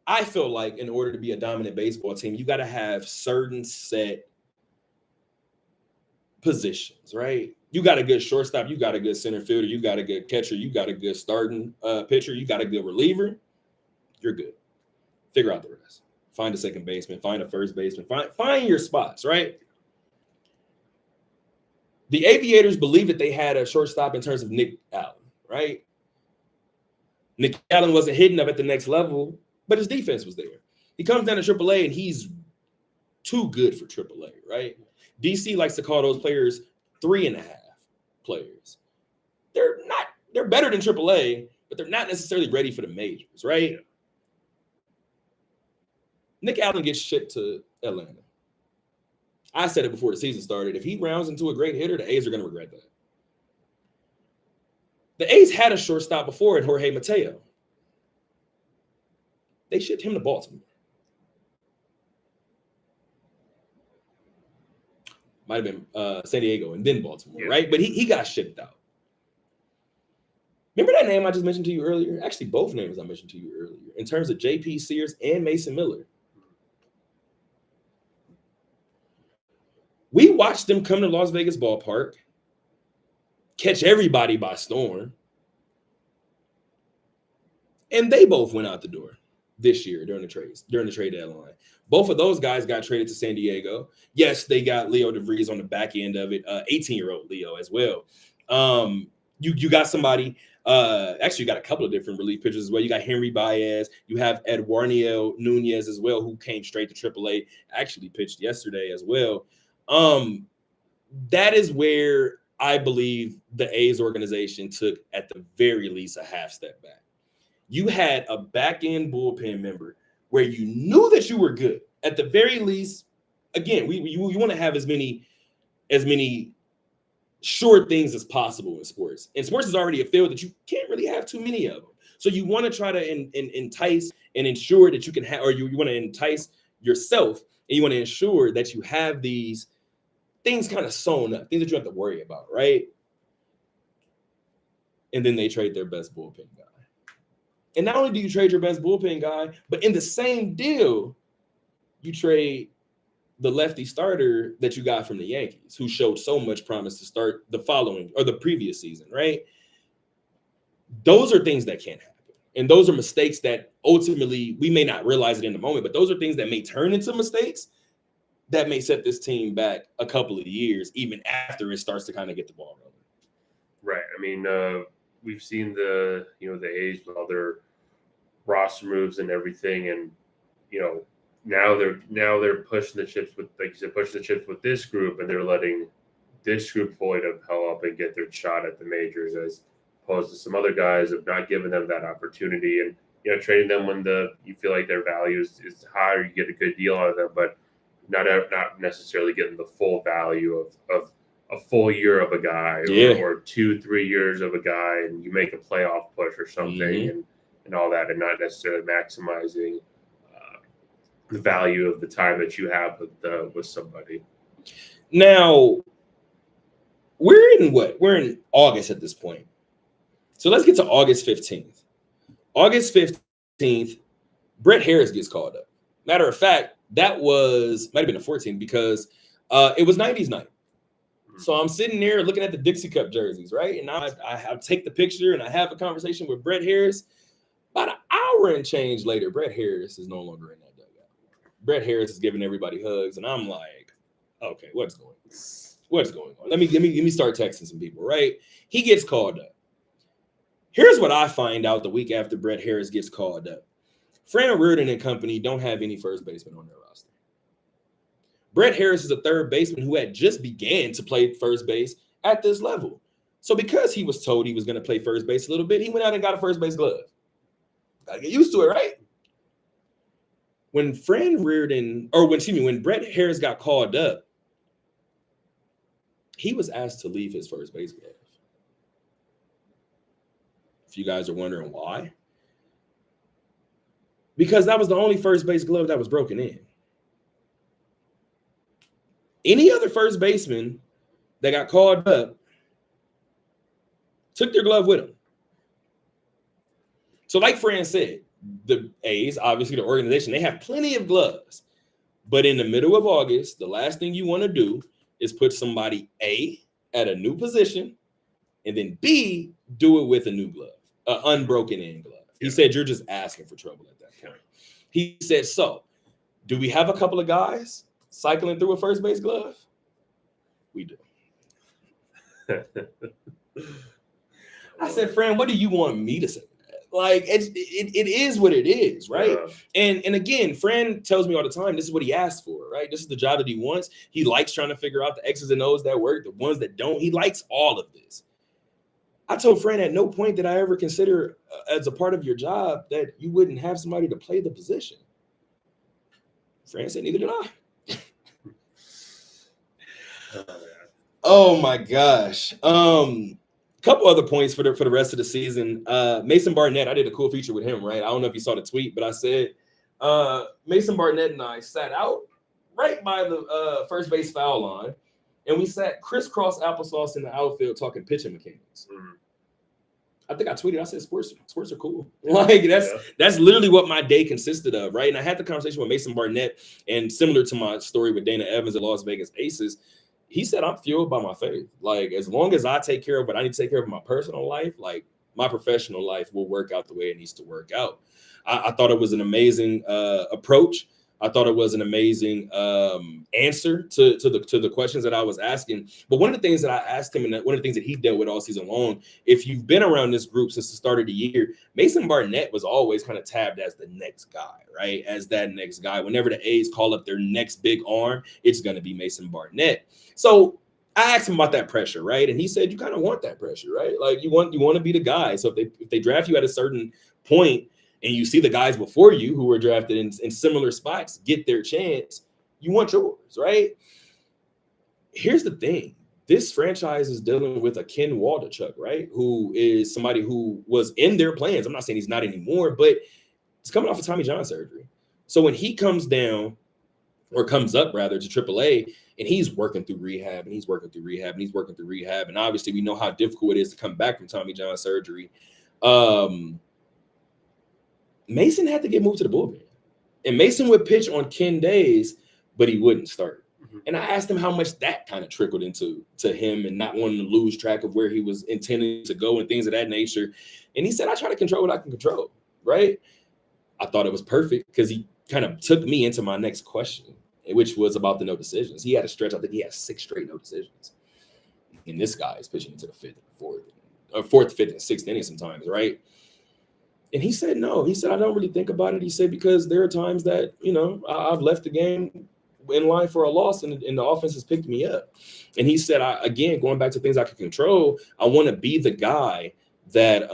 I feel like in order to be a dominant baseball team, you got to have certain set positions, right? You got a good shortstop, you got a good center fielder, you got a good catcher, you got a good starting pitcher, you got a good reliever, you're good. Figure out the rest. Find a second baseman, find a first baseman, find your spots, right? The Aviators believed that they had a shortstop in terms of Nick Allen, right? Nick Allen wasn't hitting up at the next level, but his defense was there. He comes down to AAA, and he's too good for AAA, right? DC likes to call those players 3.5 players. They're better than AAA, but they're not necessarily ready for the majors, right? Nick Allen gets shipped to Atlanta. I said it before the season started. If he rounds into a great hitter, the A's are going to regret that. The A's had a shortstop before in Jorge Mateo. They shipped him to Baltimore. Might have been San Diego and then Baltimore, right? But he got shipped out. Remember that name I just mentioned to you earlier? Actually, both names I mentioned to you earlier in terms of J.P. Sears and Mason Miller. We watched them come to Las Vegas ballpark, catch everybody by storm, and they both went out the door this year during the trade deadline. Both of those guys got traded to San Diego. Yes, they got Leo DeVries on the back end of it, 18-year-old Leo as well. You got somebody, actually you got a couple of different relief pitchers as well. You got Henry Baez. You have Eduardo Nunez as well, who came straight to AAA, actually pitched yesterday as well. That is where I believe the A's organization took, at the very least, a half step back. You had a back-end bullpen member where you knew that you were good. At the very least, again, you want to have as many sure things as possible in sports. And sports is already a field that you can't really have too many of them. So you want to try to entice and ensure that you can have, or you want to entice yourself, and you want to ensure that you have these things kind of sewn up, things that you have to worry about, right? And then they trade their best bullpen guy. And not only do you trade your best bullpen guy, but in the same deal, you trade the lefty starter that you got from the Yankees, who showed so much promise to start the following or the previous season, right? Those are things that can't happen. And those are mistakes that ultimately we may not realize it in the moment, but those are things that may turn into mistakes that may set this team back a couple of years, even after it starts to kind of get the ball rolling. Right. I mean, we've seen the A's with all their roster moves and everything, and now they're pushing the chips with, like you said, pushing the chips with this group, and they're letting this group fully develop up and get their shot at the majors, as opposed to some other guys have not given them that opportunity, and trading them when you feel like their value is high, or you get a good deal out of them, but not necessarily getting the full value of a full year of a guy, or 2-3 years of a guy, and you make a playoff push or something, and all that, and not necessarily maximizing the value of the time that you have with somebody. Now, we're in August at this point. So let's get to August 15th. August 15th, Brett Harris gets called up. Matter of fact, That might have been the 14th because it was 90s night. So I'm sitting there looking at the Dixie Cup jerseys, right? And I take the picture and I have a conversation with Brett Harris. About an hour and change later, Brett Harris is no longer in that dugout. Brett Harris is giving everybody hugs, and I'm like, okay, what's going on? Let me start texting some people, right? He gets called up. Here's what I find out the week after Brett Harris gets called up. Fran Riordan and company don't have any first baseman on their roster. Brett Harris is a third baseman who had just began to play first base at this level. So because he was told he was going to play first base a little bit, he went out and got a first base glove. Gotta get used to it, right? When Brett Harris got called up, he was asked to leave his first base glove. If you guys are wondering why, because that was the only first base glove that was broken in. Any other first baseman that got called up took their glove with them. So like Fran said, the A's, obviously the organization, they have plenty of gloves. But in the middle of August, the last thing you want to do is put somebody A at a new position and then B, do it with a new glove, an unbroken in glove. He said, you're just asking for trouble at that point. He said, so do we have a couple of guys cycling through a first base glove? We do. I said, Fran, what do you want me to say? Like, it is what it is, right? Yeah. And again, Fran tells me all the time, this is what he asked for, right? This is the job that he wants. He likes trying to figure out the X's and O's that work, the ones that don't. He likes all of this. I told Fran at no point did I ever consider as a part of your job that you wouldn't have somebody to play the position. Fran said, neither did I. Oh my gosh. Couple other points for the rest of the season. Mason Barnett, I did a cool feature with him, right? I don't know if you saw the tweet, but I said Mason Barnett and I sat out right by the first base foul line, and we sat crisscross applesauce in the outfield talking pitching mechanics. Mm-hmm. I think I tweeted, I said sports are cool. Like that's literally what my day consisted of, right? And I had the conversation with Mason Barnett, and similar to my story with Dana Evans at Las Vegas Aces, he said, I'm fueled by my faith. Like, as long as I take care of what I need to take care of in my personal life, like my professional life will work out the way it needs to work out. I thought it was an amazing approach. I thought it was an amazing answer to the questions that I was asking. But one of the things that I asked him, and one of the things that he dealt with all season long, if you've been around this group since the start of the year, Mason Barnett was always kind of tabbed as the next guy, right? As that next guy. Whenever the A's call up their next big arm, it's going to be Mason Barnett. So I asked him about that pressure, right? And he said, you kind of want that pressure, right? Like you want to be the guy. So if they draft you at a certain point, and you see the guys before you who were drafted in similar spots get their chance, you want yours, right? Here's the thing. This franchise is dealing with a Ken Waldichuk, right? Who is somebody who was in their plans. I'm not saying he's not anymore, but he's coming off of Tommy John surgery. So when he comes down, or comes up rather, to AAA, and he's working through rehab, and he's working through rehab, and he's working through rehab, and obviously we know how difficult it is to come back from Tommy John surgery. Mason had to get moved to the bullpen. And Mason would pitch on Ken days, but he wouldn't start. Mm-hmm. And I asked him how much that kind of trickled into him and not wanting to lose track of where he was intending to go and things of that nature. And he said, I try to control what I can control, right? I thought it was perfect because he kind of took me into my next question, which was about the no decisions. He had a stretch, I think he had 6 straight no decisions. And this guy is pitching into the fourth, fifth, and sixth inning sometimes, right? And he said, no. He said, I don't really think about it. He said, because there are times that, I've left the game in line for a loss and the offense has picked me up. And he said, again, going back to things I can control, I want to be the guy that,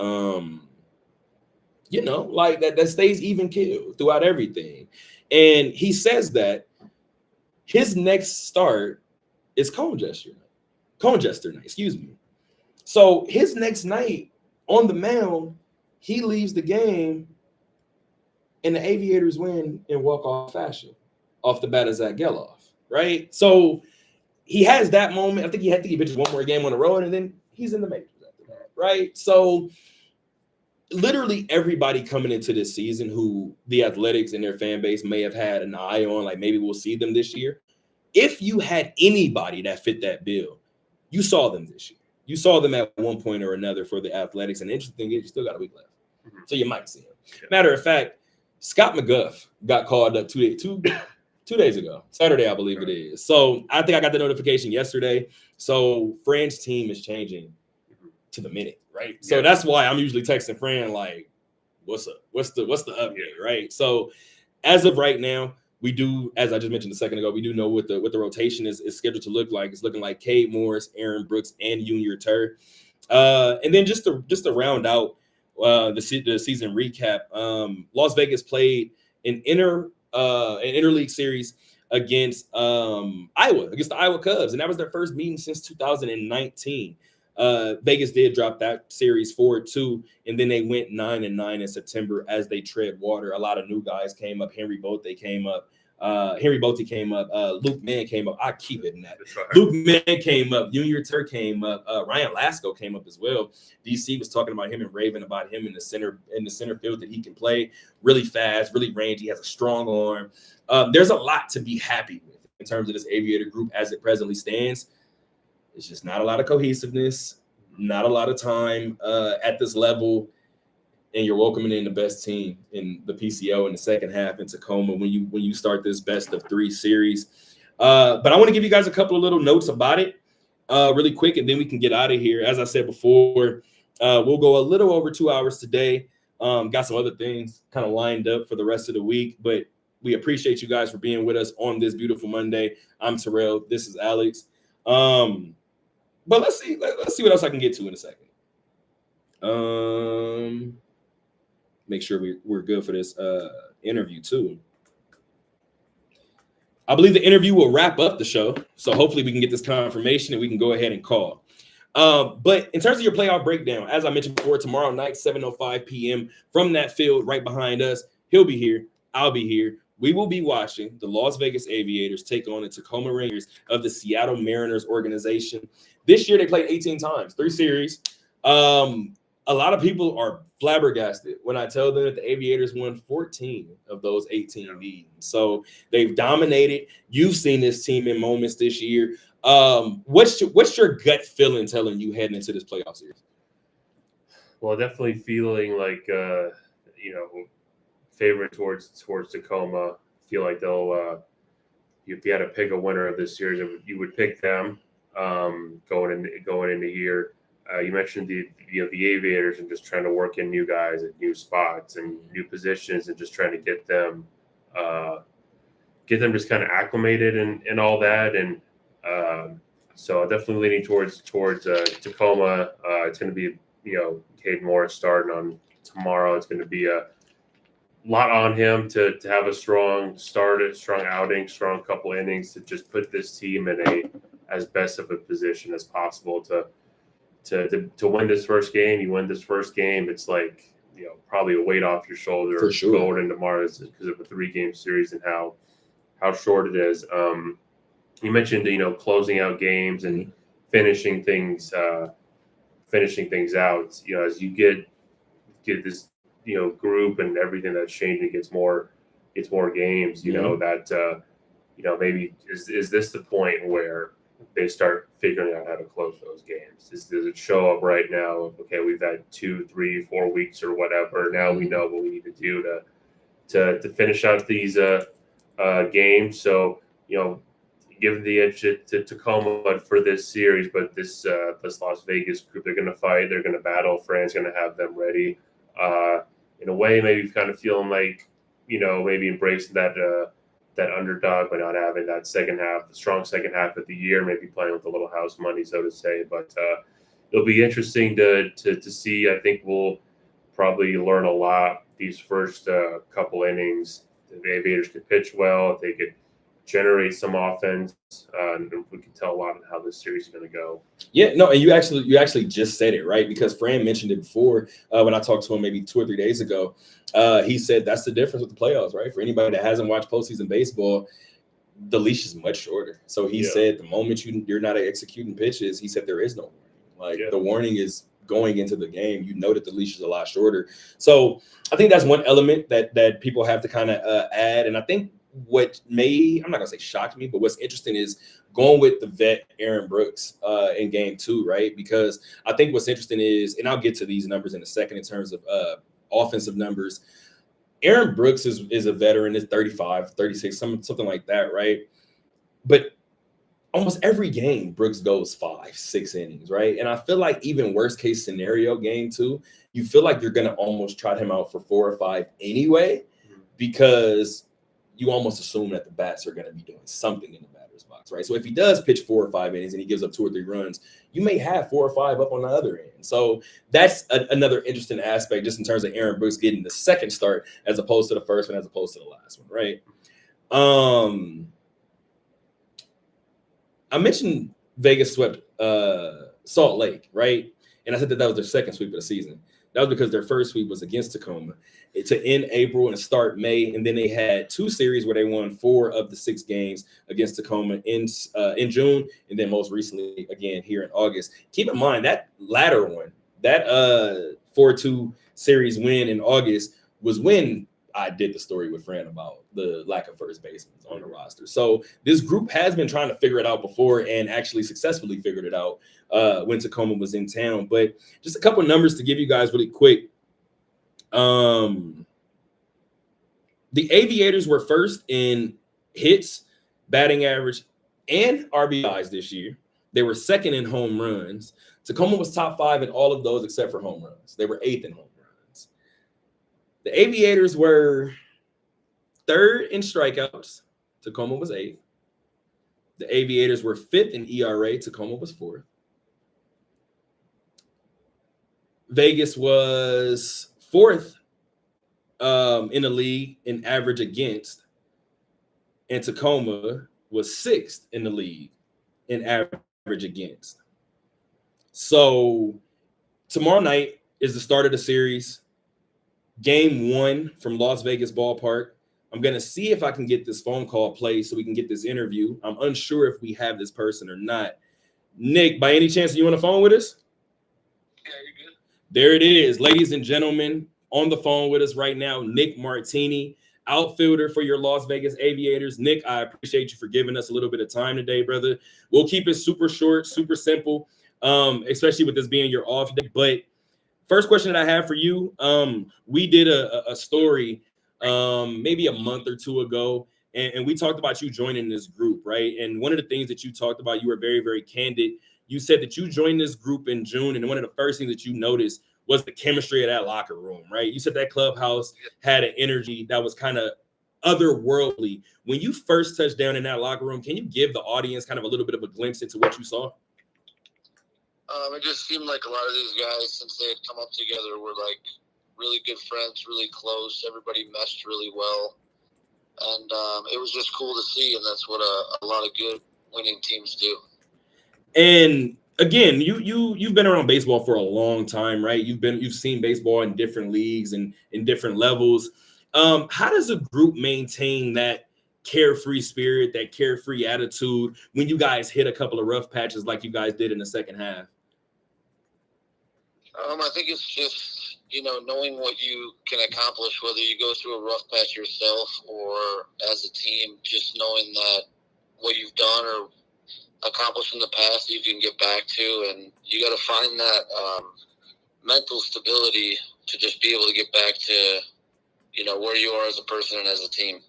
that stays even keeled throughout everything. And he says that his next start is Cone Jester night, excuse me. So his next night on the mound, he leaves the game, and the Aviators win in walk-off fashion off the bat of Zach Geloff, right? So he has that moment. I think he pitches one more game on the road, and then he's in the majors after that, right? So literally everybody coming into this season who the Athletics and their fan base may have had an eye on, like maybe we'll see them this year. If you had anybody that fit that bill, you saw them this year. You saw them at one point or another for the Athletics. And the interesting thing is you still got a week left. So you might see him. Matter of fact, Scott McGuff got called up 2 days ago. Saturday, I believe it is. So I think I got the notification yesterday. So Fran's team is changing to the minute, right? So that's why I'm usually texting Fran like, what's up? What's the update, right? So as of right now, we do, as I just mentioned a second ago, we do know what the rotation is scheduled to look like. It's looking like Cade Morris, Aaron Brooks, and Junior Tur. And then just to round out the season recap, Las Vegas played an interleague series against Iowa, against the Iowa Cubs, and that was their first meeting since 2019. Vegas did drop that series 4-2, and then they went 9-9 in September as they tread water. A lot of new guys came up. Henry Bolte came up. Luke Mann came up. I keep hitting that. Right. Luke Mann came up. Junior Tur came up. Ryan Lasco came up as well. DC was talking about him and raving about him in the center field, that he can play really fast, really rangy. He has a strong arm. There's a lot to be happy with in terms of this Aviator group as it presently stands. It's just not a lot of cohesiveness, not a lot of time at this level. And you're welcoming in the best team in the PCO in the second half in Tacoma when you start this best of 3 series. But I want to give you guys a couple of little notes about it really quick, and then we can get out of here. As I said before, we'll go a little over 2 hours today. Got some other things kind of lined up for the rest of the week, but we appreciate you guys for being with us on this beautiful Monday. I'm Terrell. This is Alex. But let's see what else I can get to in a second. Make sure we're good for this interview too. I believe the interview will wrap up the show, so hopefully we can get this confirmation and we can go ahead and call. But in terms of your playoff breakdown, as I mentioned before, tomorrow night, 7:05 p.m. from that field right behind us, he'll be here. I'll be here. We will be watching the Las Vegas Aviators take on the Tacoma Rangers of the Seattle Mariners organization. This year they played 18 times, 3 series. A lot of people are flabbergasted when I tell them that the Aviators won 14 of those 18 meetings. So they've dominated. You've seen this team in moments this year. What's your gut feeling telling you heading into this playoff series? Well, definitely feeling like favorite towards Tacoma. Feel like they'll if you had to pick a winner of this series, you would pick them going into here. You mentioned the Aviators and just trying to work in new guys at new spots and new positions and just trying to get them just kind of acclimated and all that. And so definitely leaning towards Tacoma. It's going to be Cade Morris starting on tomorrow. It's going to be a lot on him to have a strong start, a strong outing, strong couple innings to just put this team in as best of a position as possible to win this first game. You win this first game, it's like probably a weight off your shoulder for sure going into Mars because of a 3-game series and how short it is. You mentioned closing out games and finishing things out. As you get this group and everything that's changing, gets more games. That maybe is this the point where they start figuring out how to close those games? Does it show up right now? Okay, we've had 2, 3, 4 weeks or whatever. Now we know what we need to do to finish out these games. So give the edge to Tacoma for this series, but this Las Vegas group, they're going to fight. They're going to battle. Fran's going to have them ready. In a way, maybe kind of feeling like maybe embracing that underdog by not having that strong second half of the year, maybe playing with a little house money, so to say. But it'll be interesting to see. I think we'll probably learn a lot these first couple innings. If the Aviators could pitch well, if they could generate some offense, and we can tell a lot of how this series is going to go. Yeah, no, and you actually just said it, right? Because Fran mentioned it before when I talked to him maybe 2 or 3 days ago. He said that's the difference with the playoffs, right? For anybody that hasn't watched postseason baseball, the leash is much shorter. So he said the moment you're not executing pitches, he said there is no warning. The warning is going into the game, you know that the leash is a lot shorter. So I think that's one element that people have to kind of add. And I think what I'm not gonna say shocked me, but what's interesting is going with the vet Aaron Brooks in game 2, right? Because I think what's interesting is, and I'll get to these numbers in a second in terms of offensive numbers. Aaron Brooks is a veteran, is 35, 36, something like that, right? But almost every game, Brooks goes 5-6 innings, right? And I feel like even worst case scenario, game 2, you feel like you're going to almost trot him out for 4 or 5 anyway, because you almost assume that the bats are going to be doing something in the batter's box, right? So if he does pitch 4 or 5 innings and he gives up 2 or 3 runs, you may have 4 or 5 up on the other end. So that's another interesting aspect just in terms of Aaron Brooks getting the second start as opposed to the first one, as opposed to the last one, right? I mentioned Vegas swept Salt Lake, right? And I said that was their second sweep of the season. That was because their first sweep was against Tacoma to end April and start May. And then they had 2 series where they won 4 of the 6 games against Tacoma in June. And then most recently, again, here in August. Keep in mind that latter one, that 4-2 series win in August was when I did the story with Fran about the lack of first basemen on the roster. So this group has been trying to figure it out before and actually successfully figured it out when Tacoma was in town. But just a couple of numbers to give you guys really quick. The Aviators were first in hits, batting average, and RBIs this year. They were second in home runs. Tacoma was top 5 in all of those except for home runs. They were 8th in home runs. The Aviators were 3rd in strikeouts. Tacoma was 8th. The Aviators were 5th in ERA. Tacoma was 4th. Vegas was 4th in the league in average against, and Tacoma was 6th in the league in average against. So tomorrow night is the start of the series. Game 1 from Las Vegas Ballpark. I'm going to see if I can get this phone call played so we can get this interview. I'm unsure if we have this person or not. Nick, by any chance, are you on the phone with us? Yeah, you're good. There it is, ladies and gentlemen, on the phone with us right now, Nick Martini, outfielder for your Las Vegas Aviators. Nick, I appreciate you for giving us a little bit of time today, brother. We'll keep it super short, super simple, especially with this being your off day. But first question that I have for you, we did a story maybe a month or 2 ago, and we talked about you joining this group, right? And one of the things that you talked about, you were very, very candid. You said that you joined this group in June, and one of the first things that you noticed was the chemistry of that locker room, right? You said that clubhouse had an energy that was kind of otherworldly. When you first touched down in that locker room, can you give the audience kind of a little bit of a glimpse into what you saw? It just seemed like a lot of these guys, since they had come up together, were like really good friends, really close. Everybody meshed really well. And it was just cool to see, and that's what a lot of good winning teams do. And again, you've been around baseball for a long time, right? You've seen baseball in different leagues and in different levels. How does a group maintain that carefree spirit, that carefree attitude when you guys hit a couple of rough patches like you guys did in the second half? I think it's just, knowing what you can accomplish, whether you go through a rough patch yourself or as a team, just knowing that what you've done or accomplished in the past you can get back to, and you got to find that mental stability to just be able to get back to where you are as a person and as a team.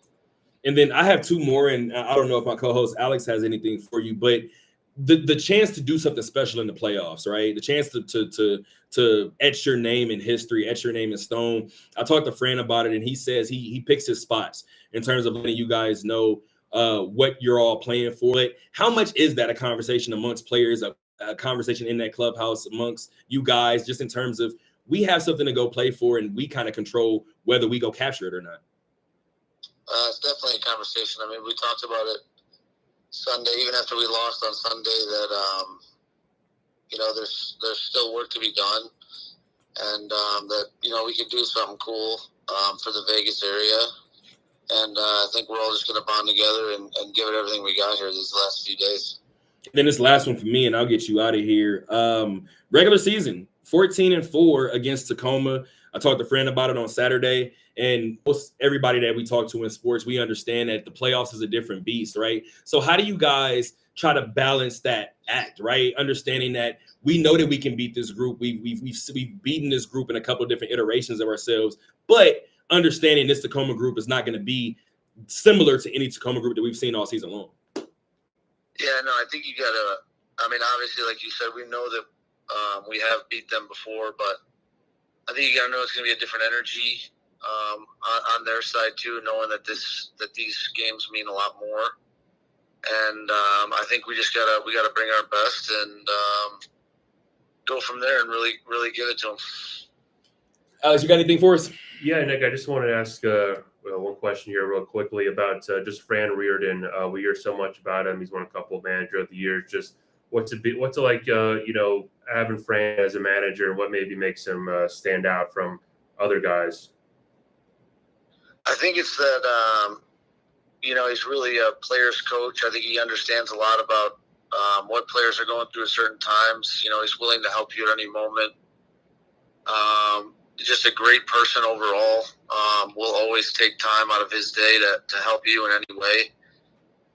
And then I have 2 more, and I don't know if my co-host Alex has anything for you, but the chance to do something special in the playoffs, right? The chance to etch your name in history, etch your name in stone. I talked to Fran about it, and he says he picks his spots in terms of letting you guys know what you're all playing for. But how much is that a conversation amongst players, a conversation in that clubhouse amongst you guys, just in terms of we have something to go play for and we kind of control whether we go capture it or not? It's definitely a conversation. I mean, we talked about it Sunday, even after we lost on Sunday, that there's still work to be done, and that we could do something cool for the Vegas area. And I think we're all just going to bond together and give it everything we got here these last few days. And then this last one for me, and I'll get you out of here. Regular season, 14-4 against Tacoma. I talked to a friend about it on Saturday, and most everybody that we talk to in sports, we understand that the playoffs is a different beast, right? So how do you guys try to balance that act, right? Understanding that we know that we can beat this group. We've beaten this group in a couple of different iterations of ourselves, but understanding this Tacoma group is not going to be similar to any Tacoma group that we've seen all season long. Yeah, no, I think you got to, I mean, obviously, like you said, we know that we have beat them before, but I think you got to know it's going to be a different energy on their side too, knowing that these games mean a lot more. And I think we just gotta bring our best and go from there and really give it to them. Alex, you got anything for us? Yeah, Nick, I just wanted to ask one question here real quickly about just Fran Reardon. We hear so much about him. He's won a couple of Manager of the Year. Just what's it like, having Fran as a manager, and what maybe makes him stand out from other guys? I think it's that, he's really a player's coach. I think he understands a lot about what players are going through at certain times. He's willing to help you at any moment. Just a great person overall. Will always take time out of his day to help you in any way.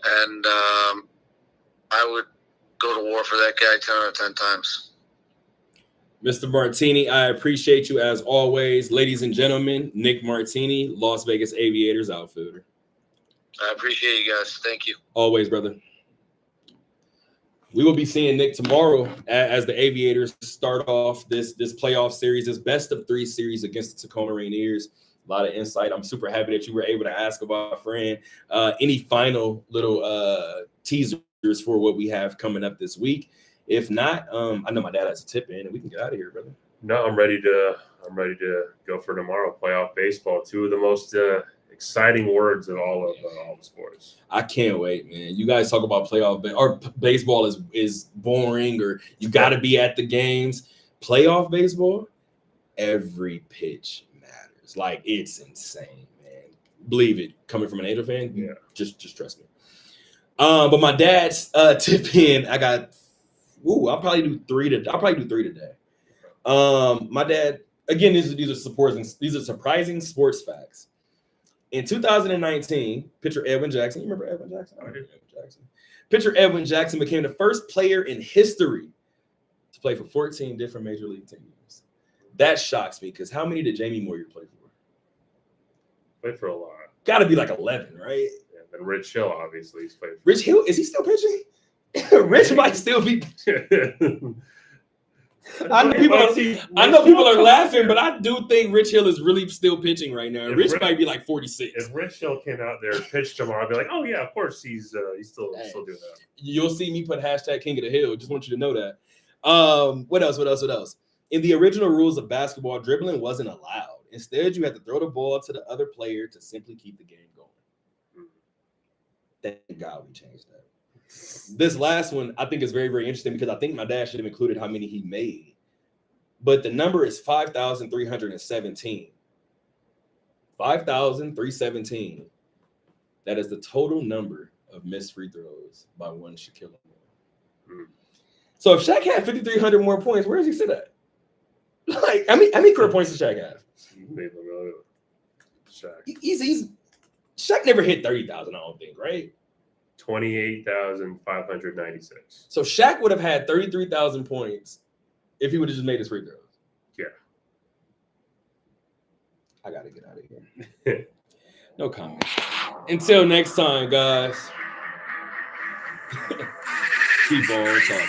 And I would go to war for that guy 10 out of 10 times. Mr. Martini, I appreciate you as always. Ladies and gentlemen, Nick Martini, Las Vegas Aviators outfielder. I appreciate you guys. Thank you. Always, brother. We will be seeing Nick tomorrow as the Aviators start off this playoff series, this best-of-3 series against the Tacoma Rainiers. A lot of insight. I'm super happy that you were able to ask about Fran. Any final little teasers for what we have coming up this week? If not, I know my dad has a tip in, and we can get out of here, brother. No, I'm ready to go for tomorrow. Playoff baseball, two of the most exciting words in all of the sports. I can't wait, man. You guys talk about baseball is boring, or you got to be at the games. Playoff baseball, every pitch matters. Like, it's insane, man. Believe it. Coming from an Angel fan, yeah. Just trust me. But my dad's tip in, I got. I'll probably do three today. My dad, again, these are surprising sports facts. In 2019, pitcher Edwin Jackson, you remember Edwin Jackson? I do. Edwin Jackson. Pitcher Edwin Jackson became the first player in history to play for 14 different major league teams. That shocks me, because how many did Jamie Moyer play for? Played for a lot. Got to be like 11, right? Yeah, and Rich Hill, obviously, he's played for. Rich Hill, is he still pitching? Rich might still be. I know people are laughing, but I do think Rich Hill is really still pitching right now. Rich might be like 46. If Rich Hill came out there and pitched tomorrow, I'd be like, oh yeah, of course he's still doing that. You'll see me put hashtag King of the Hill. Just want you to know that. What else? In the original rules of basketball, dribbling wasn't allowed. Instead, you had to throw the ball to the other player to simply keep the game going. Thank God we changed that. This last one, I think, is very, very interesting, because I think my dad should have included how many he made. But the number is 5,317. 5,317. That is the total number of missed free throws by one Shaquille O'Neal. So if Shaq had 5,300 more points, where does he sit at? Like, how many career points does Shaq have? Shaq. Shaq never hit 30,000, I don't think, right? 28,596. So Shaq would have had 33,000 points if he would have just made his free throws. Yeah. I got to get out of here. No comment. Until next time, guys. Keep on talking.